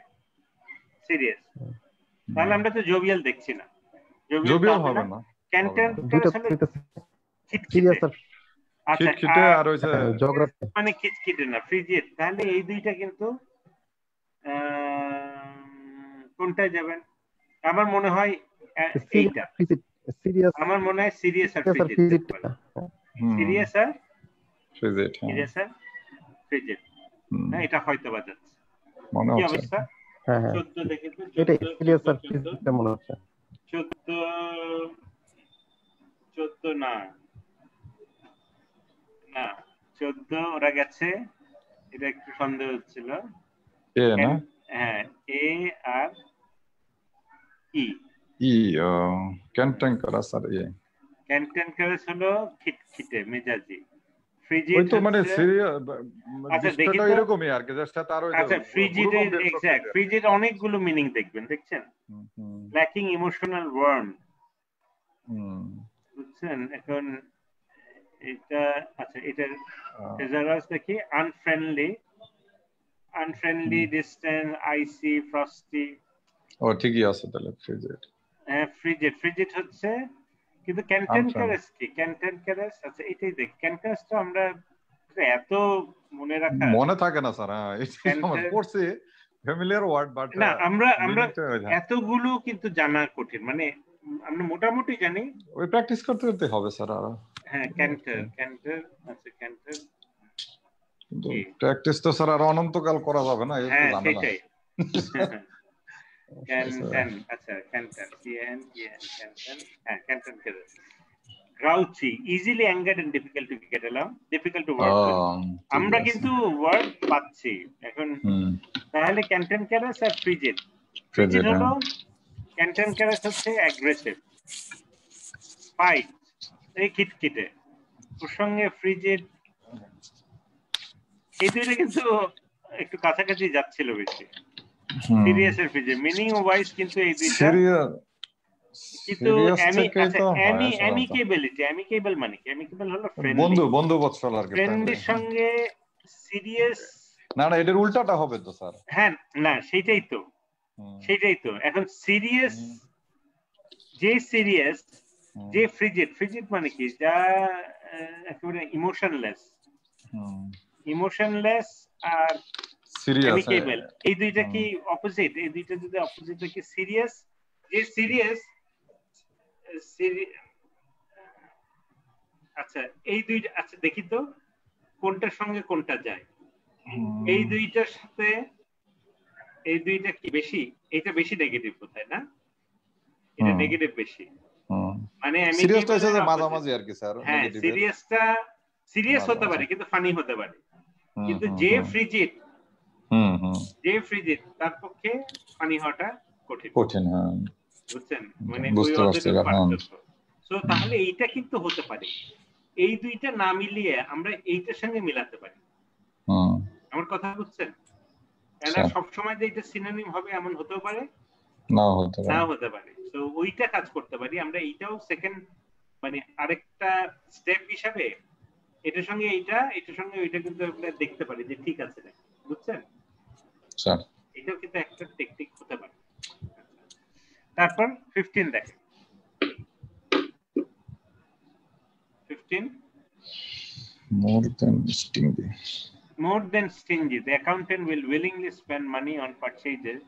সিরিয়াস, তাহলে আমরা তো জোভিয়াল দেখছি না, জোভিয়াল হবে না। ক্যান্টেনকারাস হলো খিটখিটে, আচ্ছা আর মানে খিটখিটে না, ফ্রিজিড, তাহলে এই দুইটা কিন্তু কোনটায় যাবেন? আমার মনে হয় এইটা, আমার মনে হয় সিরিয়াস আর ফ্রিজিড, সিরিয়াস আর ফ্রিজিড, হ্যাঁ এটা হয়তো বা যাচ্ছে। কি অবস্থা? 14 দেখে তো, এটা সিরিয়াস আর ফ্রিজিড মনে হচ্ছে। 14 না 14 ওরা গেছে, এটা একটু সন্দেহ হচ্ছিল। হ্যাঁ এ আর ই ক্যান্টেনকারাস আর ক্যান্টেনকারাস হলো খিটখিটে মেজাজি, ফ্রিজিড ওই তো মানে সিরিয়াস, আচ্ছা দেখি তো এরকমই আর কি, জাস্ট তার ওই আচ্ছা ফ্রিজিডের এক্সাক্ট, ফ্রিজিড অনেকগুলো মিনিং দেখবেন, দেখছেন, ল্যাকিং ইমোশনাল ওয়ার্ম, বুঝছেন। এখন এটা আচ্ছা এটার ফেজারাস দেখি, আনফ্রেন্ডলি, ডিস্টেন্স, আইসি, ফ্রস্টি, ও ঠিকই আছে তাহলে ফ্রিজিড। হ্যাঁ ফ্রিজিড হচ্ছে, কিন্তু ক্যান্টেনকারাস কি, ক্যান্টেনকারাস আচ্ছা এটাই দেখ, ক্যান্টেনকারাস তো আমরা এত মনে থাকে না স্যার, আমরা পড়ছি ফ্যামিলিয়ার ওয়ার্ড, বাট না আমরা এতগুলো কিন্তু জানা কঠিন, মানে আমরা মোটামুটি জানি, ওই প্র্যাকটিস করতে করতে হবে স্যার আরো। হ্যাঁ ক্যান্টার আচ্ছা ক্যান্টার প্র্যাকটিস তো স্যার আর অনন্তকাল করা যাবে না, এই তো জানা না। আচ্ছা canter canter grouchy, easily angered and difficult to get along, difficult to work with, আমরা কিন্তু ওয়ার্ড পাচ্ছি এখন। তাহলে ক্যান্টেনকারাস আর ফ্রিজিড হলো, ক্যান্টেনকারাস হচ্ছে অ্যাগ্রেসিভ, ফাইট, এই খিটখিটে, ওর সঙ্গে ফ্রিজিড, এই দুইটা কিন্তু একটু কাছাকাছি যাচ্ছিল বেশি, সিরিয়াস এর ফ্রিজিড মিনিং ওয়াইজ, কিন্তু এই দুইটা কিন্তু অ্যামিকেবল মানে কি, অ্যামিকেবল হলো বন্ধু বৎসল আর কি, ফ্রেন্ডের সঙ্গে সিরিয়াস না এটার উল্টাটা হবে তো স্যার। হ্যাঁ না সেটাই তো এখন সিরিয়াস, যে সিরিয়াস, যে ফ্রিজিড মানে কি, যা একেবারে ইমোশনলেস আর অ্যামিকেবল, এই দুইটা কি অপোজিট? এই দুইটা যদি অপোজিট কি সিরিয়াস, যে সিরিয়াস আচ্ছা এই দুইটা, আচ্ছা দেখি তো কোনটার সঙ্গে কোনটা যায়, এই দুইটার সাথে এই দুইটা কি বেশি, এটা বেশি নেগেটিভ কোথায় না, এটা নেগেটিভ বেশি, মানে সিরিয়াসটা হচ্ছে যে মাঝামাঝি আর কি স্যার, হ্যাঁ সিরিয়াস হতে পারে কিন্তু ফানি হতে পারে, কিন্তু যে ফ্রিজিড তার পক্ষে ফানি হওয়াটা কঠিন। বুঝছেন? মানে ওই অর্ধেকের পার্থক্য। সো তাহলে এইটা কিন্তু হতে পারে, এই দুইটা না মিলিয়ে আমরা এইটার সঙ্গে মিলাতে পারি। আমার কথা বুঝছেন? এরা সবসময় যে এটা সিনোনিম হবে এমন হতেও পারে, নাও হতে পারে। তো ওইটা কাজ করতে পারি আমরা, এইটাও সেকেন্ড মানে আরেকটা স্টেপ হিসাবে এটার সঙ্গে এইটা, এটার সঙ্গে ওইটা কিন্তু আমরা দেখতে পারি যে ঠিক আছে নাকি। বুঝছেন? এটাও কিন্তু একটা টেকনিক হতে পারে। তারপর 15 দেখেন। 15 more than stingy, the accountant will willingly spend money on purchases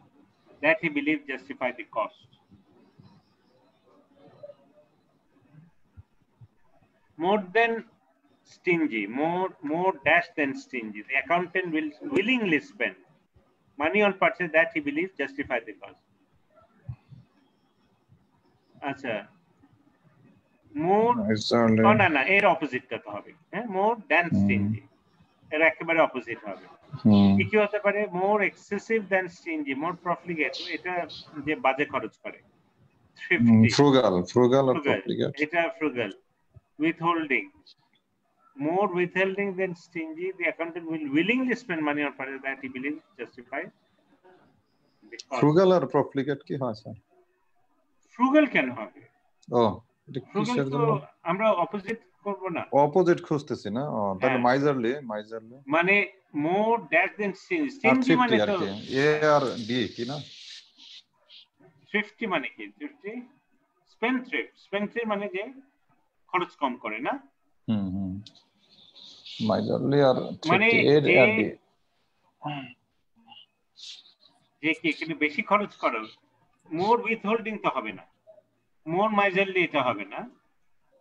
that he believes justify the cost. More than stingy, more dash than stingy, the accountant will willingly spend money on purchases that he believes justify the cost. আচ্ছা, more না এর অপোজিটটা তো হবে, হ্যাঁ, more than stingy এর একেবারে opposite হবে। কি হতে পারে? মোর এক্সেসিভ দ্যান স্টিনজি, মোর প্রফলিগেট, এটা যে বাজে খরচ করে। ফ্রুগাল আর প্রফলিগেট, এটা frugal. Withholding, more withholding than stingy, the accountant will willingly spend money on purchase that he believes justify. Frugal আর প্রফলিগেট কি হয় স্যার? ফ্রুগাল কেন হবে? এটা কিসের জন্য? আমরা অপোজিট করব না, অপোজিট খুঁজতেছি না। তাহলে মাইজারলি মানে মোর দ্যাট দেন স্টিনজি মানে তো এ আর ডি কি না? থ্রিফটি মানে কি? থ্রিফটি স্পেন্ডথ্রিফট মানে যে খরচ কম করে না। মাইজারলি আর মানে এ আর ডি, যে কি এখানে বেশি খরচ করো। মোর উইথহোল্ডিং তো হবে না, মোর মাইজারলি এটা হবে না।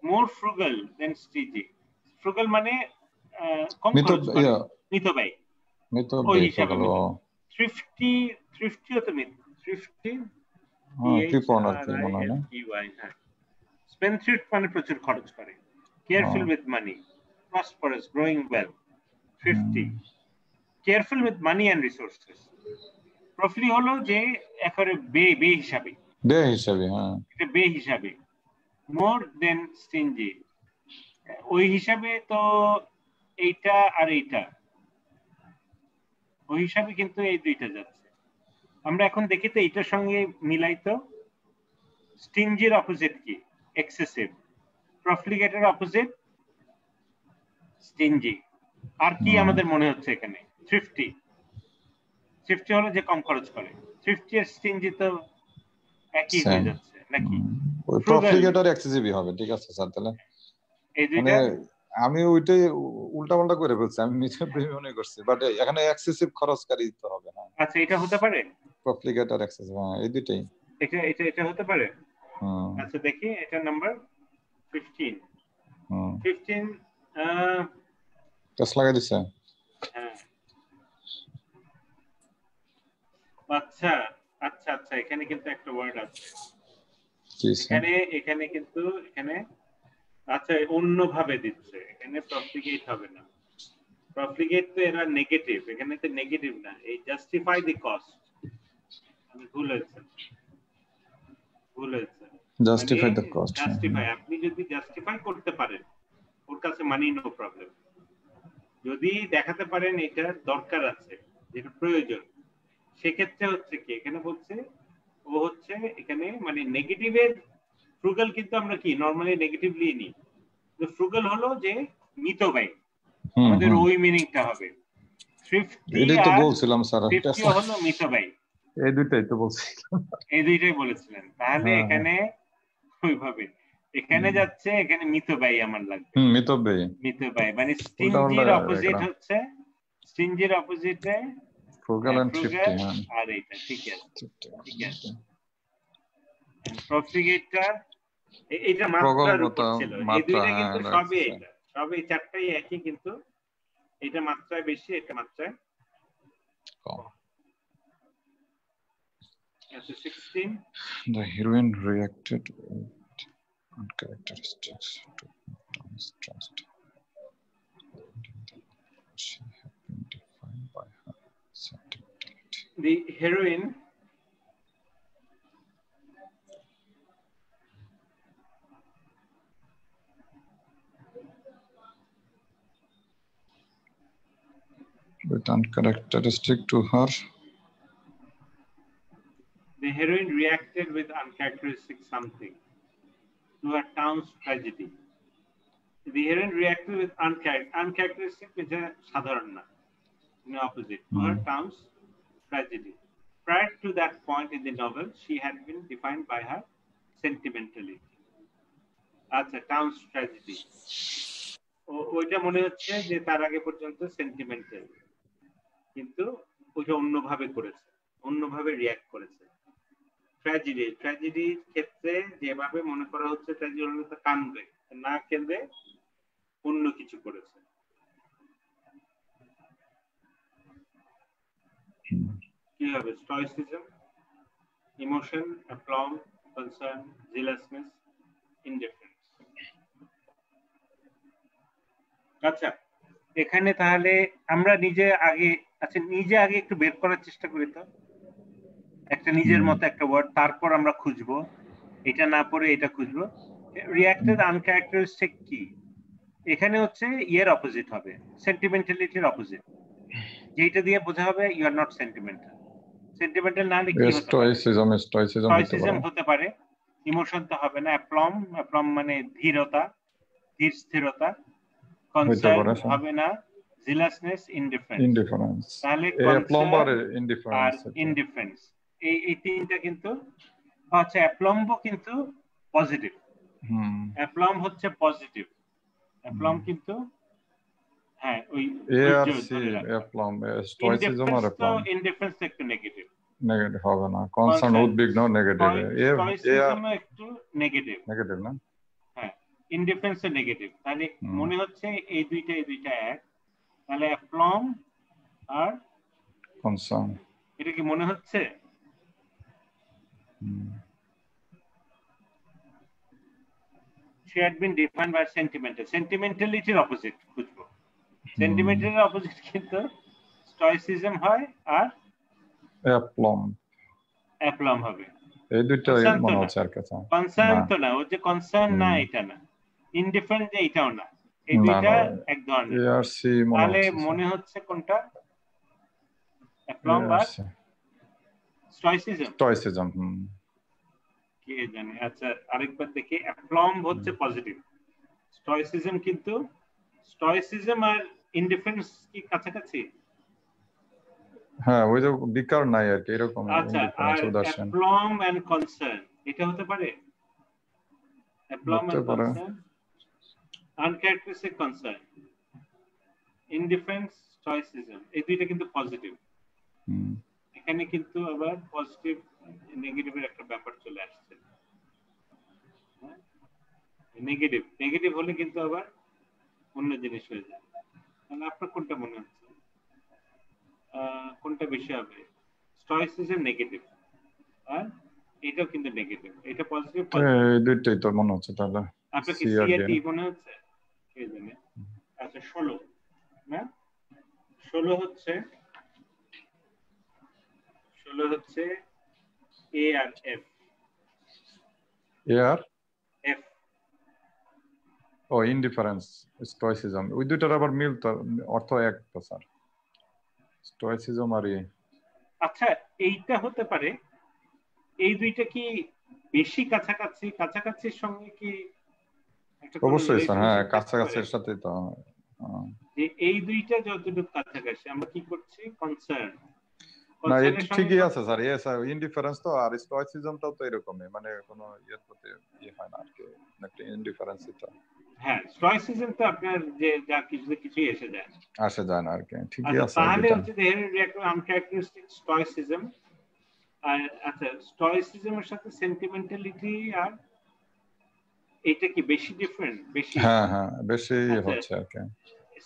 মোর ফ্রুগাল দেন স্টিনজি, ফ্রুগাল মানে কম খরচ করে, মিতব্যয়ী, ওই হিসাবে থ্রিফটি তো থ্রিফটি স্পেন্ডথ্রিফট মানে প্রচুর খরচ করে। Careful with money, prosperous, growing well. Thrifty careful with money and resources. প্রফলি হলো যে একেবারে বে হিসাবে, এটা বে হিসাবে। মোর দেন স্টিনজি, ওই হিসাবে তো এইটা আর এইটা, ওই হিসাবে কিন্তু এই দুইটা যাচ্ছে। আমরা এখন দেখি তো এইটার সঙ্গে মিলাই তো। স্টিনজির অপোজিট কি? এক্সেসিভ। প্রফলিগেটের অপোজিট স্টিনজি। আর কি আমাদের মনে হচ্ছে এখানে? থ্রিফটি হলো যে কম খরচ করে। থ্রিফটি আর স্টিনজি তো একই হয়ে যাচ্ছে নাকি? প্রফলিগেটর এক্সেসিভই হবে। ঠিক আছে স্যার, তাহলে এই দুইটা আমি ওইটাই উল্টাপাল্টা করে ফেলছি, আমি নিজে মনে করছি, বাট এখানে এক্সেসিভ খরচকারী দিতে হবে না। আচ্ছা, এটা হতে পারে প্রফলিগেটর এক্সেসিভ, এই দুইটাই এটা হতে পারে। আচ্ছা দেখি, এটা নাম্বার 15 টেস্ট লাগাই দিছে। হ্যাঁ, আচ্ছা আচ্ছা আচ্ছা, এখানে কিন্তু একটা ওয়ার্ড আছে এখানে কিন্তু এখানে আচ্ছা অন্য ভাবে দিচ্ছে। এখানে প্রফলিগেট হবে না, প্রফলিগেট তো এরা নেগেটিভ, এখানে তো নেগেটিভ না, এই জাস্টিফাই দি কস্ট। আমি ভুল হয়েছে। জাস্টিফাই দ্য কস্ট, জাস্টিফাই, আপনি যদি জাস্টিফাই করতে পারেন ওর কাছে মানি নো প্রবলেম। যদি দেখাতে পারেন এটা দরকার আছে, যেটা প্রয়োজন, সেক্ষেত্রে হচ্ছে কি এখানে বলছে ও হচ্ছে এখানে মানে নেগেটিভের ফ্রুগাল, কিন্তু আমরা কি নরমালি নেগেটিভলি নিই। তো ফ্রুগাল হলো যে মিতব্যয়ী, আমাদের ওই মিনিংটা হবে। থ্রিফটি আর ফিফটি হলো মিতব্যয়ী, এই দুইটাই তো বলছিলাম, এই দুইটাই বলেছিলেন। তাহলে এখানে ওইভাবে এখানে যাচ্ছে, এখানে মিতব্যয়ী আমার লাগবে। মিতব্যয়ী মানে স্টিনজির অপোজিট হচ্ছে, স্টিনজির অপোজিটে ফ্রুগাল এন্ড থ্রিফটি, আর এটা ঠিক আছে, ঠিক আছে। প্রফলিগেটটা এটা মাত্রার উপর ছিল, এই দুইটা কিন্তু সবই এটা, সবই চারটাই একই, কিন্তু এটা মাত্রায় বেশি, এটা মাত্রায় কম। আচ্ছা 16, the heroine reacted with uncharacteristics to Tom's trust. She had been defined by her sentimentality. The heroine with uncharacteristic to her. The heroine reacted with uncharacteristic something to her town's tragedy. The heroine reacted with uncharacteristic, which is sadharan na, in opposite, to her town's tragedy. Prior to that point in the novel, she had been defined by her sentimentality. That's a town's tragedy. ওইটা মনে হচ্ছে যে তার আগে পর্যন্ত sentimental, কিন্তু ওইটা অন্যভাবে করেছে, অন্যভাবে রিয়াক্ট করেছে। ট্র্যাজেডির ক্ষেত্রে যেভাবে মনে করা হচ্ছে ট্র্যাজেডি হলে তো কাঁদবে, না কেঁদে অন্য কিছু করেছে। কি হবে? স্টয়সিজম, ইমোশন, অ্যাপ্লম, কনসার্ন, জিলাসনেস, ইনডিফারেন্স। আচ্ছা, এখানে তাহলে আমরা নিজে আগে একটু বের করার চেষ্টা করি তো, একটা নিজের মতো একটা ওয়ার্ড, তারপর আমরা খুঁজবো, এটা না পড়ে এটা খুঁজবো। রিয়াক্টেড আনক্যারেক্টারিস্টিক কি? এখানে হচ্ছে ইয়ের অপোজিট হবে, সেন্টিমেন্টালিটির অপোজিট, যেটা দিয়ে বোঝা হবে you are not sentimental. Sentimental না হলে কি হতে পারে? স্টয়সিজম হতে পারে, ইমোশন তো হবে না। অ্যাপ্লম মানে ধীরতা, ধীর স্থিরতা। কনসার্ন হবে না, জিলাসনেস, ইনডিফারেন্স। তাহলে কনসার্ন আর ইনডিফারেন্স, এই তিনটা কিন্তু আচ্ছা, অ্যাপ্লম্বও কিন্তু পজিটিভ। অ্যাপ্লম হচ্ছে পজিটিভ, অ্যাপ্লম কিন্তু হ্যাঁ ওই ইনডিফারেন্স একটু নেগেটিভ হবে না, কনসার্ন উদ্বিগ্ন নেগেটিভ, একটু নেগেটিভ না, হ্যাঁ ইনডিফারেন্স নেগেটিভ। তাহলে মনে হচ্ছে এই দুইটা এক, তাহলে অ্যাপ্লম আর কনসার্ন, এটা কি মনে হচ্ছে? She had been defined by sentimental. Sentimentality opposite খুঁজবো। Sentimental opposite কিন্তু stoicism হয় আর অ্যাপ্লম হবে। এই দুটো মনে হচ্ছে আর কাছে। কনসার্ন তো না, ও যে কনসার্ন না এটা না, ইনডিফারেন্ট যে এটাও না, এই দুইটা এক ধরনের। তাহলে মনে হচ্ছে কোনটা? অ্যাপ্লম আর স্টয়সিজম। কে জানে। আচ্ছা, আরেকবার দেখি। অ্যাপ্লম হচ্ছে পজিটিভ, স্টয়সিজম কিন্তু স্টয়সিজম আর ইনডিফারেন্স কি কাছাকাছি? হ্যাঁ, ওই যে বিকার নাই আর কি, এরকম ইনডিফারেন্স উদাসীন। অ্যাপ্লম এন্ড কনসার্ন এটা হতে পারে? অ্যাপ্লম এন্ড কনসার্ন, আনক্যারেক্টারিস্টিক কনসার্ন, ইনডিফারেন্স, স্টয়সিজম, এই দুইটা কিন্তু পজিটিভ। এখানে কিন্তু আবার পজিটিভ নেগেটিভের একটা ব্যাপার চলে আসছে। নেগেটিভ হলে কিন্তু আবার অন্য জিনিস হয়ে যায়। তাহলে আপনার কোনটা মনে হচ্ছে, কোনটা বেশি হবে? স্টয়সিজম নেগেটিভ আর এটাও কিন্তু নেগেটিভ, এটা পজিটিভ। দুইটাই তো মনে হচ্ছে। তাহলে আপনার কি সিআরটি মনে হচ্ছে? কে জানে। আচ্ছা, 16 না, 16 হচ্ছে এ আর এফ। ও ইনডিফারেন্স, স্টয়সিজম, ওই দুইটার আবার মিল তো, অর্থ এক তো স্যার, স্টয়সিজম আর আচ্ছা, এইটা হতে পারে। এই দুইটা কি বেশি কাছাকাছির সঙ্গে কি অবশ্যই স্যার, হ্যাঁ কাছাকাছির সাথে তো। যে এই দুইটা যতটুকু কাছাকাছি, আমরা কি করছি? কনসার্ন না, এটা ঠিকই আছে স্যার। স্যার ইনডিফারেন্স তো, আর স্টয়সিজমটাও তো এরকমই, মানে কোনো ইয়ের প্রতি হয় না আর কি, একটা ইনডিফারেন্স। এটা হ্যাঁ, স্টয়সিজম তো আপনার যে যা কিছুই এসে যায় না আর কি, ঠিকই আছে। তাহলে হচ্ছে আনক্যারেক্টারিস্টিক স্টয়সিজম। আর আচ্ছা, স্টয়সিজমের সাথে সেন্টিমেন্টালিটি আর এটা কি বেশি ডিফারেন্ট? বেশি, হ্যাঁ বেশি হচ্ছে আর কি।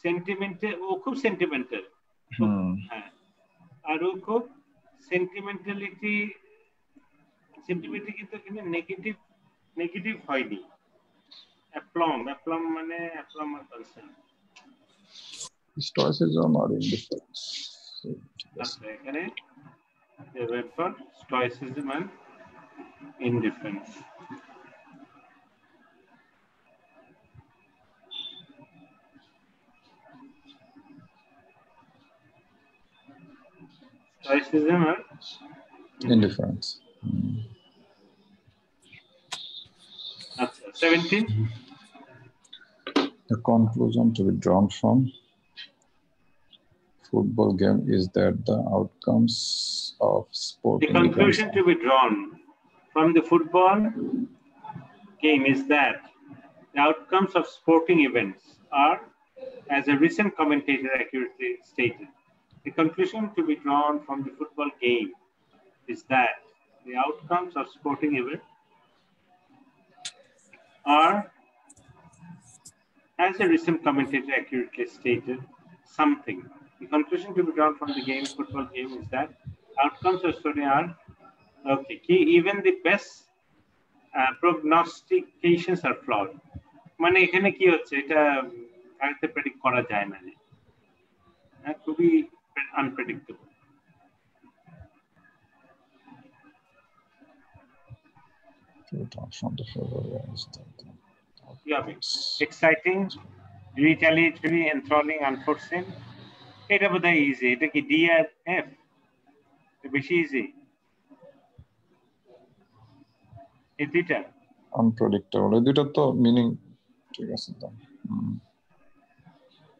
সেন্টিমেন্টাল, ও খুব সেন্টিমেন্টাল। হ্যাঁ, আর ও খুব সেন্টিমেন্টালিটি কিন্তু এখানে নেগেটিভ হয়নি। অ্যাপ্লম মানে অ্যাপ্লম আর কনসার্ন। Stoicism or indifference? আচ্ছা এখানে for stoicism and indifference. Stoicism or Indifference. আচ্ছা 17. The conclusion to be drawn from football game is that the outcomes of sporting The conclusion events to be drawn from the football game is that the outcomes of sporting events are, as a recent commentator accurately stated, the conclusion to be drawn from the football game is that the outcomes of sporting events are, as a recent commentator accurately stated, something. The conclusion to be drawn from the football game is that outcomes of sporting are okay. Even the best prognostications are flawed. মানে এখানে কি হচ্ছে এটা আগে predict করা যায় না, খুবই আনপ্রেডিক্টেবল। এক্সাইটিং, রিটালিয়েটরি, এনথ্রলিং, আনফোরসিন, এটা বোধহয় ইজি। এটা কি ডি আর এফ? বেশি ইজি এই দুইটা। আনপ্রেডিক্টেবল, এই দুইটা তো মিনিং ঠিক আছে তো।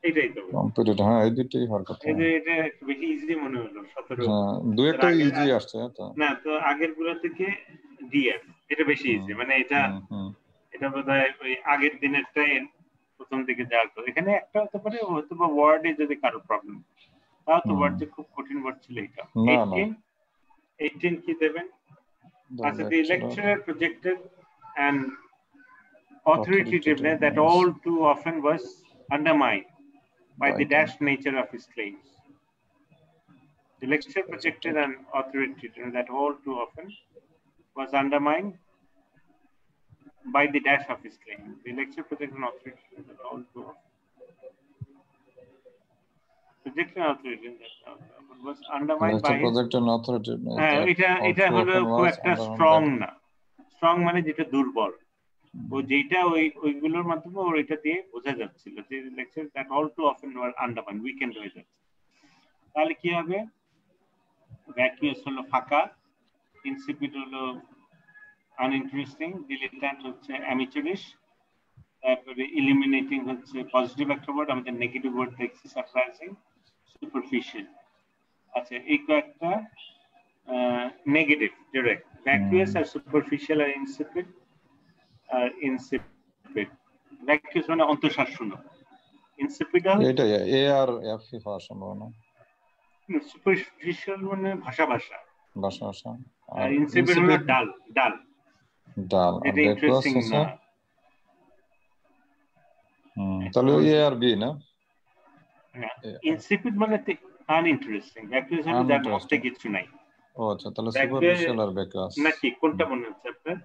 এটাই তো কম্পিটিটিভ, হ্যাঁ এই দুইটাই হওয়ার কথা। এটা বেশি ইজি মনে হলো 17। হ্যাঁ দুই একটা ইজি আসছে তো না, তো আগের গুলো থেকে ডিএফ এটা বেশি ইজি। মানে এটা বোধহয় ওই আগের দিনেরটাই প্রথম দিকে যাওয়ার কথা। এখানে একটা হতে পারে হয়তো বা ওয়ার্ডে যদি কারো প্রবলেম, তাও তো ওয়ার্ড যে খুব কঠিন ওয়ার্ড ছিল এটা। 18 কি দেবেন? আচ্ছা, the lecturer projected an authoritativeness that all too often was undermined by the dashed nature of his claims. The lecturer projected an authoritativeness that all too often was undermined by the dash of his claim. The lecturer projected an authoritativeness that all too often projected an authoritativeness that was undermined by his... এটা হলো খুব একটা strong না। Strong মানে যেটা দুর্বল, ও যেটা ওইগুলোর মাধ্যমে ওর এটা দিয়ে বোঝা যাচ্ছিল যে lecture that all too often were undermined, weakened হয়ে যাচ্ছে। তাহলে কি হবে? ভ্যাকিউয়াস হলো ফাঁকা, ইনসিপিড হলো আনইন্টারেস্টিং, ডিলেট্যান্ট হচ্ছে অ্যামেচারিশ, তারপরে ইলিমিনেটিং হচ্ছে পজিটিভ একটা ওয়ার্ড, আমাদের নেগেটিভ ওয়ার্ড দেখছি সারপ্রাইজিং, সুপারফিশিয়াল। আচ্ছা, এই কয়েকটা নেগেটিভ ডিরেক্ট। ভ্যাকিউয়াস আর সুপারফিশিয়াল আর ইনসিপিড আর ইনসিপিড। ভ্যাকিউয়াস মানে অন্তঃসার শূন্য, ইনসিপিড এটা এ আর এফ হওয়ার সম্ভাবনা। সুপারফিশিয়াল মানে ভাষা ভাষা ভাষা ভাষা, আর ইনসিপিড হলো ডাল ডাল ডাল। এটা ইন্টারেস্টিং না। তাহলে এ আর বি না? ইনসিপিড মানে আনইন্টারেস্টিং, ভ্যাকিউয়াস মানে যার মধ্যে কিছু নাই। ও আচ্ছা, তাহলে সুপারফিশিয়াল আর ভ্যাকিউয়াস নাকি কোনটা মনে হচ্ছে আপনার?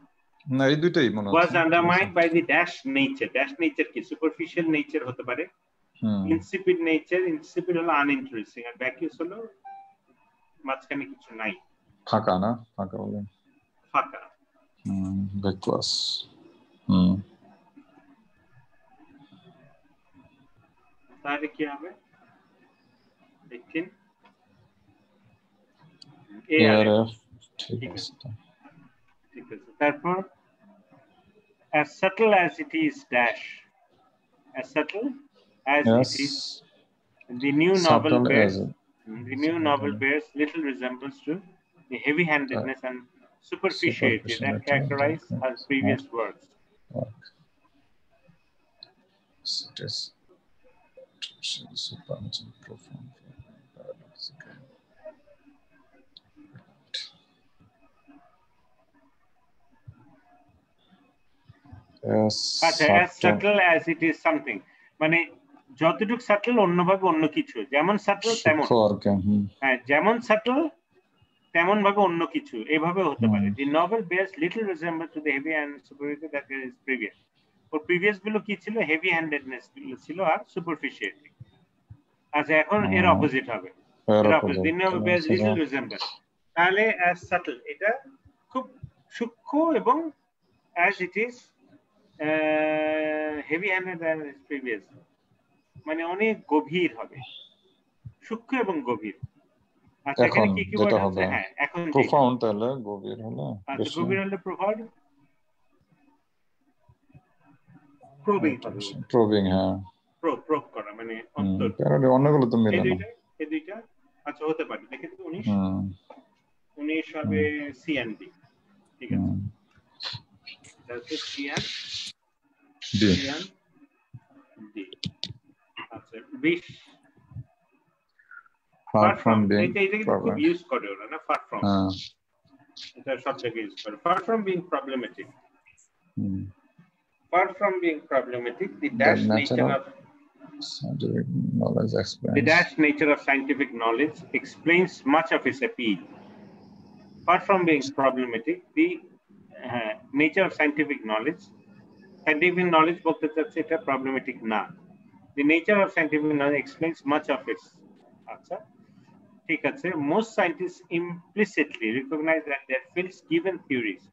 না এই দুইটাই মনে হচ্ছে। was undermined by the dash nature. Dash nature কি? superficial nature হতে পারে, insipid nature, insipid হলো uninteresting, আর vacuous হলো মাঝখানে কিছু নাই, ফাঁকা না? ফাঁকা বলে ফাঁকা। vacuous। তাহলে কি হবে? 18 ARF ঠিক আছে। ঠিক আছে, তারপর as subtle as it is dash, as subtle as it is, the new novel bears little resemblance to the heavy-handedness and superficiality that characterize her previous works. It is supernatural, profound, paradoxical. as subtle as it is something মানে যতটুকু subtle অন্যভাবে অন্য কিছু, যেমন subtle তেমন, হ্যাঁ যেমন subtle তেমন ভাবে অন্য কিছু, এইভাবে হতে পারে। The novel bears little resemblance to the heavy and superiority that is previous. Or previous গুলো কি ছিল? হেভি হ্যান্ডেডনেস ছিল আর সুপারফিশিয়ালিটি। আচ্ছা এখন এর অপোজিট হবে, এর অপোজিট দিন হবে as little resemble, তাহলে as subtle, এটা খুব সূক্ষ্ম এবং as it is heavy handed than its previous, মানে অনেক গভীর হবে, সূক্ষ্ম এবং গভীর। আচ্ছা এখানে কি কি ওয়ার্ড আছে? হ্যাঁ এখন প্রোফাউন্ড, তাহলে গভীর হলো, আচ্ছা গভীর হলে প্রোফাউন্ড, প্রবিং হবে, প্রবিং, হ্যাঁ প্রোব করা মানে অন্তর, কারণ অন্যগুলো তো মেলে না, এই দুইটা আচ্ছা হতে পারে। দেখেন তো 19 হবে সি এন্ড ডি, ঠিক আছে, তাহলে সি এন্ড ডি। আচ্ছা 20 far from, এটা কিন্তু খুব ইউজ করে ওরা না, far from, এটা সব জায়গায় ইউজ করে। far from being problematic, far from being problematic, the dash nature of scientific knowledge explains, the dash nature of scientific knowledge explains much of its appeal. Far from being problematic, the nature of scientific knowledge বলতে চাচ্ছে এটা problematic না, the nature of scientific knowledge explains much of its, আচ্ছা ঠিক আছে। most scientists implicitly recognize that their field's given theories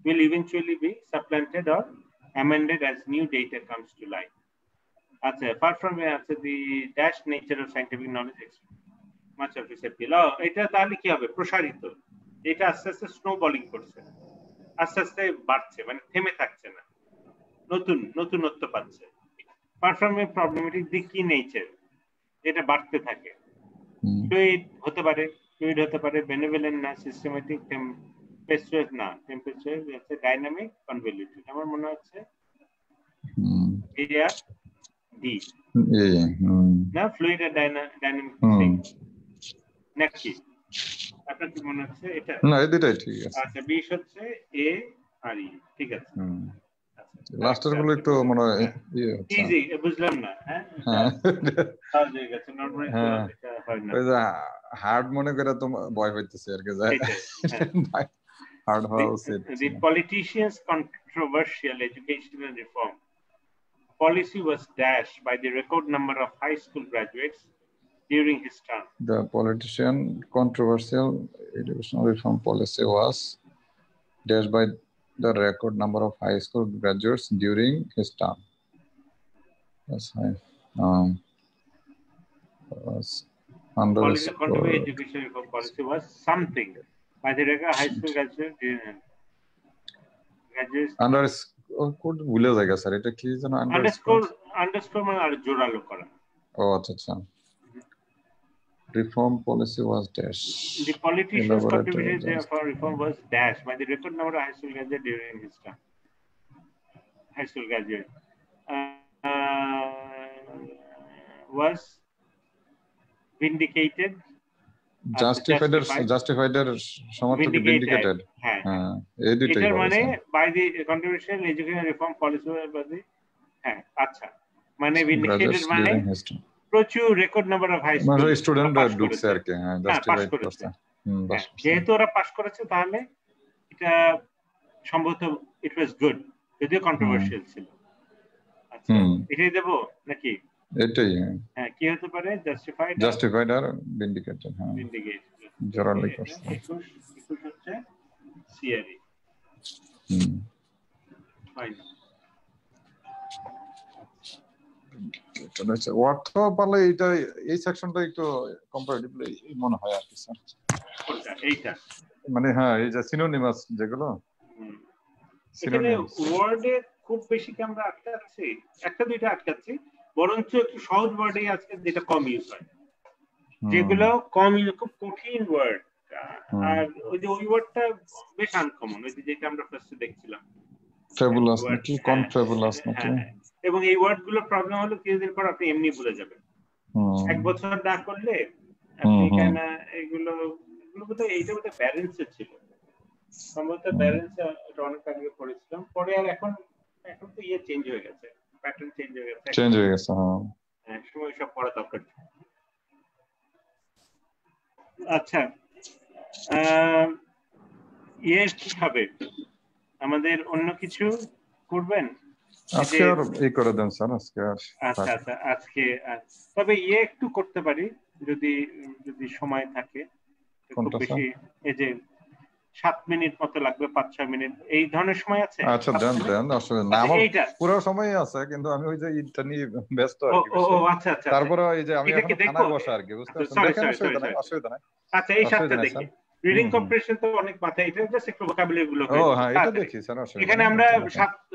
will eventually be supplanted or amended as new data comes to light. আচ্ছা apart from the dash nature of scientific knowledge explains much of its appeal, এটা তাহলে কি হবে? প্রসারিত, এটা আস্তে আস্তে স্নোবলিং করছে, আস্তে আস্তে বাড়ছে, মানে থেমে থাকছে না, নতুনত্ব পাচ্ছে। apart from a problematic, the key nature, এটা বাড়তে থাকে। ফ্লুইড হতে পারে, বেনেভোলেন্ট না, সিস্টেমেটিক, টেম্পেস্টুয়াস না, টেম্পেস্টুয়াস আছে, ডাইনামিক, কনভলিউটেড। আমার মনে হচ্ছে এরিয়া ডি না, ফ্লুইড আর ডাইনামিক নাকি? আপনার কি মনে হচ্ছে? এটা না, এই দুটাই ঠিক আছে। আচ্ছা 20 হচ্ছে এ আর ই, ঠিক আছে। লাস্টের গুলো একটু মনে হয় ইজি, বুঝলাম না। হ্যাঁ সহজ হয়ে গেছে, নরমালি এটা হয় না, ওই যে হার্ড মনে করে তো ভয় হইতেছে আর কি, যায় হার্ড হওয়া উচিত। The politicians' controversial educational reform policy was dashed by the record number of high school graduates during his term. The politician controversial educational reform policy was dashed by the record number of high school graduates during his term. That's high. Was Controversial education reform policy was something by the record high school graduates. Under code ভুলে যায় sir, এটা কি জানো? Underscore মানে আর জোড়ালো করা। ও আচ্ছা। Reform policy was dashed. The politicians' contribution for reform was dashed by the record number of high school graduates during his term. High school graduate was vindicated. Justified এর সমার্থকে vindicated. হ্যাঁ, এই দুটোই এটার মানে by the controversial education reform policy by the, হ্যাঁ আচ্ছা, মানে vindicated মানে প্রচুর record number of high school student ঢুকছে আর কি, হ্যাঁ জাস্টিফাইড করছে। যেহেতু ওরা পাস করেছে তাহলে এটা সম্ভবত ইট ওয়াজ গুড, যদিও কন্ট্রোভার্সিয়াল ছিল। আচ্ছা এটাই দেবো নাকি? এটাই, হ্যাঁ কি হতে পারে? জাস্টিফাইড আর ভিন্ডিকেটেড। হ্যাঁ, জোরালো করছে। 21 হচ্ছে সিআরই। ফাইন। অর্থ পারলে এই সেকশনটা একটু কম্পারেটিভলি মনে হয় আর কি স্যার। এইটা মানে হ্যাঁ, এই যে সিনোনিমাস যেগুলো, এখানে ওয়ার্ডে খুব বেশি কি আমরা আটকাচ্ছি, একটা দুইটা আটকাচ্ছি, বরঞ্চ একটু সহজ ওয়ার্ডে আজকে যেটা কম ইউজ হয়, যেগুলো কম ইউজ, খুব কঠিন ওয়ার্ড, আর ওই যে ওই ওয়ার্ডটা বেশ আনকমন, ওই যে যেটা আমরা ফার্স্টে দেখছিলাম, ফ্যাবুলাস নাকি কনফ্যাবুলাস নাকি। এবং এই ওয়ার্ড গুলোর প্রবলেম হলো কিছুদিন পর আপনি এমনি ভুলে যাবেন, এক বছর না করলে আপনি কেন এগুলো বোধহয় এইটা বোধহয় ব্যালেন্সে ছিল, সম্ভবত ব্যালেন্সে এটা অনেক আগে পড়েছিলাম, পরে আর এখন তো ইয়ে চেঞ্জ হয়ে গেছে, প্যাটার্ন চেঞ্জ হয়ে গেছে। হ্যাঁ, সময় সব পড়া দরকার। আচ্ছা ইয়ে কি হবে, আমাদের অন্য কিছু করবেন? আজকে আর এই করে দেন স্যার আজকে আর আচ্ছা আচ্ছা আজকে তবে ইয়ে একটু করতে পারি যদি যদি সময় থাকে খুব বেশি এই যে 7 মিনিট মতো লাগবে 5-6 মিনিট এই ধরনের সময় আছে আচ্ছা দেন আসলে না আমার পুরো সময়ই আছে কিন্তু আমি ওই যে ইন্টার নিয়ে ব্যস্ত আর কি ও আচ্ছা আচ্ছা তারপরে এই যে আমি এখন থানায় বসা আর কি বুঝতে পারছেন দেখেন অসুবিধা নাই আচ্ছা এই সাথে দেখি রিডিং কম্প্রিহেনশন তো অনেক মাথায় এটা জাস্ট একটু ভোকাবুলারি গুলো ও হ্যাঁ এটা দেখি স্যার অসুবিধা এখানে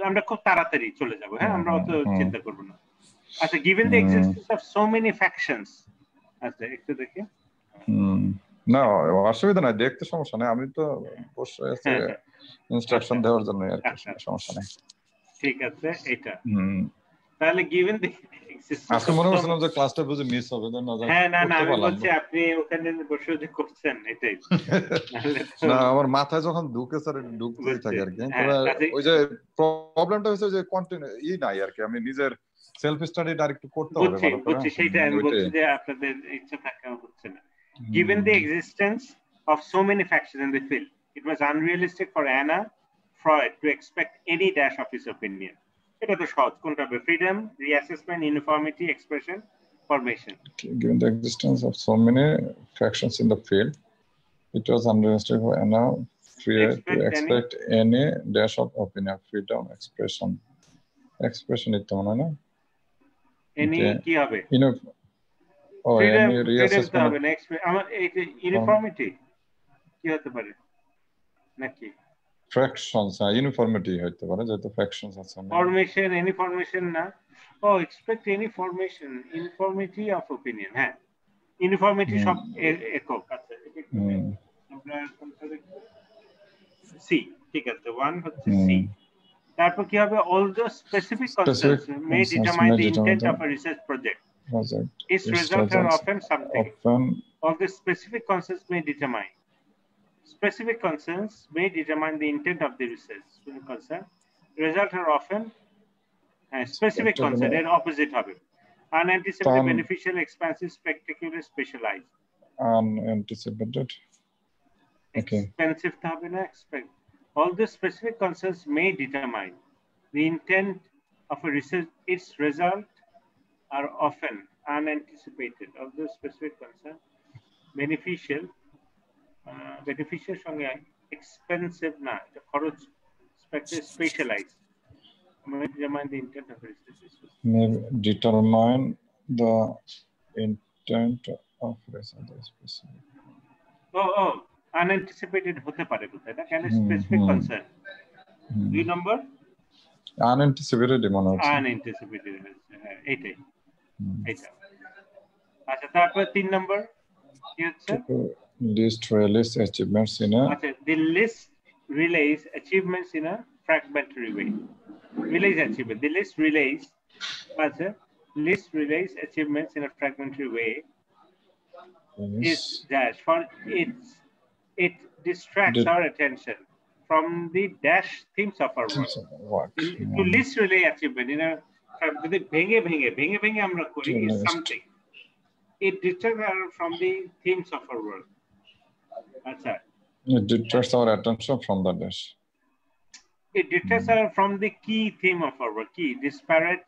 আমরা খুব তাড়াতাড়ি চলে যাব হ্যাঁ আমরা অত চিন্তা করব না আচ্ছা given the existence of so many factions আচ্ছা একটু দেখি না অসুবিধা নাই দেখতে সমস্যা নাই আমি তো বসে আছি ইনস্ট্রাকশন দেওয়ার জন্য আর কি সমস্যা নাই ঠিক আছে এটা তাহলে given the existence আজকে মনে হচ্ছিল যে ক্লাসটা বুঝে মিস হবে না হ্যাঁ না আমি বলছি আপনি ওখানে বসে যে করছেন এটাই না আমার মাথায় যখন ঢুকে স্যার ঢুকতেই থাকে আর কি ওই যে প্রবলেমটা হচ্ছে যে কন্টিনিউ নাই আর কি আমি নিজের সেলফ স্টাডি ডাইরেক্ট করতে হবে ভালো করে বুঝছি সেটা আমি বলছি যে আপনাদের ইচ্ছা থাকে হচ্ছে না given the existence of so many factions in the field it was unrealistic for Anna Freud to expect any dash of his opinion এটা তো সহজ কোনটা হবে freedom reassessment uniformity expression formation given the existence of so many factions in the field it was unrealistic for Anna Freud to expect any dash of opinion freedom expression ইতো মনে না any কি হবে any reassessment হবে next আমার এই uniformity কি হতে পারে নাকি fractions uniformity হতে পারে যেহেতু fractions আছে formation any formation না expect any formation uniformity of opinion হ্যাঁ uniformity সব একক আছে আমরা কোনটা দেখব সি ঠিক আছে 1 হচ্ছে সি তারপর কি হবে all the specific concepts may determine the intent of a research project its results are often something all the specific concepts may determine specific concerns may determine the intent of the research concern results are often specific concern and opposite হবে unanticipated beneficial expansive spectacular specialized unanticipated expensive হবে না expect all the specific concerns may determine the intent of a research its result are often unanticipated of the specific concern beneficial সঙ্গে expensive না এটা খরচ specialized may determine the intent of research determine the intent of research specific unanticipated হতে পারে কোথায় না কেন specific concern 2 নম্বর unanticipated মনে হচ্ছে unanticipated এইটাই এটা আচ্ছা তারপর 3 নম্বর কি হচ্ছে list relays achievements in a the list relays achievements in a fragmentary way relays achievement the list relays achievements in a fragmentary way is dash for it distracts our attention from the dash themes of our work to list relay achievement in a ভেঙে আমরা করি is something it detracts from the themes of our work Achha. It detracts our attention from the dash. It detracts from the key theme of our work. Key, disparate,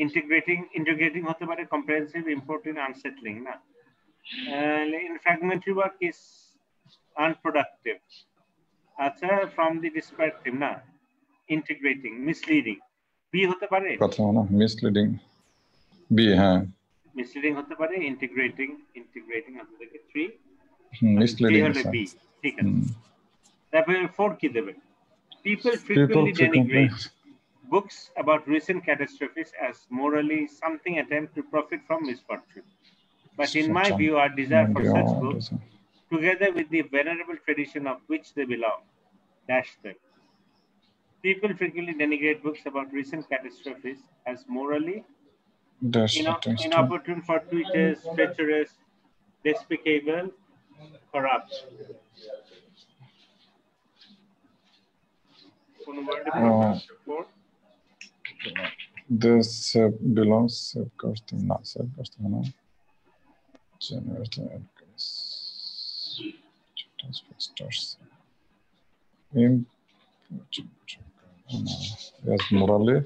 integrating hote pare comprehensive, important, unsettling. Na? In fragmentary work is unproductive. Achha, from the disparate theme, na? Integrating, misleading. B hote pare? Kotha na misleading. B, huh? Misleading hote pare, integrating hote pare 3. misleading B ঠিক আছে তারপরে 4 কি দেবে people frequently denigrate books about recent catastrophes as morally something attempt to profit from misfortune but in my view our desire for such books together with the venerable tradition of which they belong dash them people frequently denigrate books about recent catastrophes as morally inopportune, fortuitous, treacherous, despicable, corrupt. This belongs self-custom, not self-custom, no? Generating stars. Yes, morally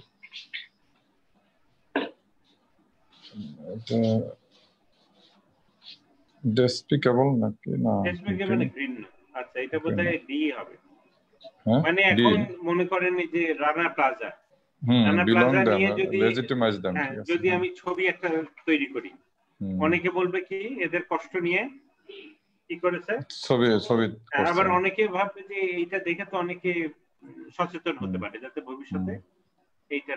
despicable নাকি না despicable green না। আচ্ছা এটা বোধহয় D হবে। হ্যাঁ মানে এখন মনে করেন যে Rana plaza, Rana belong plaza them নিয়ে যদি লেজিটিমাইজ দেম হ্যাঁ, ঠিক আছে যদি আমি ছবি একটা তৈরি করি, অনেকে বলবে কি এদের কষ্ট নিয়ে কি করেছে ছবি করছে। আবার অনেকে ভাববে যে এইটা দেখে তো অনেকে সচেতন হতে পারে যাতে ভবিষ্যতে এইটা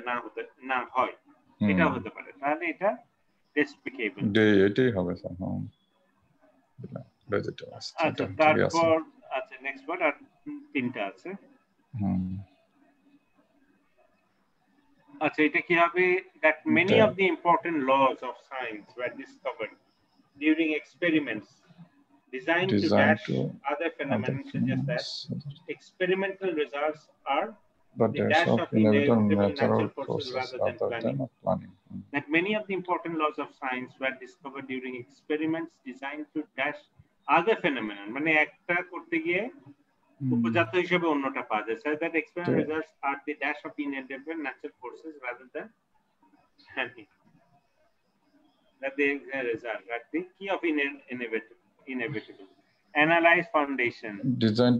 না হয়, এটা হতে পারে, তাহলে এটা ডেসপিকেবল। এটাই হবে স্যার। হ্যাঁ লেজিটিমাইজ। আচ্ছা তারপর আচ্ছা নেক্সট ওয়ার্ড আর তিনটা আছে। আচ্ছা এটা কি হবে? that many of the important laws of science were discovered during experiments designed to dash other phenomena such as that experimental results are the dash of inevitable natural forces rather than planning. That many of the important laws of science were discovered during experiments designed to dash other phenomena, মানে একটা করতে গিয়ে উপজাত হিসেবে অন্যটা পাওয়া যায়। So that experimental results are the dash of inevitable natural forces rather than planning. That the result, that the key of inevitable. Analyze foundation. Designed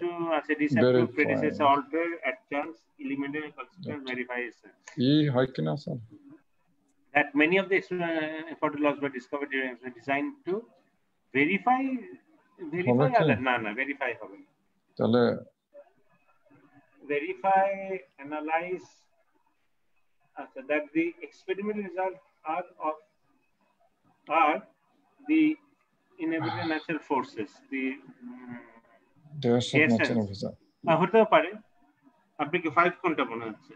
to disapprove, predecessor, alter, adjust, eliminate, consider, verify. That many of the important laws were discovered during designed to verify other verify হবে তাহলে verify, analyze, that the experimental results are the inevitable natural forces, the হতে পারে। আপনি কি 5 কোনটা মনে হচ্ছে?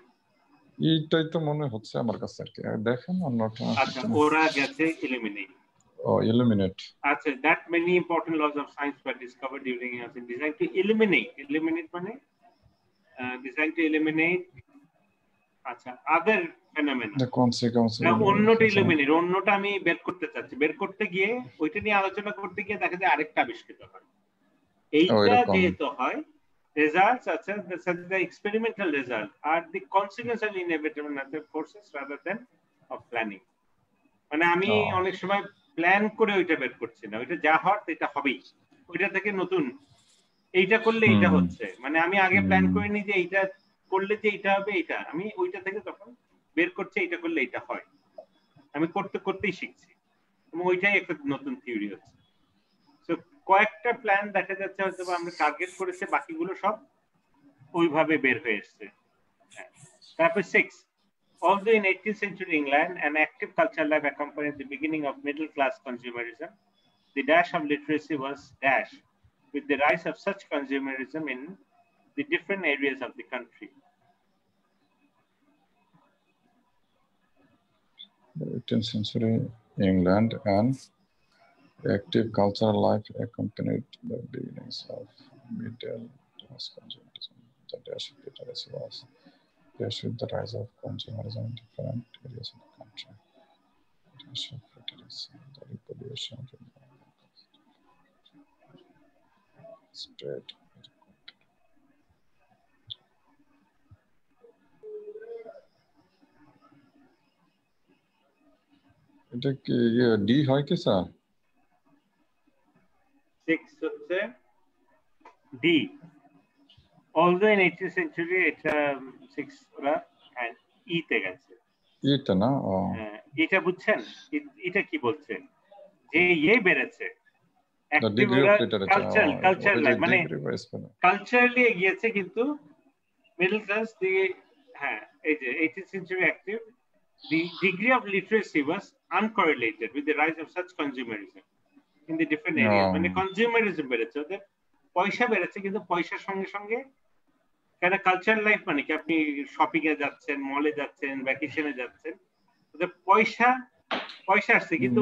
এইটাই তো মনে হচ্ছে আমার কাছে আর কি। দেখেন অন্যটা। আচ্ছা ওরা গেছে eliminate. Eliminate. আচ্ছা that many important laws of science were discovered during designed to eliminate মানে designed to eliminate আচ্ছা other phenomena. The consequences. অন্যটা eliminate, অন্যটা আমি বের করতে চাচ্ছি, বের করতে গিয়ে ওইটা নিয়ে আলোচনা করতে গিয়ে দেখা যায় আরেকটা আবিষ্কৃত হয়। এইটা যেহেতু হয় results the experimental result are the consequence of inevitable natural forces rather than of planning. মানে আমি অনেক সময় প্ল্যান করে ওইটা বের করছি না, ওইটা যা হয় এটা হবেই, ওইটা থেকে নতুন এইটা করলে এইটা হচ্ছে, মানে আমি আগে প্ল্যান করে নি যে এইটা করলে যে এইটা হবে, এইটা আমি ওইটা থেকে তখন বের করছি এইটা করলে এইটা হয়, আমি করতেই শিখছি এবং ওইটাই একটা নতুন থিওরি হচ্ছে। সো কয়েকটা প্ল্যান দেখা যাচ্ছে হয়তো আমরা টার্গেট করেছে, বাকিগুলো সব ওইভাবে বের হয়ে এসছে। তারপর 6, although in 18th century England an active cultural life accompanied the beginning of middle class consumerism, the dash of literacy was dash with the rise of such consumerism in the different areas of the country. The 18th century England and active cultural life accompanied the beginnings of middle class consumerism. The dash of literacy was dash with the rise of consumerism in different areas of the country. Dash of literacy, the revolution from spread. এটা কি D হয় কি sir? 6 হচ্ছে D. although in 18th century এটা 6 ওরা and ই তে গেছে। এটা না এটা বুঝছেন? এটা কি বলছে? যে বেরেছে কালচারাল লাইফ, মানে কালচারালি এগিয়েছে কিন্তু মিডল ক্লাস দিয়ে, হ্যাঁ এই যে 18th century active, the degree of literacy was uncorrelated with the rise of such consumerism in the different areas. মানে consumerism বেড়েছে, ওদের পয়সা বেড়েছে, কিন্তু পয়সার সঙ্গে সঙ্গে কেন কালচারাল লাইফ মানে কি আপনি শপিং এ যাচ্ছেন, মলে যাচ্ছেন, ভ্যাকেশনে যাচ্ছেন, ওদের পয়সা আসছে কিন্তু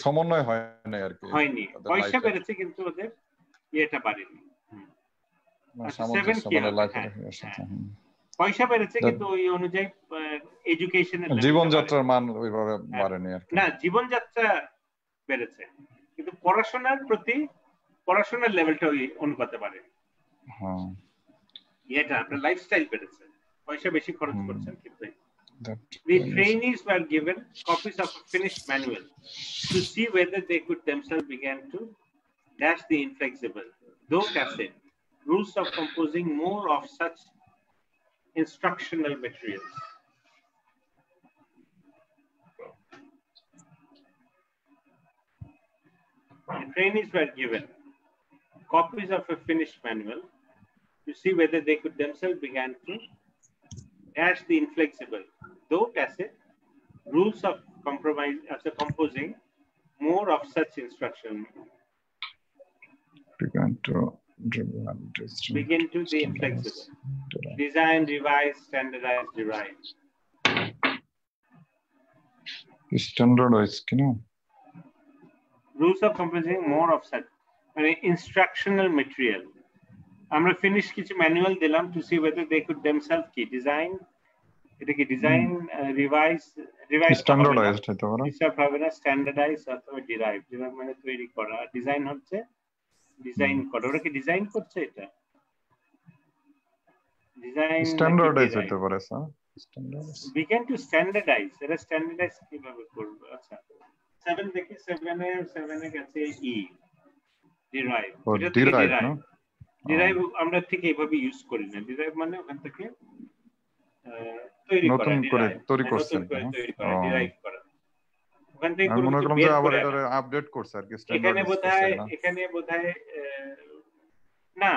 সমন্বয় হয় না আর কি, হয়নি, পয়সা বেড়েছে কিন্তু ওদের ইয়েটা বাড়েনি। পয়সা বেড়েছে কিন্তু ওই অনুযায়ী এডুকেশনের জীবনযাত্রার মান ওইভাবে বাড়েনি আর কি। না, জীবনযাত্রা বেড়েছে কিন্তু পড়াশোনার লেভেলটা ওই অনুপাতে বাড়েনি। হ্যাঁ এটা আপনার লাইফস্টাইল বেড়েছে, পয়সা বেশি খরচ করছেন কিন্তু The trainees were given copies of a finished manual to see whether they could themselves begin to dash the inflexible, though tacit, rules of composing more of such instructional materials. The trainees were given copies of a finished manual to see whether they could themselves begin to dash the inflexible, though tacit, rules of composing more of such instruction. Begin to the inflexible. Design, revise, standardize, derive. Standardize, Rules of composing more of such. Instructional material. আমরা finish কিছু manual দিলাম to see whether they could themselves design, এটাকে design, revise standardized হতে পারে, হিসাব হবে না, standardize অথবা derive, যেভাবে মানে তৈরি করা, design হচ্ছে ডিজাইন করা, ওরা কি ডিজাইন করছে, এটা ডিজাইন standardize হতে পারে স্যার, begin to standardize, এটা standardize কিভাবে করবে? আচ্ছা 7 দেখি, 7 এ গেছে ই derive, derive আমরা ঠিক এইভাবে ইউজ করি না, derive মানে ওখান থেকে তৈরি করা, নতুন করে তৈরি করছেন, derive করা, ওখান থেকে আমি মনে করলাম যে আবার এটা আপডেট করছে আর কি, এখানে বোধহয় না,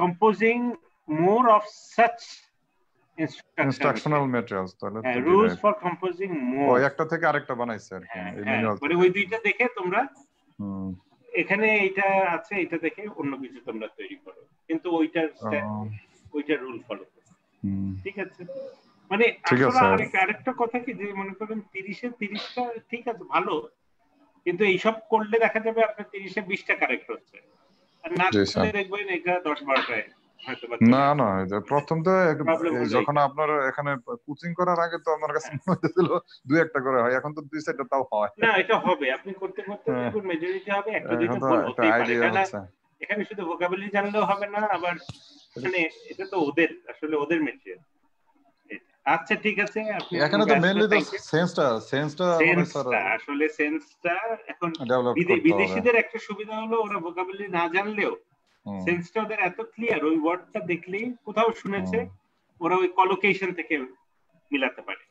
composing more of such instructional materials, তাহলে rules for composing more, ওই একটা থেকে আরেকটা বানাইছে আর কি, এই ম্যানুয়াল মানে ওই দুইটা দেখে তোমরা এখানে এটা আছে, এটা দেখে অন্য কিছু তোমরা তৈরি করো, কিন্তু ওইটার রুল ফলো করো, ঠিক আছে? মানে আরেকটা কথা কি, যে মনে করেন 30টা ঠিক আছে ভালো, কিন্তু এইসব করলে দেখা যাবে আপনার 30-এ 20টা কারেক্ট হচ্ছে, আর না করলে দেখবেন এটা 10-12টায় হয়তো। না না, প্রথম তো যখন আপনার এখানে কোচিং করার আগে তো আমার কাছে মনে হচ্ছিল 2-1টা করে হয়, এখন তো 2-4টা তাও হয় না, এটা হবে, আপনি করতে করতে দেখুন মেজরিটি হবে, একটা দুইটা ভুল হতেই পারে, এখানে শুধু ভোকাবুলারি জানলেও হবে না, আবার মানে এটা তো আসলে ওদের মেটেরিয়াল। আচ্ছা ঠিক আছে, আপনি এখানে তো মেইনলি তো সেন্সটা আসলে সেন্সটা এখন বিদেশীদের একটা সুবিধা হলো, ওরা ভোকাবুলারি না জানলেও সেন্সটা ওদের এত ক্লিয়ার, ওই ওয়ার্ডটা দেখলেই কোথাও শুনেছে, ওরা ওই কলোকেশন থেকে মিলাতে পারে।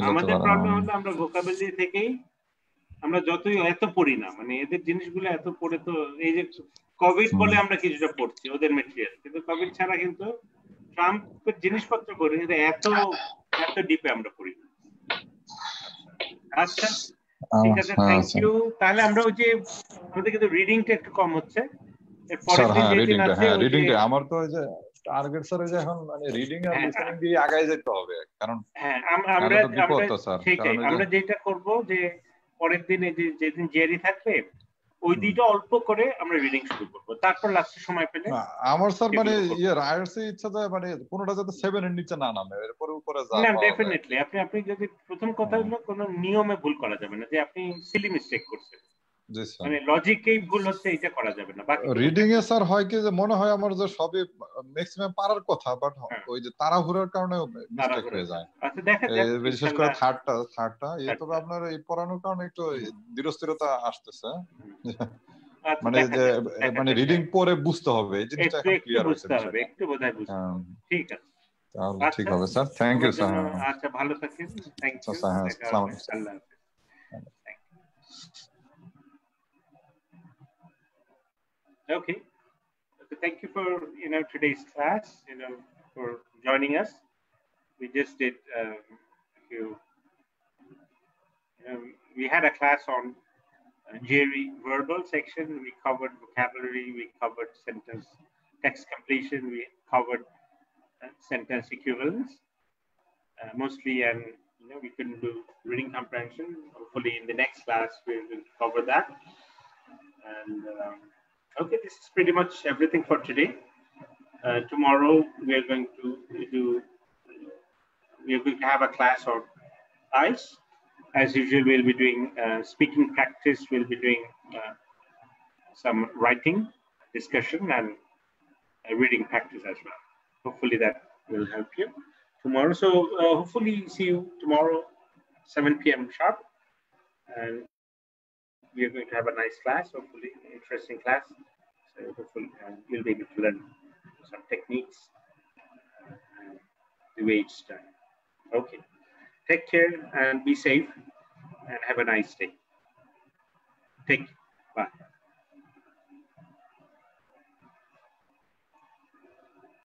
আমাদের প্রবলেম হলো আমরা ভোকাবুলারি থেকেই আমরা যতই এত পড়ি না, মানে এদের জিনিসগুলো এত পড়ে, তো এই যে কোভিড বলে আমরা কিছুটা পড়ছি ওদের মেটেরিয়াল, কিন্তু কোভিড ছাড়া কিন্তু ট্রাম্পের জিনিসপত্র পড়ি, কিন্তু এত ডিপে আমরা পড়ি না। আচ্ছা ঠিক আছে, থ্যাংক ইউ। তাহলে আমরা ওই যে আমাদের কিন্তু রিডিংটা একটু কম হচ্ছে, আমার তো ওই যে টার্গেট স্যার, যে এখন মানে রিডিং আর লিসেনিং দিয়ে আগায় যেতে হবে, কারণ আমরা যেটা করব যে পরের দিনে যেদিন জিআরই থাকবে ওই দুইটা অল্প করে আমরা রিডিং শুরু করব, তারপর লাস্টে সময় পেলে আমার স্যার মানে আইআরসি ইচ্ছা যায় মানে কোনটা যাতে 7 এর নিচে না নামে, এরপরে উপরে যায় না, ডেফিনেটলি আপনি যদি প্রথম কথা হলো কোনো নিয়মে ভুল করা যাবে না, যে আপনি সিলি মিস্টেক করছেন, মানে লজিকেই ভুল হচ্ছে, এটা করা যাবে না। বাকি রিডিং এ স্যার হয় কি, যে মনে হয় আমার যে সবই ম্যাক্সিমাম পারার কথা, বাট ওই যে তাড়াহুড়োর কারণে মিস্টেক হয়ে যায়। আচ্ছা দেখা যাক, বিশেষ করে থার্ডটা তবে আপনার এই পড়ানোর কারণে একটু ধীরস্থিরতা আসতেছে, মানে যে মানে রিডিং পরে বুঝতে হবে, এই জিনিসটা এখন ক্লিয়ার হচ্ছে, একটু বোধহয় বুঝতে হবে। ঠিক আছে, তাহলে ঠিক হবে স্যার, থ্যাংক ইউ স্যার। আচ্ছা ভালো থাকেন, থ্যাংক ইউ, আসসালামু আলাইকুম। Okay, so thank you for today's class, for joining us. We just did we had a class on GRE verbal section. We covered vocabulary, we covered sentence text completion, we covered sentence equivalence mostly, and we couldn't do reading comprehension. Hopefully in the next class we will cover that. And okay, this is pretty much everything for today. Tomorrow we are going to have a class on ICE. As usual, we'll be doing speaking practice, we'll be doing some writing, discussion, and reading practice as well. Hopefully that will help you. tomorrow. So hopefully see you tomorrow, 7 p.m. sharp. And we are going to have a nice class, hopefully interesting class. So hopefully you'll be able to learn some techniques the way it's done. Okay, take care and be safe and have a nice day. Take care. Bye.